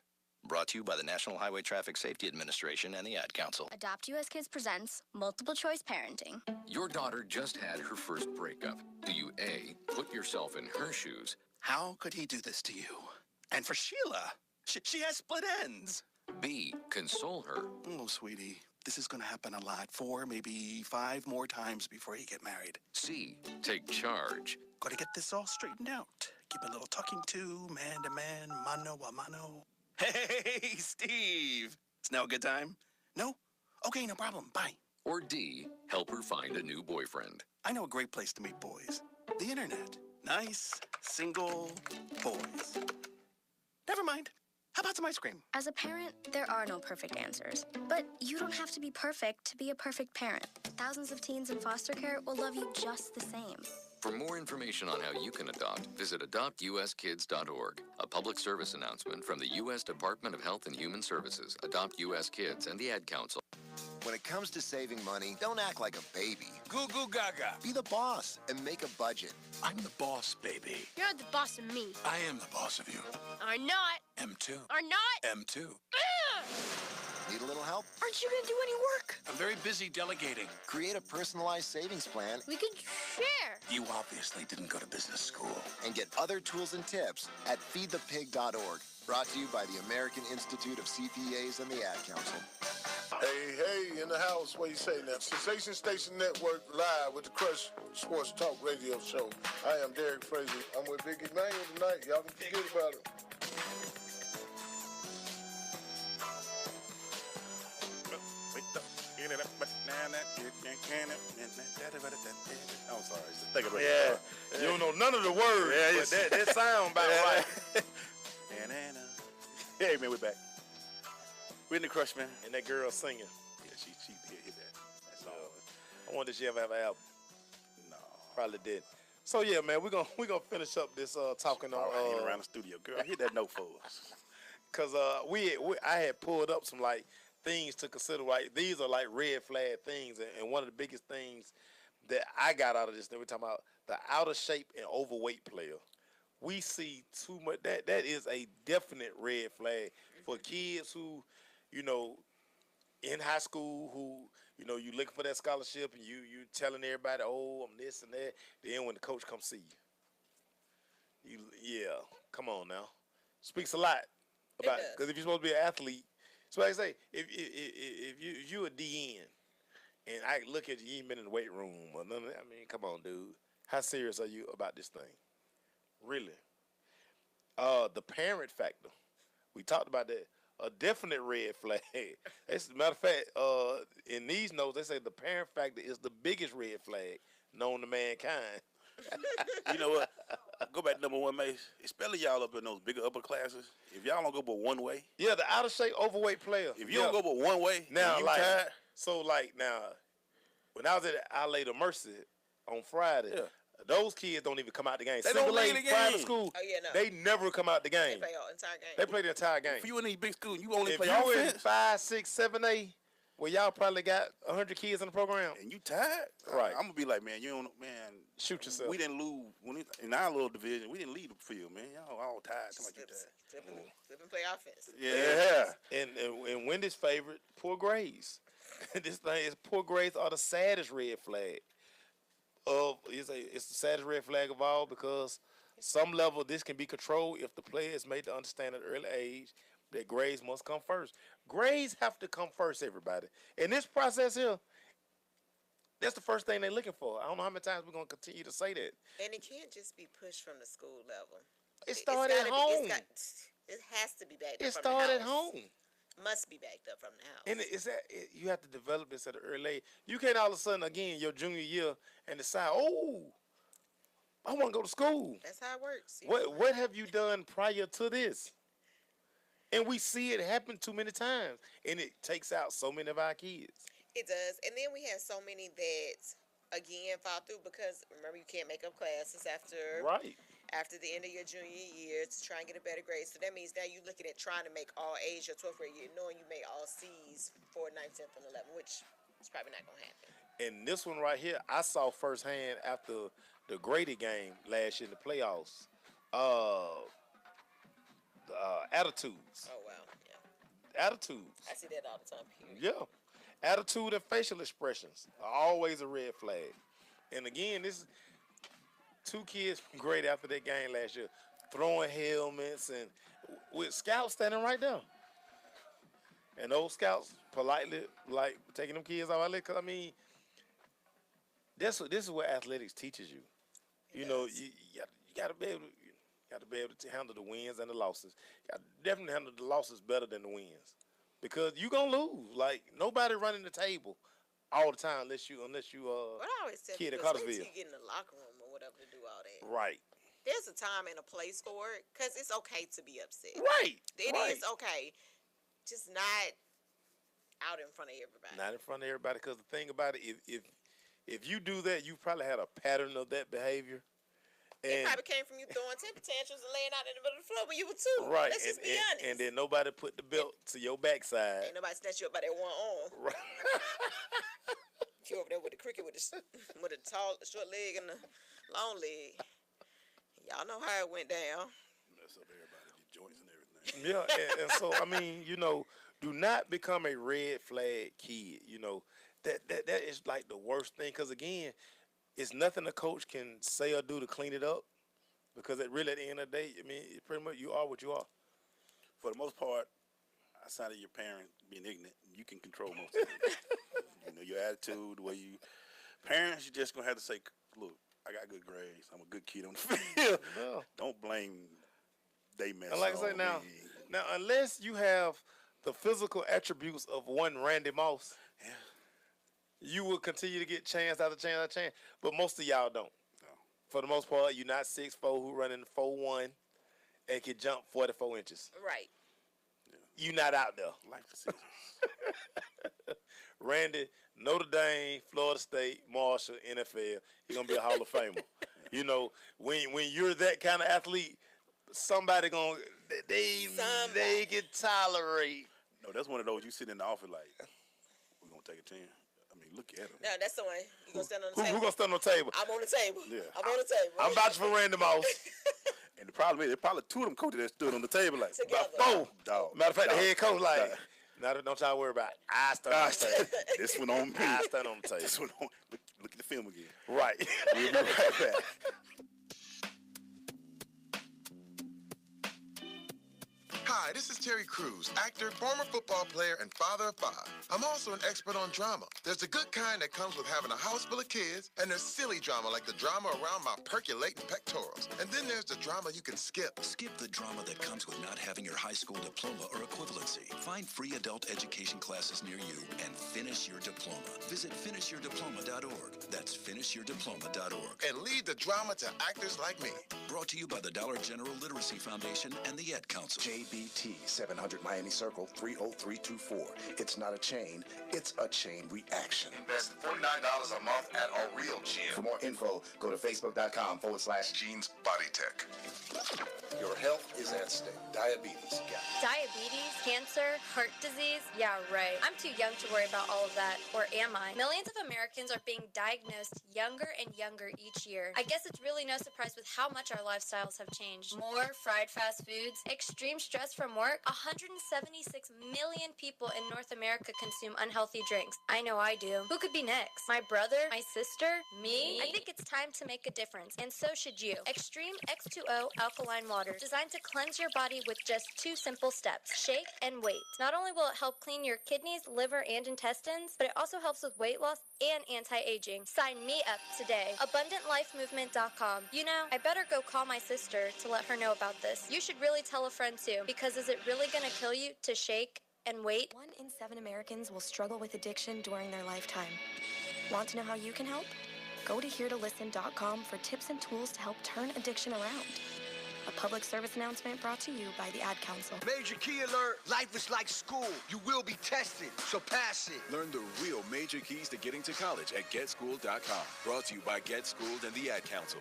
Brought to you by the National Highway Traffic Safety Administration and the Ad Council. Adopt US Kids presents Multiple Choice Parenting. Your daughter just had her first breakup. Do you A, put yourself in her shoes? How could he do this to you? And for Sheila, she has split ends. B, console her. Oh, sweetie, this is going to happen a lot. 4, maybe 5 more times before you get married. C, take charge. Got to get this all straightened out. Give a little talking to, man to man, mano a mano. Hey, Steve. It's now a good time? No? Okay, no problem. Bye. Or D, help her find a new boyfriend. I know a great place to meet boys. The internet. Nice, single boys. Never mind. How about some ice cream? As a parent, there are no perfect answers. But you don't have to be perfect to be a perfect parent. Thousands of teens in foster care will love you just the same. For more information on how you can adopt, visit adoptuskids.org. A public service announcement from the U.S. Department of Health and Human Services, Adopt U.S. Kids, and the Ad Council. When it comes to saving money, don't act like a baby. Goo goo gaga. Be the boss and make a budget. I'm the boss, baby. You're the boss of me. I am the boss of you. Are not. M2. Are not. M2. Need a little help? Aren't you gonna do any work? I'm very busy delegating. Create a personalized savings plan. We can share. You obviously didn't go to business school. And get other tools and tips at feedthepig.org. Brought to you by the American Institute of CPAs and the Ad Council. Hey, in the house, what you say now? Sensation Station Network live with the Crush Sports Talk Radio Show. I am Derek Fraser. I'm with Big Emmanuel tonight. Y'all don't forget about it. I'm sorry. Think about it. You don't know none of the words, but that sound about right. Hey, man, we're back. We're in the Crush, man. And that girl singing. Yeah, she hit that. That's all. I wonder if she ever have an album. No. Probably did. So yeah, man, we're gonna finish up this talking on around the studio. Girl, hit that note for us. Cause I had pulled up some like things to consider. Like these are like red flag things, and one of the biggest things that I got out of this, we're talking about the out of shape and overweight player. We see too much. That is a definite red flag for kids who, you know, in high school who, you know, you looking for that scholarship and you telling everybody, oh, I'm this and that. Then when the coach comes see you, come on now, speaks a lot about, because if you're supposed to be an athlete, so like I say, if you a DN and I look at you, you ain't been in the weight room or none of that. I mean, come on, dude, how serious are you about this thing? Really? The parent factor. We talked about that. A definite red flag. As a matter of fact, in these notes, they say the parent factor is the biggest red flag known to mankind. You know what? Go back to number one, Mace. Especially y'all up in those bigger upper classes. If y'all don't go but one way. Yeah, the out of shape, overweight player. If you don't go but one way, now you like tired. So like now, when I was at Our Lady of Mercy on Friday, those kids don't even come out the game. They don't leave the game. Private school, Oh yeah, no. they never come out the game. They play the entire game. They play the entire game. If you in these big schools, you only if play you offense. in 5, 6, 7A, well, y'all probably got 100 kids in the program. And you tired? Right. I'm gonna be like, man, you don't, man. Shoot yourself. We didn't lose in our little division. We didn't lead the field, man. Y'all all tired. Too much you tired. Flip and play offense. Yeah. And Wendy's favorite, poor grades. This thing is poor grades are the saddest red flag. It's the saddest red flag of all, because some level this can be controlled if the player is made to understand at an early age that grades must come first. Grades have to come first, everybody. In this process here, that's the first thing they're looking for. I don't know how many times we're going to continue to say that. And it can't just be pushed from the school level. It started at home. It has to be backed up It from started the at house. home. Must be backed up from the house. And you have to develop this at an early age. You can't all of a sudden, again, your junior year, and decide, oh, I want to go to school. That's how it works. What have you done prior to this? And we see it happen too many times. And it takes out so many of our kids. It does. And then we have so many that, again, fall through because, remember, you can't make up classes after the end of your junior year to try and get a better grade. So that means now you're looking at trying to make all A's your 12th grade year, knowing you made all C's for 9th, 10th, and 11th, which is probably not going to happen. And this one right here, I saw firsthand after the Grady game last year in the playoffs. Attitudes. Oh, wow. Yeah. Attitudes. I see that all the time. Yeah. Attitude and facial expressions are always a red flag. And again, this is 2 kids from Grady after that game last year throwing helmets and with scouts standing right there. And those scouts politely like taking them kids out. Because I mean, this is what athletics teaches you. You know, you got to be able to. Got to be able to handle the wins and the losses. Got to definitely handle the losses better than the wins, because you gonna lose. Like nobody running the table all the time unless you What I always tell kid at people is wait till Cartersville. you get in the locker room or whatever to do all that. Right. There's a time and a place for it, because it's okay to be upset. Right. It is okay, just not out in front of everybody. Not in front of everybody, because the thing about it, if you do that, you probably had a pattern of that behavior. It probably came from you throwing temper tantrums and laying out in the middle of the floor when you were 2. Right. Let's just be honest. And then nobody put the belt to your backside. Ain't nobody snatch you up by that one arm. Right. You over there with the cricket with the tall, short leg and the long leg. Y'all know how it went down. Mess up everybody's joints and everything. Yeah, and so I mean, you know, do not become a red flag kid. You know, that is like the worst thing, because again, it's nothing a coach can say or do to clean it up, because at the end of the day, I mean, pretty much you are what you are. For the most part, outside of your parents being ignorant, you can control most of it. You know, your attitude, the way you... Parents, you're just going to have to say, look, I got good grades. I'm a good kid on the field. Yeah. Don't blame they mess And like I say now, unless you have the physical attributes of one Randy Moss, you will continue to get chance after chance after chance. But most of y'all don't. No. For the most part, you're not 6'4" who running 4'1" and can jump 44 inches. Right. You not out there. Like the Caesars. Randy, Notre Dame, Florida State, Marshall, NFL. He's gonna be a Hall of Famer. You know, when you're that kind of athlete, somebody gonna they can tolerate. No, that's one of those you sit in the office like, we're gonna take a chance. I mean, mean, look at him. No, that's the one. You gonna stand on the Who table? gonna stand on the table? I'm on the table. Yeah. I'm on the table. I'm vouching for Randy Moss. And the problem is, there probably two of them coaches that stood on the table like, Together. About 4. dog. Matter of fact, the dog, head coach like, dog. now don't y'all worry about it. I stand on the table. This one on me. I stand on the table. This one on. Look at the film again. Right. We'll be right back. Hi, this is Terry Crews, actor, former football player, and father of 5. I'm also an expert on drama. There's the good kind that comes with having a house full of kids, and there's silly drama like the drama around my percolating pectorals. And then there's the drama you can skip. Skip the drama that comes with not having your high school diploma or equivalency. Find free adult education classes near you and finish your diploma. Visit finishyourdiploma.org. That's finishyourdiploma.org. And lead the drama to actors like me. Brought to you by the Dollar General Literacy Foundation and the Ed Council. JBT 700 Miami Circle 30324. It's not a chain, it's a chain reaction. Invest $49 a month at a real gym. For more info, go to facebook.com/Genes Body Tech. Your health is at stake. Diabetes. Diabetes, cancer, heart disease, yeah, right. I'm too young to worry about all of that, or am I? Millions of Americans are being diagnosed younger and younger each year. I guess it's really no surprise with how much our lifestyles have changed. More fried fast foods, extreme stress from work. 176 million people in North America consume unhealthy drinks. I know I do. Who could be next? My brother? My sister? Me? I think it's time to make a difference, and so should you. Extreme X2O alkaline water, designed to cleanse your body with just 2 simple steps. Shake and wait. Not only will it help clean your kidneys, liver, and intestines, but it also helps with weight loss and anti-aging. Sign me up today. AbundantLifeMovement.com. You know, I better go call my sister to let her know about this. You should really tell a friend too, because is it really gonna kill you to shake and wait? 1 in 7 Americans will struggle with addiction during their lifetime. Want to know how you can help? Go to heretolisten.com for tips and tools to help turn addiction around. A public service announcement brought to you by the Ad Council. Major key alert. Life is like school. You will be tested, so pass it. Learn the real major keys to getting to college at GetSchooled.com. Brought to you by Get Schooled and the Ad Council.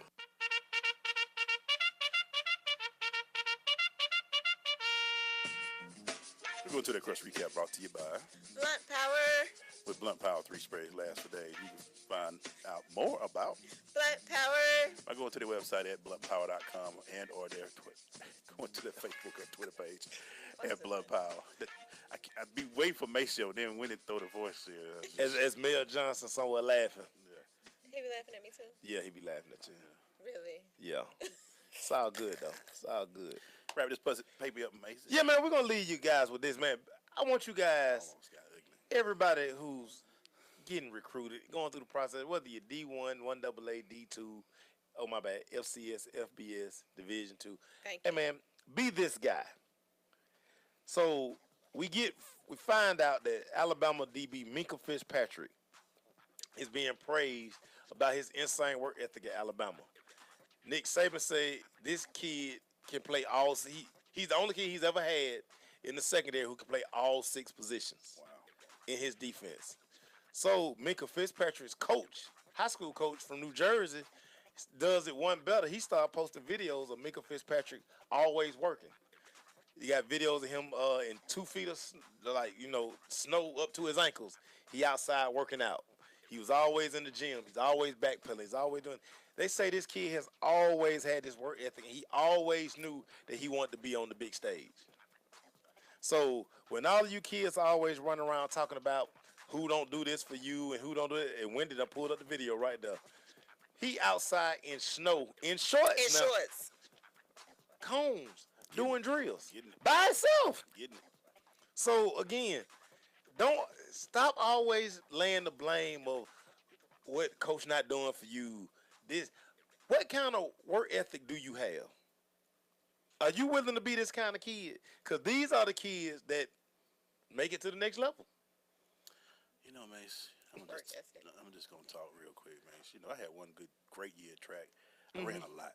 We're going to that Crush Recap brought to you by Blunt Power. With Blunt Power 3 sprays last for days. You can find out more about Blunt Power by going to their website at bluntpower.com and or their going to their Facebook or Twitter page at Blunt Power. I'd be waiting for Maceo, then when it throw the voice here. As Mel Johnson somewhere laughing. He be laughing at me too. Yeah, he be laughing at you. Really? Yeah. It's all good though. It's all good. Wrap this paper up, Mason. Yeah, man, we're gonna leave you guys with this, man. I want you guys, everybody who's getting recruited, going through the process, whether you're D1, 1AA, D2, oh my bad, FCS, FBS, Division 2. Thank you. Hey man, be this guy. So we find out that Alabama DB Minka Fitzpatrick is being praised about his insane work ethic at Alabama. Nick Saban said this kid can play he's the only kid he's ever had in the secondary who can play all 6 positions in his defense. So Minka Fitzpatrick's coach, high school coach from New Jersey, does it one better. He started posting videos of Minka Fitzpatrick always working. You got videos of him in 2 feet of snow up to his ankles. He outside working out. He was always in the gym. He's always backpedaling. He's always doing. They say this kid has always had this work ethic, and he always knew that he wanted to be on the big stage. So when all of you kids are always running around talking about who don't do this for you and who don't do it, and Wendy done pulled up the video right there. He outside in snow, in shorts. In shorts. Combs, doing drills. By himself. So again, don't stop always laying the blame of what coach not doing for you. What kind of work ethic do you have? Are you willing to be this kind of kid? Because these are the kids that make it to the next level. You know, Mace, I'm just going to talk real quick, Mace. You know, I had one great year at track. I ran a lot.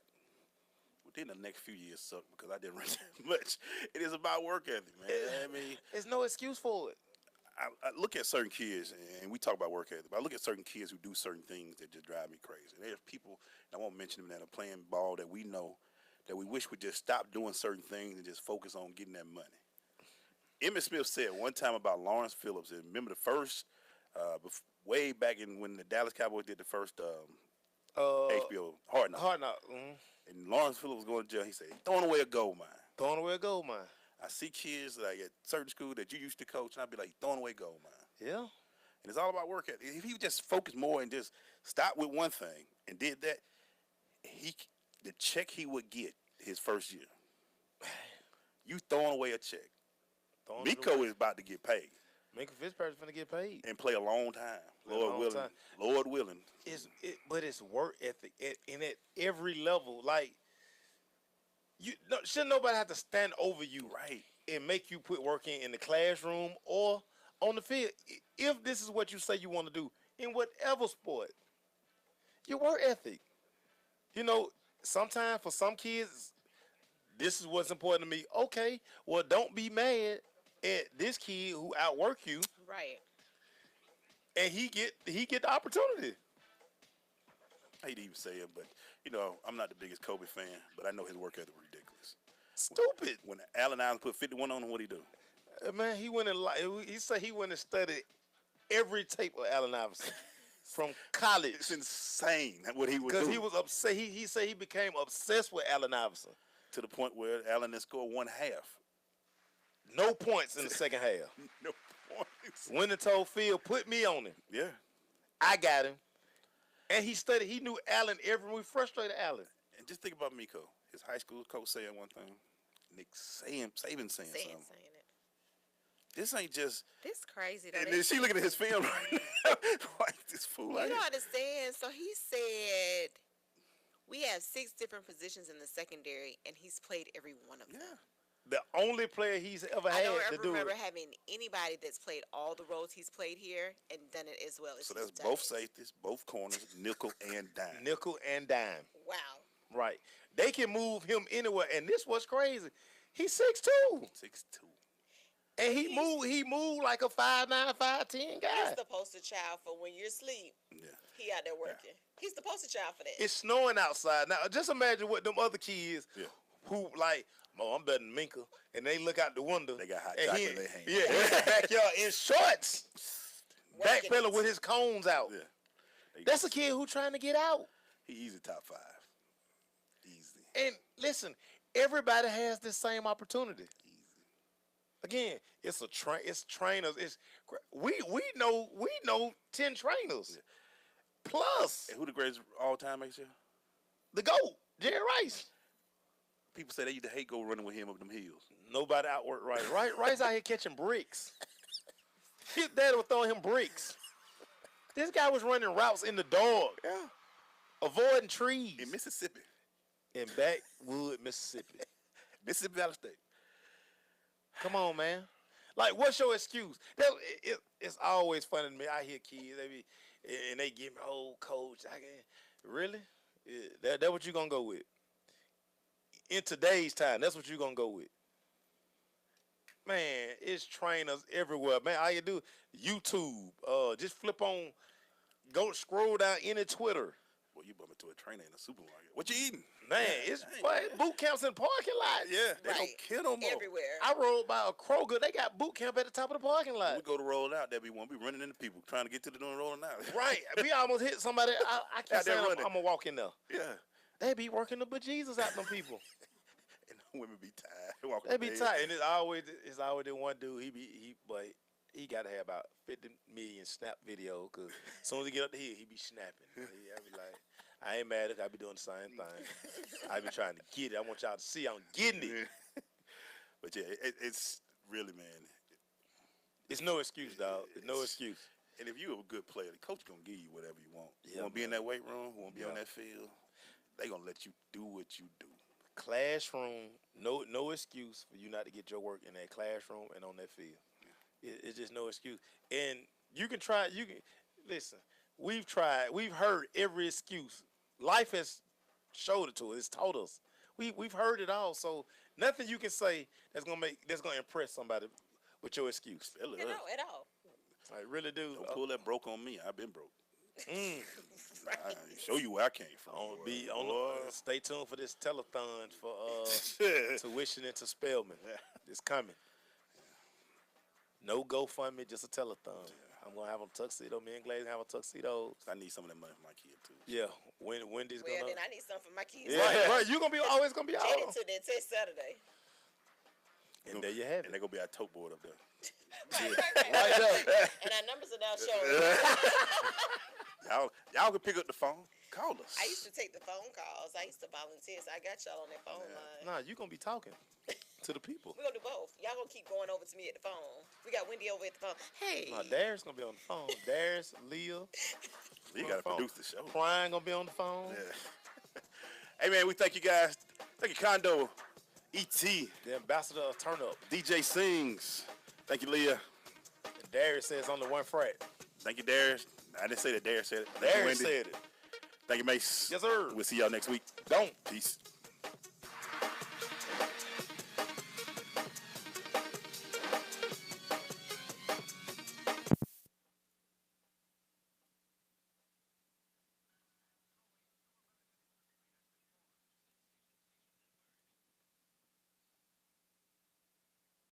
Within the next few years sucked because I didn't run that much. It is about work ethic, man. I mean, there's no excuse for it. I look at certain kids, and we talk about work ethic, but I look at certain kids who do certain things that just drive me crazy. And there's people, and I won't mention them, that are playing ball that we know that we wish would just stop doing certain things and just focus on getting that money. Emmitt Smith said one time about Lawrence Phillips, and remember the first Way back in when the Dallas Cowboys did the first HBO Hard Knocks. Hard Knocks. Mm-hmm. And Lawrence Phillips was going to jail. He said, throwing away a gold mine. Throwing away a gold mine. I see kids like at certain school that you used to coach, and I'd be like, throwing away gold mine. Yeah. And it's all about work ethic. If he would just focus more and just stop with one thing and did that, the check he would get his first year, you throwing away a check. Miko is about to get paid. Miko Fitzpatrick's going to get paid. And play a long time. Lord willing. But it's work ethic. And at every level, like, shouldn't nobody have to stand over you and make you put work in the classroom or on the field. If this is what you say you want to do in whatever sport, your work ethic. You know, sometimes for some kids, this is what's important to me. Okay, well, don't be mad at this kid who outwork you. Right. And he get the opportunity. I hate to even say it, but you know, I'm not the biggest Kobe fan, but I know his work ethic was ridiculous. Stupid. When Allen Iverson put 51 on him, what'd he do? Man, he went and he said he went and studied every tape of Allen Iverson from college. It's insane what he was doing. Because he was upset. He said he became obsessed with Allen Iverson to the point where Allen then scored one half. No points in the second half. No points. Went and told Phil, put me on him. Yeah. I got him. And he studied. He knew Allen every week. Frustrated Allen. And just think about Miko. His high school coach saying one thing. Nick Saban saying something. This ain't just. This crazy. Though, and then she looking at his film right now. Like this fool. You don't understand. So he said we have 6 different positions in the secondary, and he's played every one of them. Yeah. The only player he's ever had I don't to ever do remember it. having anybody that's played all the roles he's played here and done it as well as So he's that's done both it. safeties, both corners, nickel and dime. Nickel and dime. Wow. Right. They can move him anywhere. And this was crazy. He's 6'2". 6'2". And he moved like a 5'9", 5'10" guy. He's the poster child for when you're asleep. Yeah. He out there working. He's the poster child for that. It's snowing outside. Now, just imagine what them other kids who like, I'm better than Minka, and they look out the window. They got hot chocolate in their hand. Yeah, in the backyard in shorts. Backpedaling with his cones out. Yeah. That's a kid who trying to get out. He easy top 5. Easy. And listen, everybody has the same opportunity. Again, it's trainers. We know 10 trainers. Yeah. Plus, And who the greatest all time makes you? the GOAT, Jerry Rice. People say they used to hate go running with him up them hills. Nobody outworked Rice. Rice out here catching bricks. His dad was throwing him bricks. This guy was running routes in the dark. Yeah. Avoiding trees. In Mississippi. In Backwood, Mississippi. Mississippi Valley State. Come on, man. Like, what's your excuse? It's always funny to me. I hear kids, they give me, oh, coach, really? Yeah, that what you gonna go with? In today's time, that's what you gonna go with. Man, it's trainers everywhere. Man, all you do, YouTube, just flip on, go scroll down any Twitter. Well, you bump into a trainer in a supermarket. What you eating? Man, it's boot camps in parking lots. Yeah, they don't care no more. Everywhere. I rode by a Kroger. They got boot camp at the top of the parking lot. When we go to roll out, there be one. We running into people trying to get to the door and rolling out. Right. We almost hit somebody. I keep Out there saying I'm running. going to walk in there. Yeah. They be working the bejesus out them people. And the women be tired. They be tired. And it's always the one dude. He got to have about 50 million snap video because as soon as he get up the hill, he be snapping. I be like, I ain't mad at it. I be doing the same thing. I be trying to get it. I want y'all to see I'm getting it. But yeah, it's really, man. It's no excuse, dog. It's no excuse. And if you're a good player, the coach going to give you whatever you want. Yeah, you want to be in that weight room, you want to be on that field, they going to let you do what you do. Classroom, no excuse for you not to get your work in that classroom and on that field. It's just no excuse. And you can try, listen, we've tried, we've heard every excuse. Life has showed it to us, it's taught us. We've heard it all, so nothing you can say that's gonna impress somebody with your excuse. No, at all. I really do. Don't pull that broke on me. I've been broke. Right. I show you where I came from. Stay tuned for this telethon for tuition into Spelman. It's coming. No GoFundMe, just a telethon. I'm gonna have a tuxedo. Me and Glaze have a tuxedo. I need some of that money for my kid too. Yeah, Wendy's Well, gonna. then I need something for my kids. Right. You gonna be always gonna be out. Headed to that test Saturday. And there you have it. And they're gonna be our tote board up there. Right there. And our numbers are now showing. Y'all can pick up the phone. Call us. I used to take the phone calls. I used to volunteer. So I got y'all on that phone line. Nah, you gonna be talking to the people. We're gonna do both. Y'all gonna keep going over to me at the phone. We got Wendy over at the phone. Hey. Nah, Darius gonna be on the phone. Darius, Leah. You gotta produce the show. Brian gonna be on the phone. Yeah. Hey man, we thank you guys. Thank you, Condo, E.T., the ambassador of Turn Up, DJ Sings. Thank you, Leah. And Darius says only one frat. Thank you, Darius. I didn't say that. Darius said it. Darius said it. Thank you, Mace. Yes, sir. We'll see y'all next week. Don't. Peace.